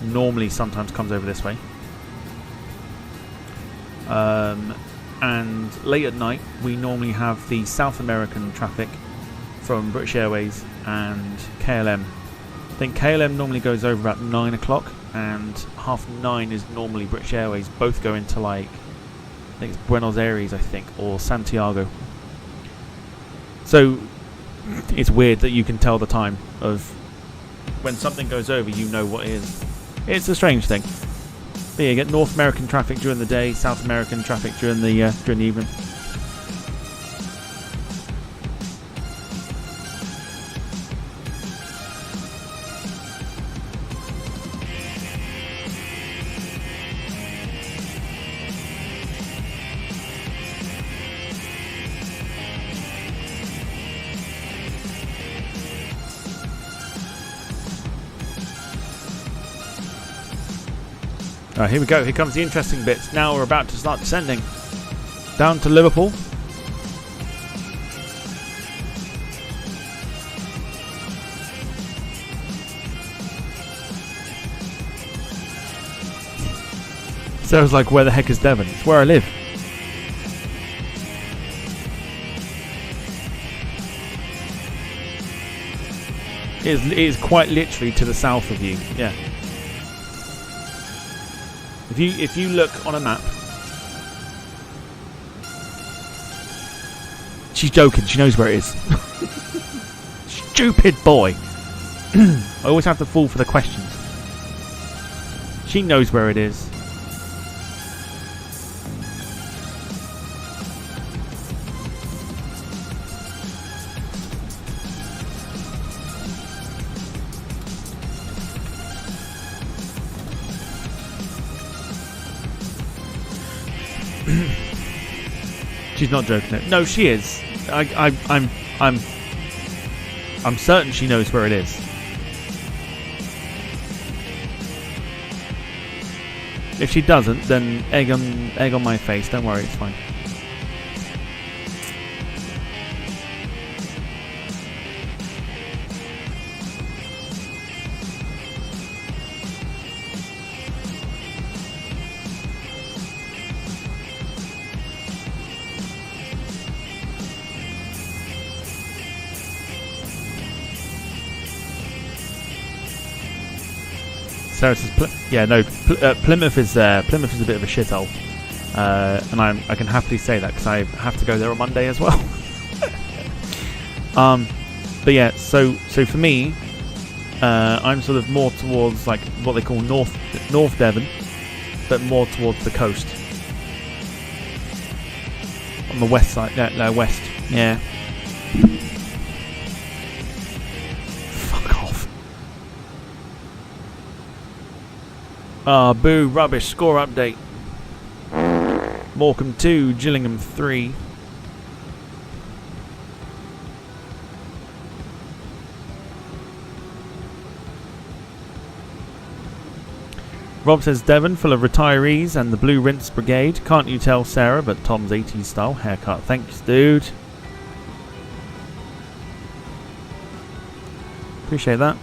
normally sometimes comes over this way. And late at night we normally have the South American traffic from British Airways and KLM. I think KLM normally goes over about 9 o'clock, and 9:30 is normally British Airways. Both go into like, I think it's Buenos Aires, I think, or Santiago. So it's weird that you can tell the time of when something goes over, you know what it is. It's a strange thing. But yeah, you get North American traffic during the day, South American traffic during the evening. Alright, here we go. Here comes the interesting bits. Now we're about to start descending down to Liverpool. So I was like, where the heck is Devon? It's where I live. It is quite literally to the south of you. Yeah. If you look on a map, she's joking. She knows where it is. Stupid boy. I always have to fall for the questions. She knows where it is. She's not joking. No, she is. I'm certain she knows where it is. If she doesn't, then egg on my face. Don't worry, it's fine. Sarah says, Plymouth is a bit of a shithole, and I can happily say that because I have to go there on Monday as well. But yeah, so for me, I'm sort of more towards like what they call North Devon, but more towards the coast, on the west side. No, west. Yeah. Fuck off. Ah, boo, rubbish. Score update. Morecambe 2, Gillingham 3. Rob says Devon full of retirees and the Blue Rinse Brigade. Can't you tell, Sarah? But Tom's 80s style haircut. Thanks, dude. Appreciate that.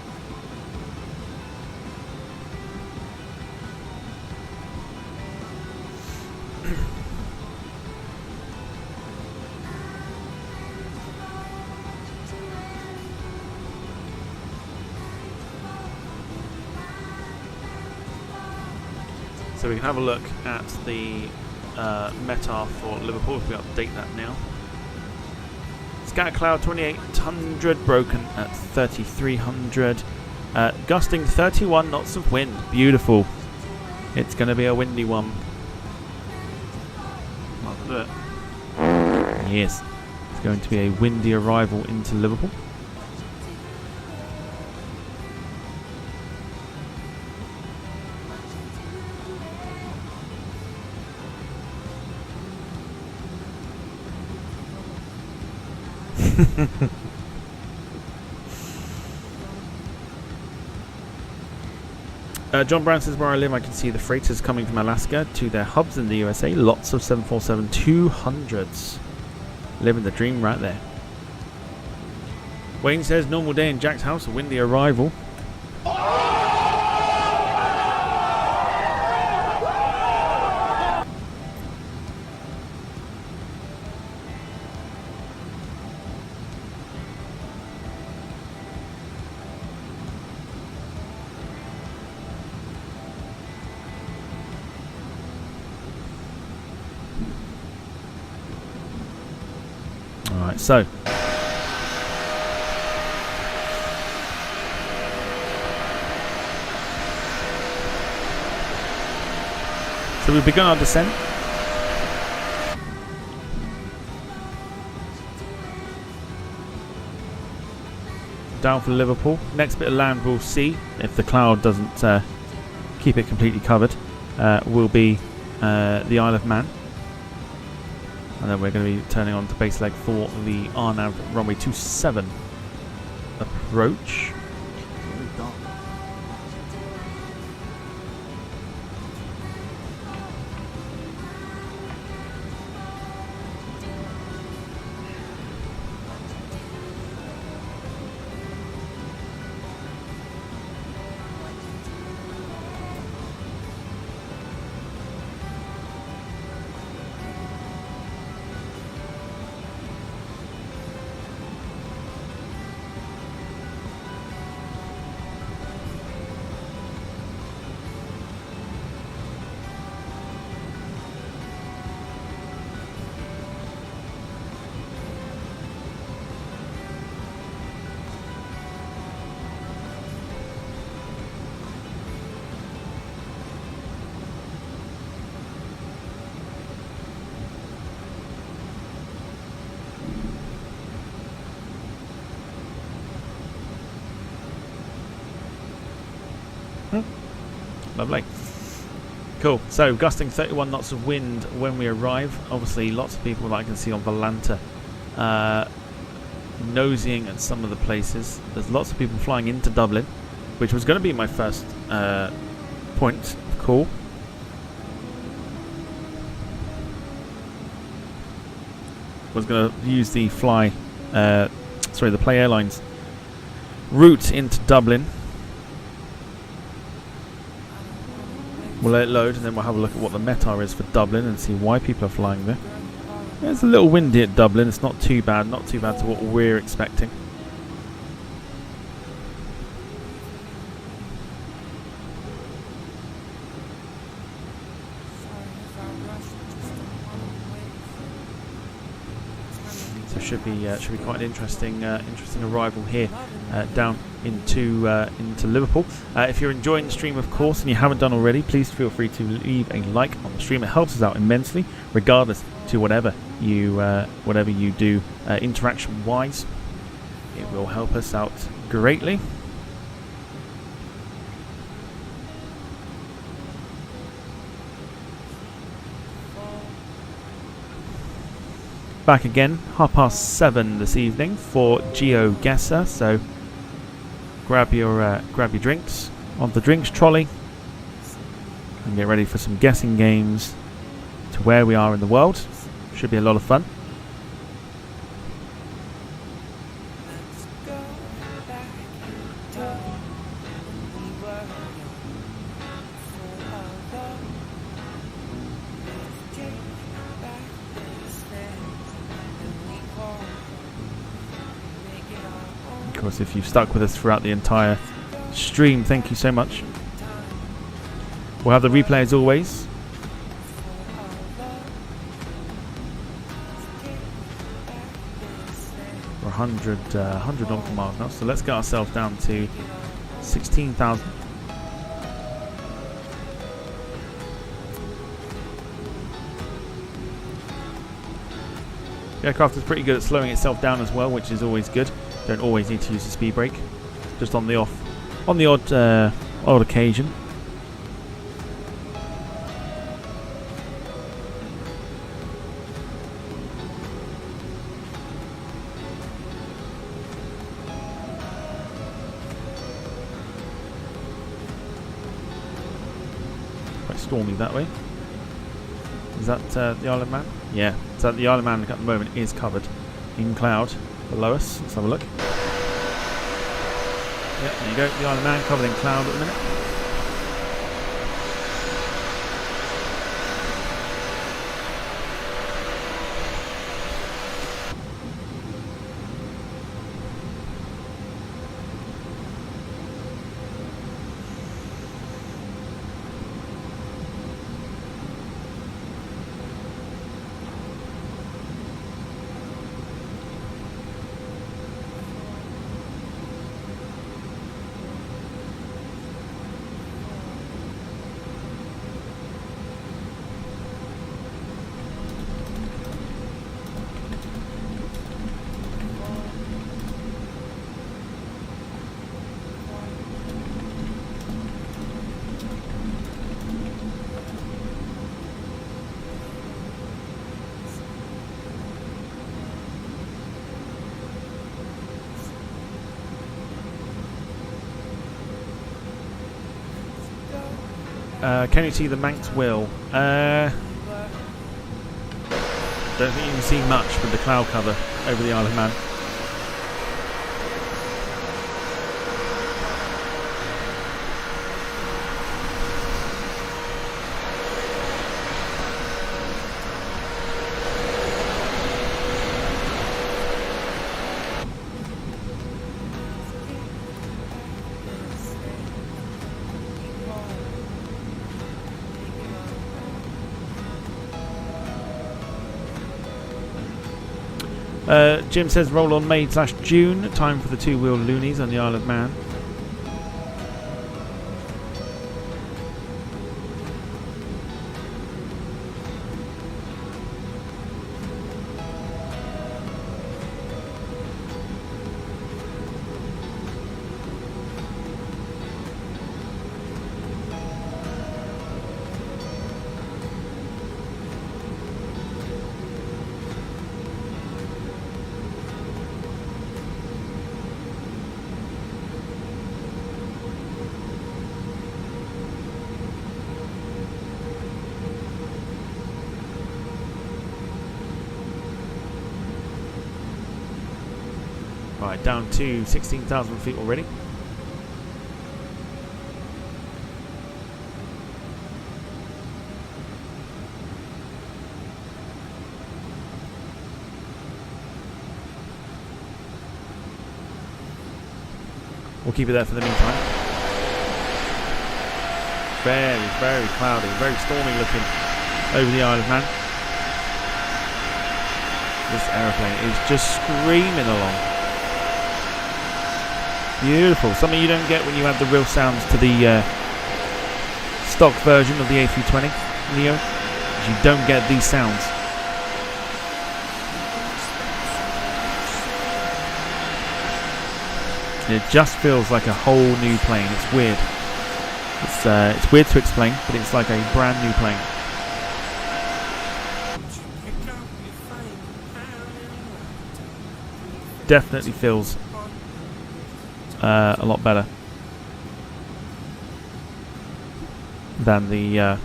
So we can have a look at the METAR for Liverpool if we update that now. Scatter cloud 2800, broken at 3300. Gusting 31 knots of wind. Beautiful. It's going to be a windy one. Yes. It's going to be a windy arrival into Liverpool. John Brown says, where I live I can see the freighters coming from Alaska to their hubs in the USA. Lots of 747-200s. Living the dream right there. Wayne says, normal day in Jack's house, a windy arrival. So we've begun our descent. Down for Liverpool. Next bit of land we'll see, if the cloud doesn't keep it completely covered, will be the Isle of Man. And then we're going to be turning on to base leg for the RNAV runway 27 approach. Lovely. Cool. So, gusting 31 knots of wind when we arrive. Obviously, lots of people that I can see on Volanta nosying at some of the places. There's lots of people flying into Dublin, which was going to be my first point of call. Was going to use the the Play Airlines route into Dublin. We'll let it load and then we'll have a look at what the METAR is for Dublin and see why people are flying there. Yeah, it's a little windy at Dublin, it's not too bad to what we're expecting. So should be quite an interesting arrival here down into Liverpool. If you're enjoying the stream, of course, and you haven't done already, please feel free to leave a like on the stream. It helps us out immensely, regardless to whatever you do interaction-wise. It will help us out greatly. Back again, 7:30 this evening for GeoGuessr. So grab your drinks on the drinks trolley and get ready for some guessing games to where we are in the world. Should be a lot of fun. Of course, if you've stuck with us throughout the entire stream, thank you so much. We'll have the replay as always. We're 100 nautical miles now, so let's get ourselves down to 16,000. The aircraft is pretty good at slowing itself down as well, which is always good. Don't always need to use the speed brake, just on the odd occasion. Quite stormy that way. Is that the Isle of Man? Yeah, so the Isle of Man at the moment is covered in cloud below us. Let's have a look. Yep, there you go. The Isle of Man covered in cloud at the minute. Can you see the Manx wheel? Don't think you can see much with the cloud cover over the Isle of Man. Jim says roll on May/June. Time for the two-wheel loonies on the Isle of Man. Right, down to 16,000 feet already. We'll keep it there for the meantime. Very, very cloudy, very stormy looking over the Isle of Man. This aeroplane is just screaming along. Beautiful. Something you don't get when you add the real sounds to the stock version of the A320neo. You don't get these sounds. It just feels like a whole new plane. It's weird. It's weird to explain, but it's like a brand new plane. Definitely feels a lot better than the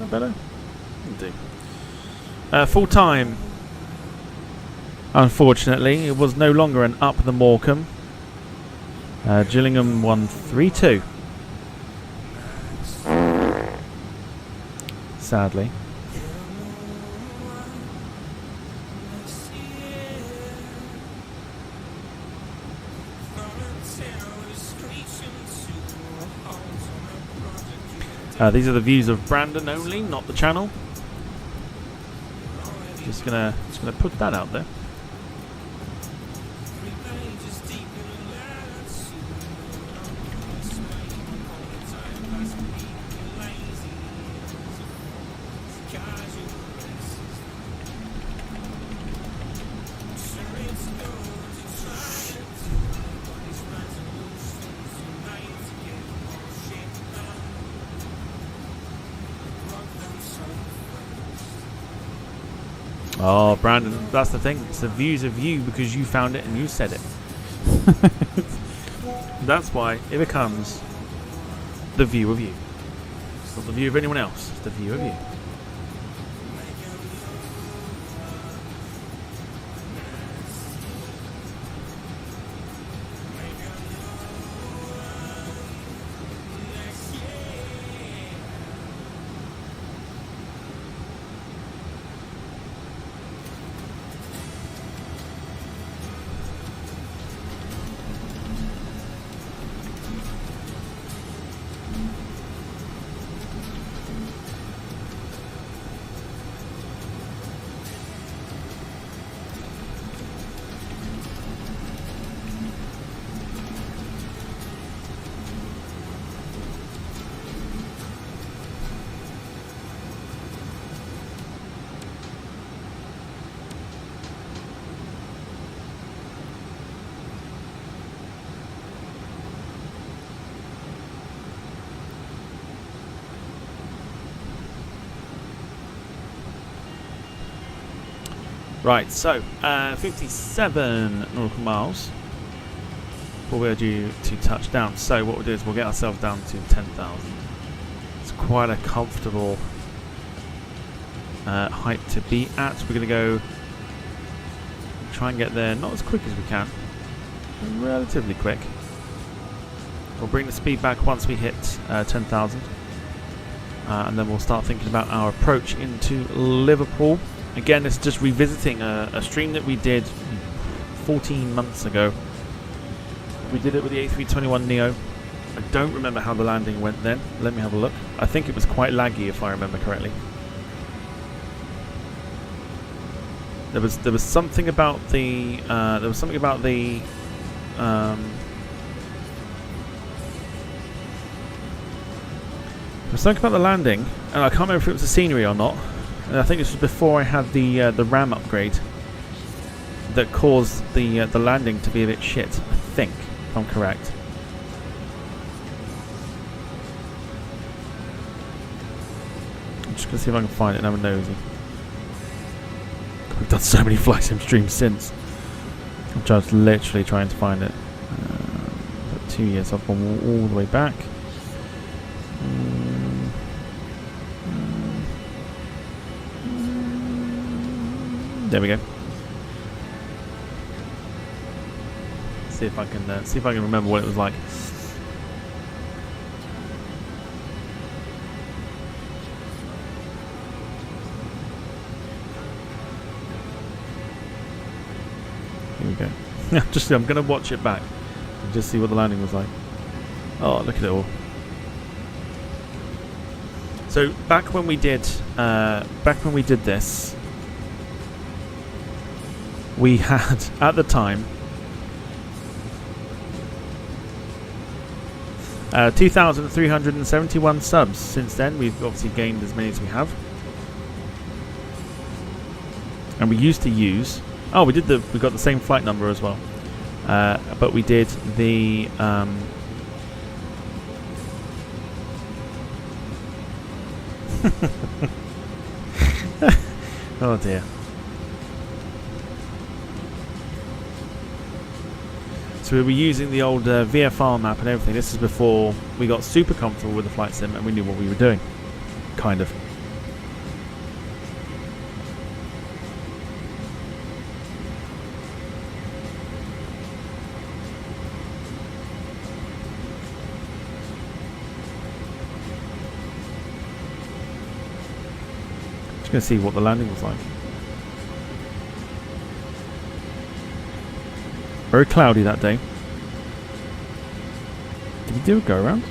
better? Indeed. Full time. Unfortunately, it was no longer an up the Morecambe. Gillingham 132. Sadly. These are the views of Brandon only, not the channel. Just gonna put that out there. Oh, Brandon, that's the thing. It's the views of you because you found it and you said it. That's why it becomes the view of you. It's not the view of anyone else. It's the view of you. Right, so 57 nautical miles before we're due to touch down. So what we'll do is we'll get ourselves down to 10,000. It's quite a comfortable height to be at. We're going to go try and get there not as quick as we can, relatively quick. We'll bring the speed back once we hit 10,000, and then we'll start thinking about our approach into Liverpool. Again, it's just revisiting a stream that we did 14 months ago. We did it with the A321neo. I don't remember how the landing went then. Let me have a look. I think it was quite laggy, if I remember correctly. There was something about the there was something about the landing, and I can't remember if it was the scenery or not. And I think this was before I had the RAM upgrade that caused the landing to be a bit shit. I think, if I'm correct. I'm just gonna see if I can find it and have a nosy. We've done so many flight sim streams since. I'm just literally trying to find it. 2 years. I've gone all the way back. There we go. See if I can remember what it was like. Here we go. I'm going to watch it back and just see what the landing was like. Oh, look at it all. So back when we did this, we had at the time 2,371 subs. Since then, we've obviously gained as many as we have, and we used to use. Oh, we got the same flight number as well, but we did the. Oh dear. So we were using the old VFR map and everything. This is before we got super comfortable with the flight sim and we knew what we were doing. Kind of. Just going to see what the landing was like. Very cloudy that day. Did we do a go around?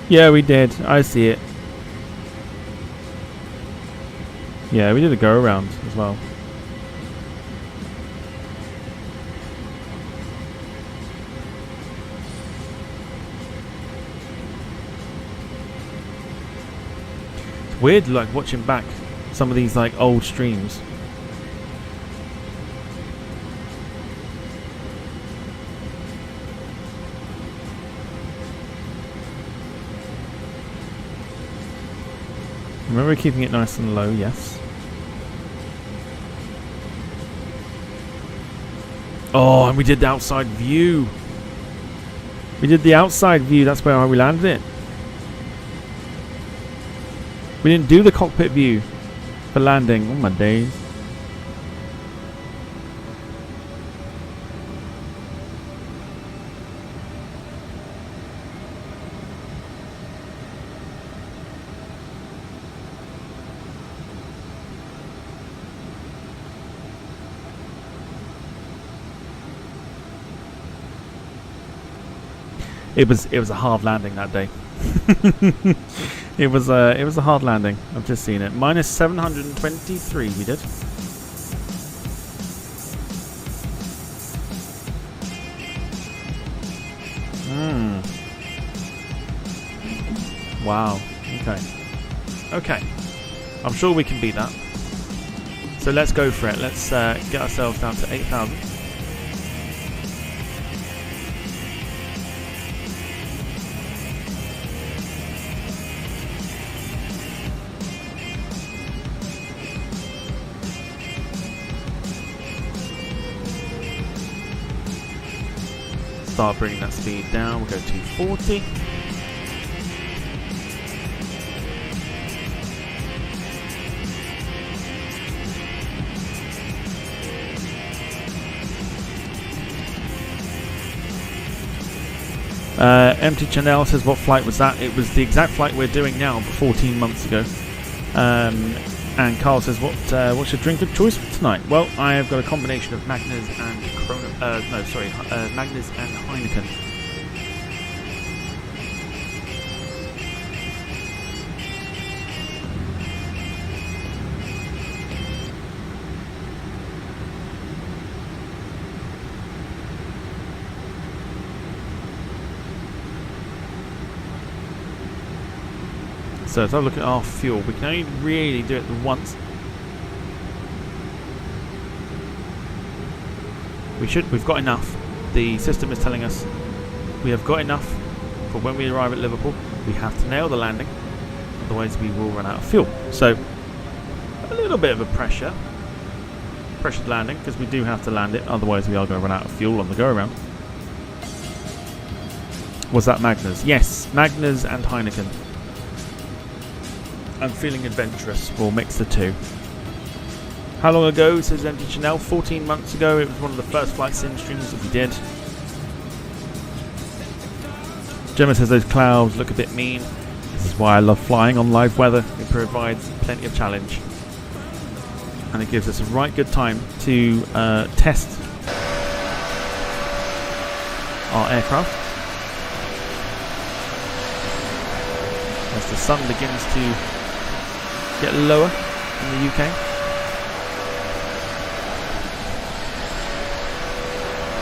Yeah, we did. I see it. Yeah, we did a go around as well. It's weird, like watching back some of these like old streams. Remember keeping it nice and low, yes. Oh, and we did the outside view. We did the outside view, that's where we landed it. We didn't do the cockpit view for landing. Oh my days. It was a hard landing that day. It was a hard landing. I've just seen it. Minus 723 we did. Wow. Okay. I'm sure we can beat that. So let's go for it. Let's get ourselves down to 8,000. Start bringing that speed down. We'll go to 40. Empty Chanel says, what flight was that? It was the exact flight we're doing now, but 14 months ago. And Carl says, what's your drink of choice for tonight? Well, I have got a combination of Magners and Magners and Heineken. So let's have a look at our fuel. We can only really do it once. We've got enough. The system is telling us we have got enough for when we arrive at Liverpool. We have to nail the landing, otherwise we will run out of fuel. So a little bit of a pressured landing, because we do have to land it, otherwise we are going to run out of fuel on the go around. Was that Magners? Yes, Magners and Heineken. I'm feeling adventurous. We'll mix the two. How long ago, says Empty Chanel? 14 months ago. It was one of the first flight sim streams that we did. Gemma says those clouds look a bit mean. This is why I love flying on live weather. It provides plenty of challenge. and it gives us a right good time to test our aircraft as the sun begins to get lower in the UK.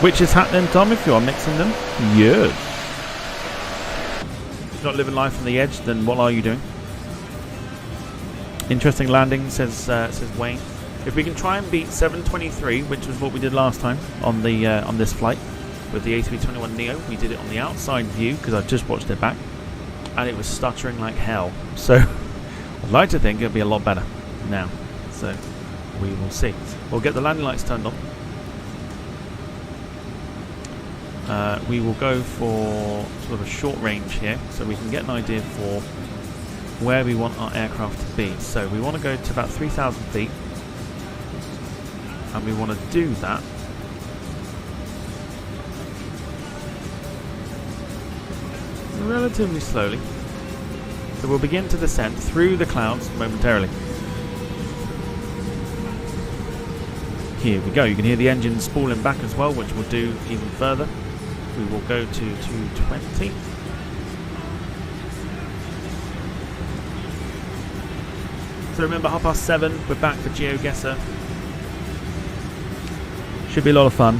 Which is happening, Tom, if you are mixing them? Yes. If you're not living life on the edge, then what are you doing? Interesting landing, says Wayne. If we can try and beat 723, which was what we did last time on the on this flight with the A321neo, we did it on the outside view because I just watched it back, and it was stuttering like hell. So I'd like to think it'll be a lot better now. So we will see. We'll get the landing lights turned on. We will go for sort of a short range here, so we can get an idea for where we want our aircraft to be. So we want to go to about 3,000 feet, and we want to do that relatively slowly. So we'll begin to descend through the clouds momentarily. Here we go. You can hear the engine spooling back as well, which we'll do even further. We will go to 220. So remember, 7:30, we're back for GeoGuessr. Should be a lot of fun.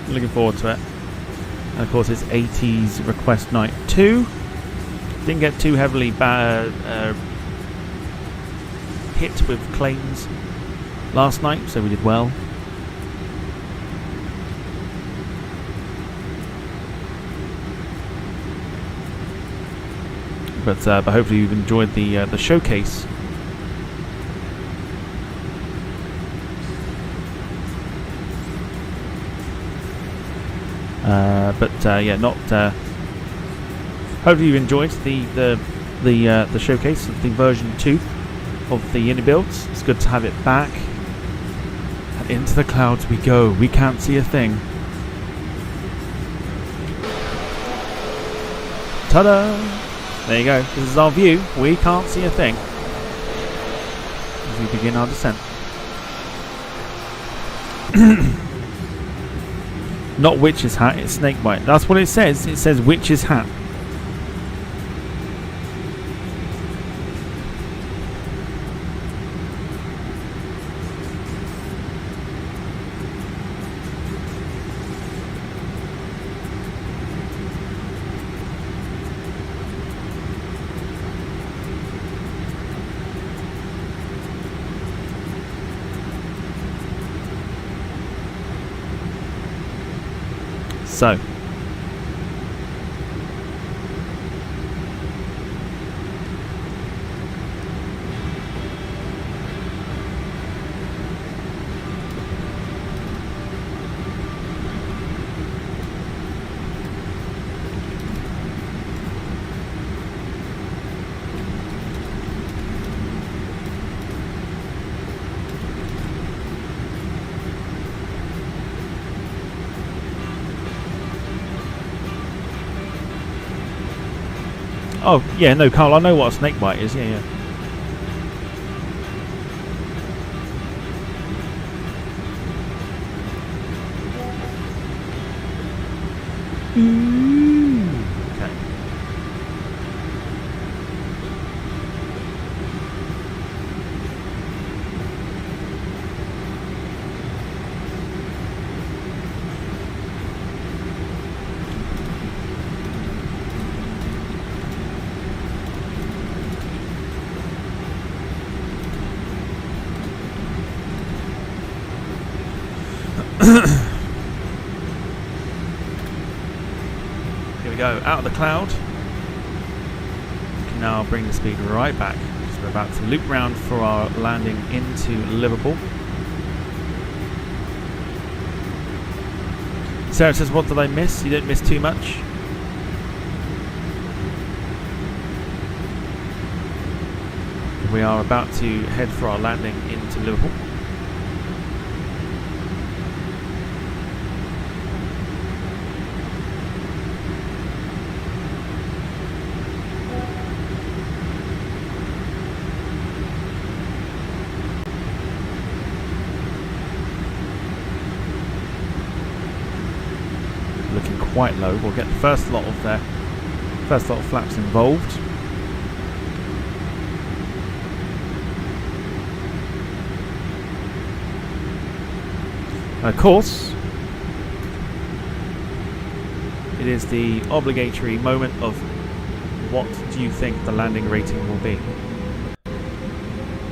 Looking forward to it. And of course it's 80's request night 2. Didn't get too heavily hit with claims last night, so we did well. But hopefully you've enjoyed the showcase. Yeah, not. Hopefully you've enjoyed the showcase of the version 2 of the iniBuilds. It's good to have it back. And into the clouds we go. We can't see a thing. Ta-da! There you go. This is our view. We can't see a thing as we begin our descent. Not witch's hat, it's snakebite. That's what it says. It says witch's hat. So oh, yeah, no, Carl, I know what a snakebite is, yeah. Okay. Here we go, out of the cloud. We can now bring the speed right back. So we're about to loop round for our landing into Liverpool. Sarah says, what did I miss? You didn't miss too much. We are about to head for our landing into Liverpool. quite low. We'll get the first lot of flaps involved. Of course, it is the obligatory moment of what do you think the landing rating will be?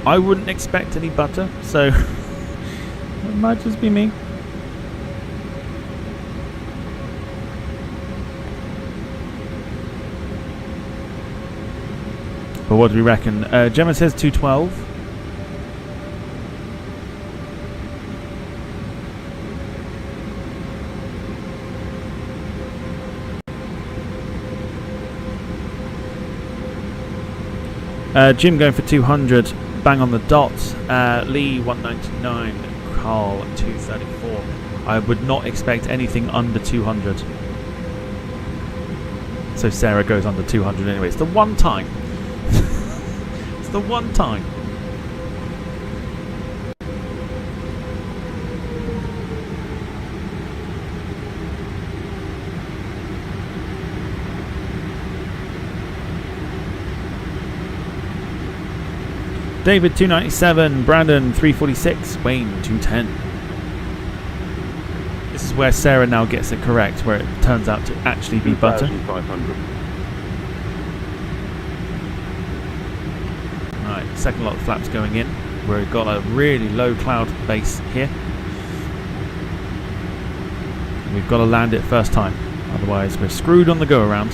I wouldn't expect any butter, so it might just be me. But what do we reckon? Gemma says 212. Jim going for 200, bang on the dot. Lee 199, Carl 234. I would not expect anything under 200. So Sarah goes under 200 anyway. It's the one time. It's the one time. David 297, Brandon 346, Wayne 210. This is where Sarah now gets it correct, where it turns out to actually be butter. 2,500. Right, second lot of flaps going in. We've got a really low cloud base here. We've got to land it first time, otherwise we're screwed on the go around.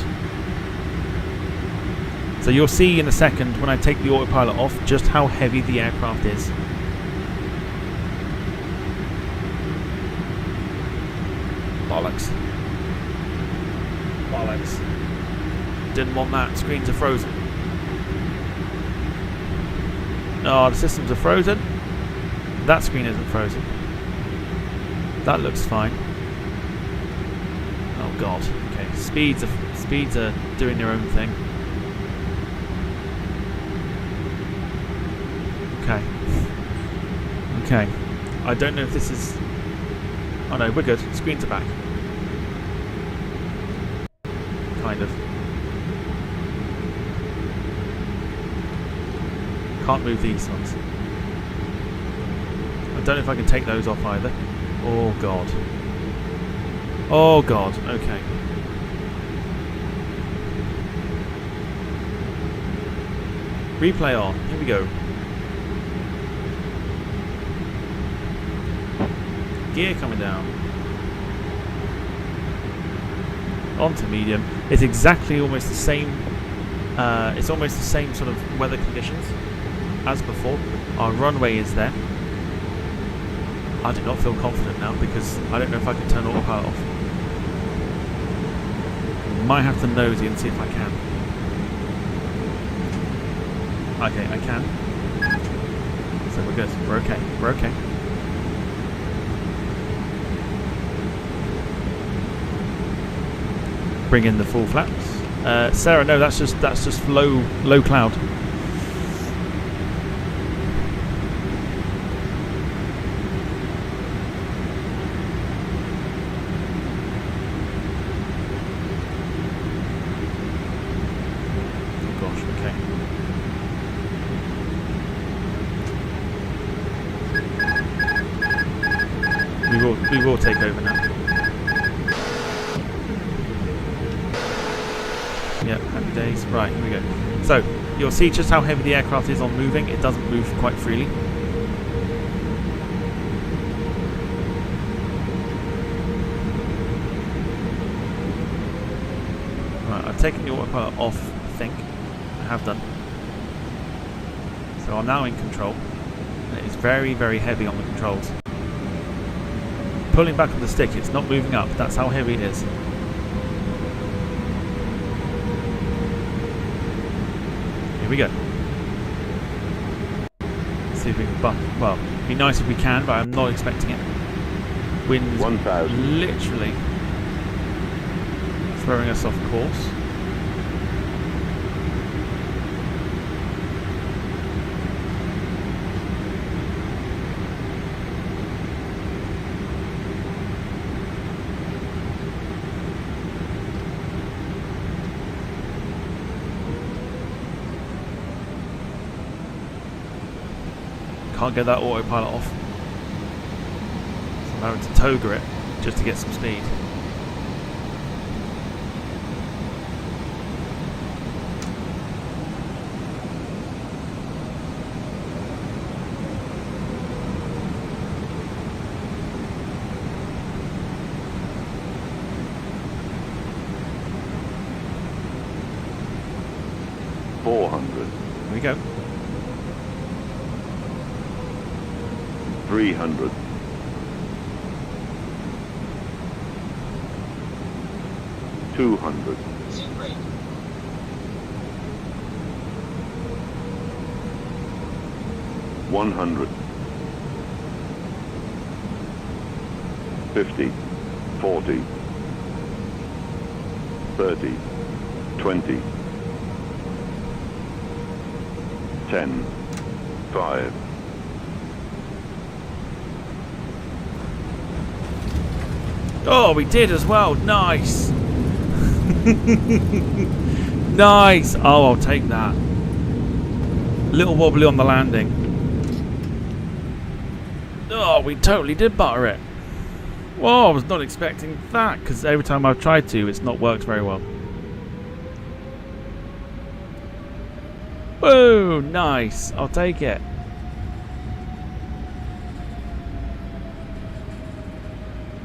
So you'll see in a second when I take the autopilot off just how heavy the aircraft is. Bollocks. Bollocks. Didn't want that. Screens are frozen. Oh, the systems are frozen. That screen isn't frozen. That looks fine. Oh god. Okay. Speeds are doing their own thing. Okay. I don't know if this is... Oh no, we're good. Screens are back. Kind of. Can't move these ones. I don't know if I can take those off either. Oh god. Oh god. Okay. Replay on. Here we go. Gear coming down. Onto medium. It's exactly almost the same. It's almost the same sort of weather conditions as before. Our runway is there. I do not feel confident now because I don't know if I can turn autopilot off. Might have to nosy and see if I can. Okay, I can. So we're good. We're okay. We're okay. Bring in the full flaps. Sarah, no, that's just low cloud. Oh gosh, okay. We will take over now. Yep, happy days. Right, here we go. So, you'll see just how heavy the aircraft is on moving. It doesn't move quite freely. Right, I've taken the autopilot off, I think. I have done. So I'm now in control. And it is very, very heavy on the controls. Pulling back on the stick, it's not moving up. That's how heavy it is. Here we go. Let's see if we can bump. Well, it'd be nice if we can, but I'm not expecting it. Wind's 1,000. literally throwing us off course. can't get that autopilot off. So I'm having to toga it just to get some speed. Here we go. 300. 200. 100. 50. 40. 30. 20. 10. 5. Oh, we did as well. Nice. Nice. Oh, I'll take that. A little wobbly on the landing. Oh, we totally did butter it. Whoa, I was not expecting that, because every time I've tried to, it's not worked very well. Whoa, nice. I'll take it.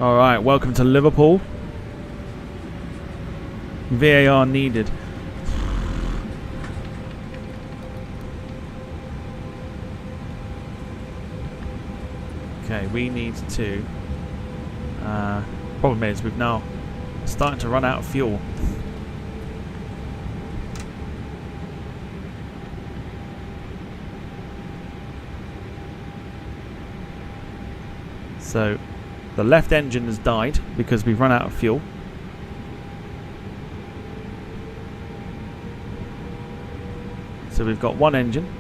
Alright, welcome to Liverpool. VAR needed. Okay, we need to... problem is, we've now starting to run out of fuel. So, the left engine has died because we've run out of fuel. So we've got one engine.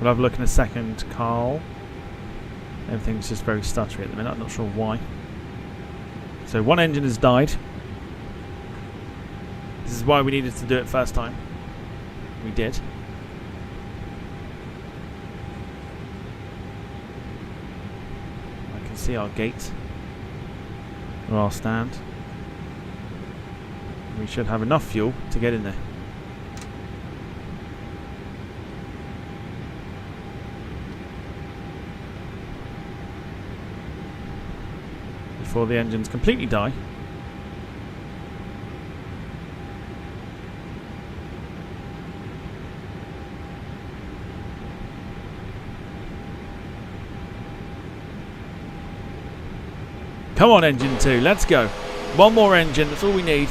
We'll have a look in a second, Carl. Everything's just very stuttery at the minute, I'm not sure why. So one engine has died. This is why we needed to do it first time. We did. I can see our gate. Or our stand. We should have enough fuel to get in there. Before the engines completely die. Come on, engine 2, let's go. One more engine, that's all we need.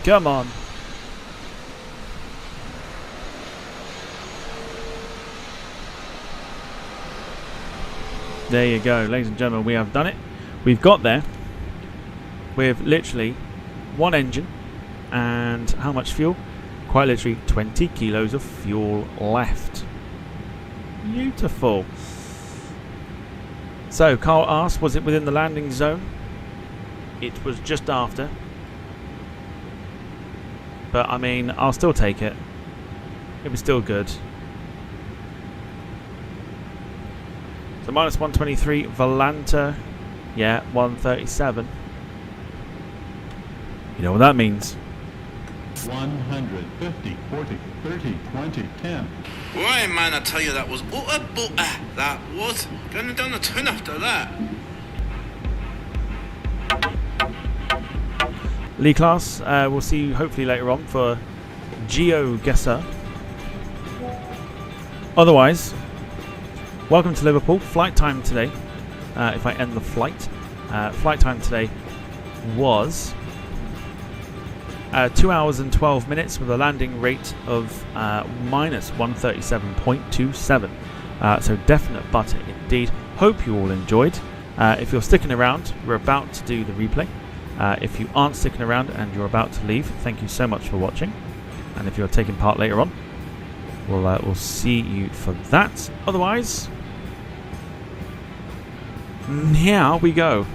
Come on. There you go, ladies and gentlemen, we have done it. We've got there with literally one engine and how much fuel? Quite literally 20 kilos of fuel left. Beautiful. So, Carl asked, was it within the landing zone? It was just after. But, I mean, I'll still take it. It was still good. So minus 123, Volanta, yeah, 137. You know what that means. 150, 40, 30, 20, 10. Why, man, I tell you, that was utter butter. That was. Going down the town after that. Lee class, we'll see you hopefully later on for GeoGuessr. Otherwise, welcome to Liverpool. Flight time today, if I end the flight, flight time today was 2 hours and 12 minutes with a landing rate of minus 137.27. So definite butter indeed. Hope you all enjoyed. If you're sticking around, we're about to do the replay. If you aren't sticking around and you're about to leave, thank you so much for watching. And if you're taking part later on, we'll see you for that. Otherwise, here we go.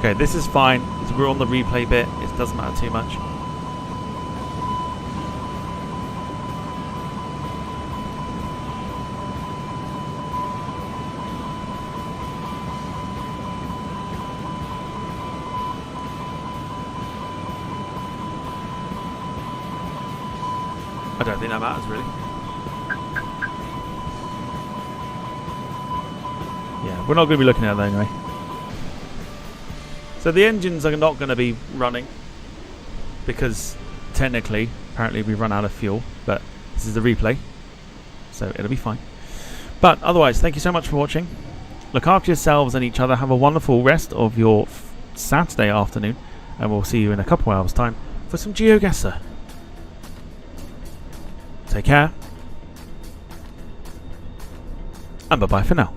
Okay, this is fine. We're on the replay bit. It doesn't matter too much. I don't think that matters really. Yeah, we're not going to be looking at that anyway. So the engines are not going to be running because technically, apparently we run out of fuel, but this is the replay, so it'll be fine. But otherwise, thank you so much for watching. Look after yourselves and each other. Have a wonderful rest of your Saturday afternoon, and we'll see you in a couple hours time for some GeoGuessr. Take care, and bye-bye for now.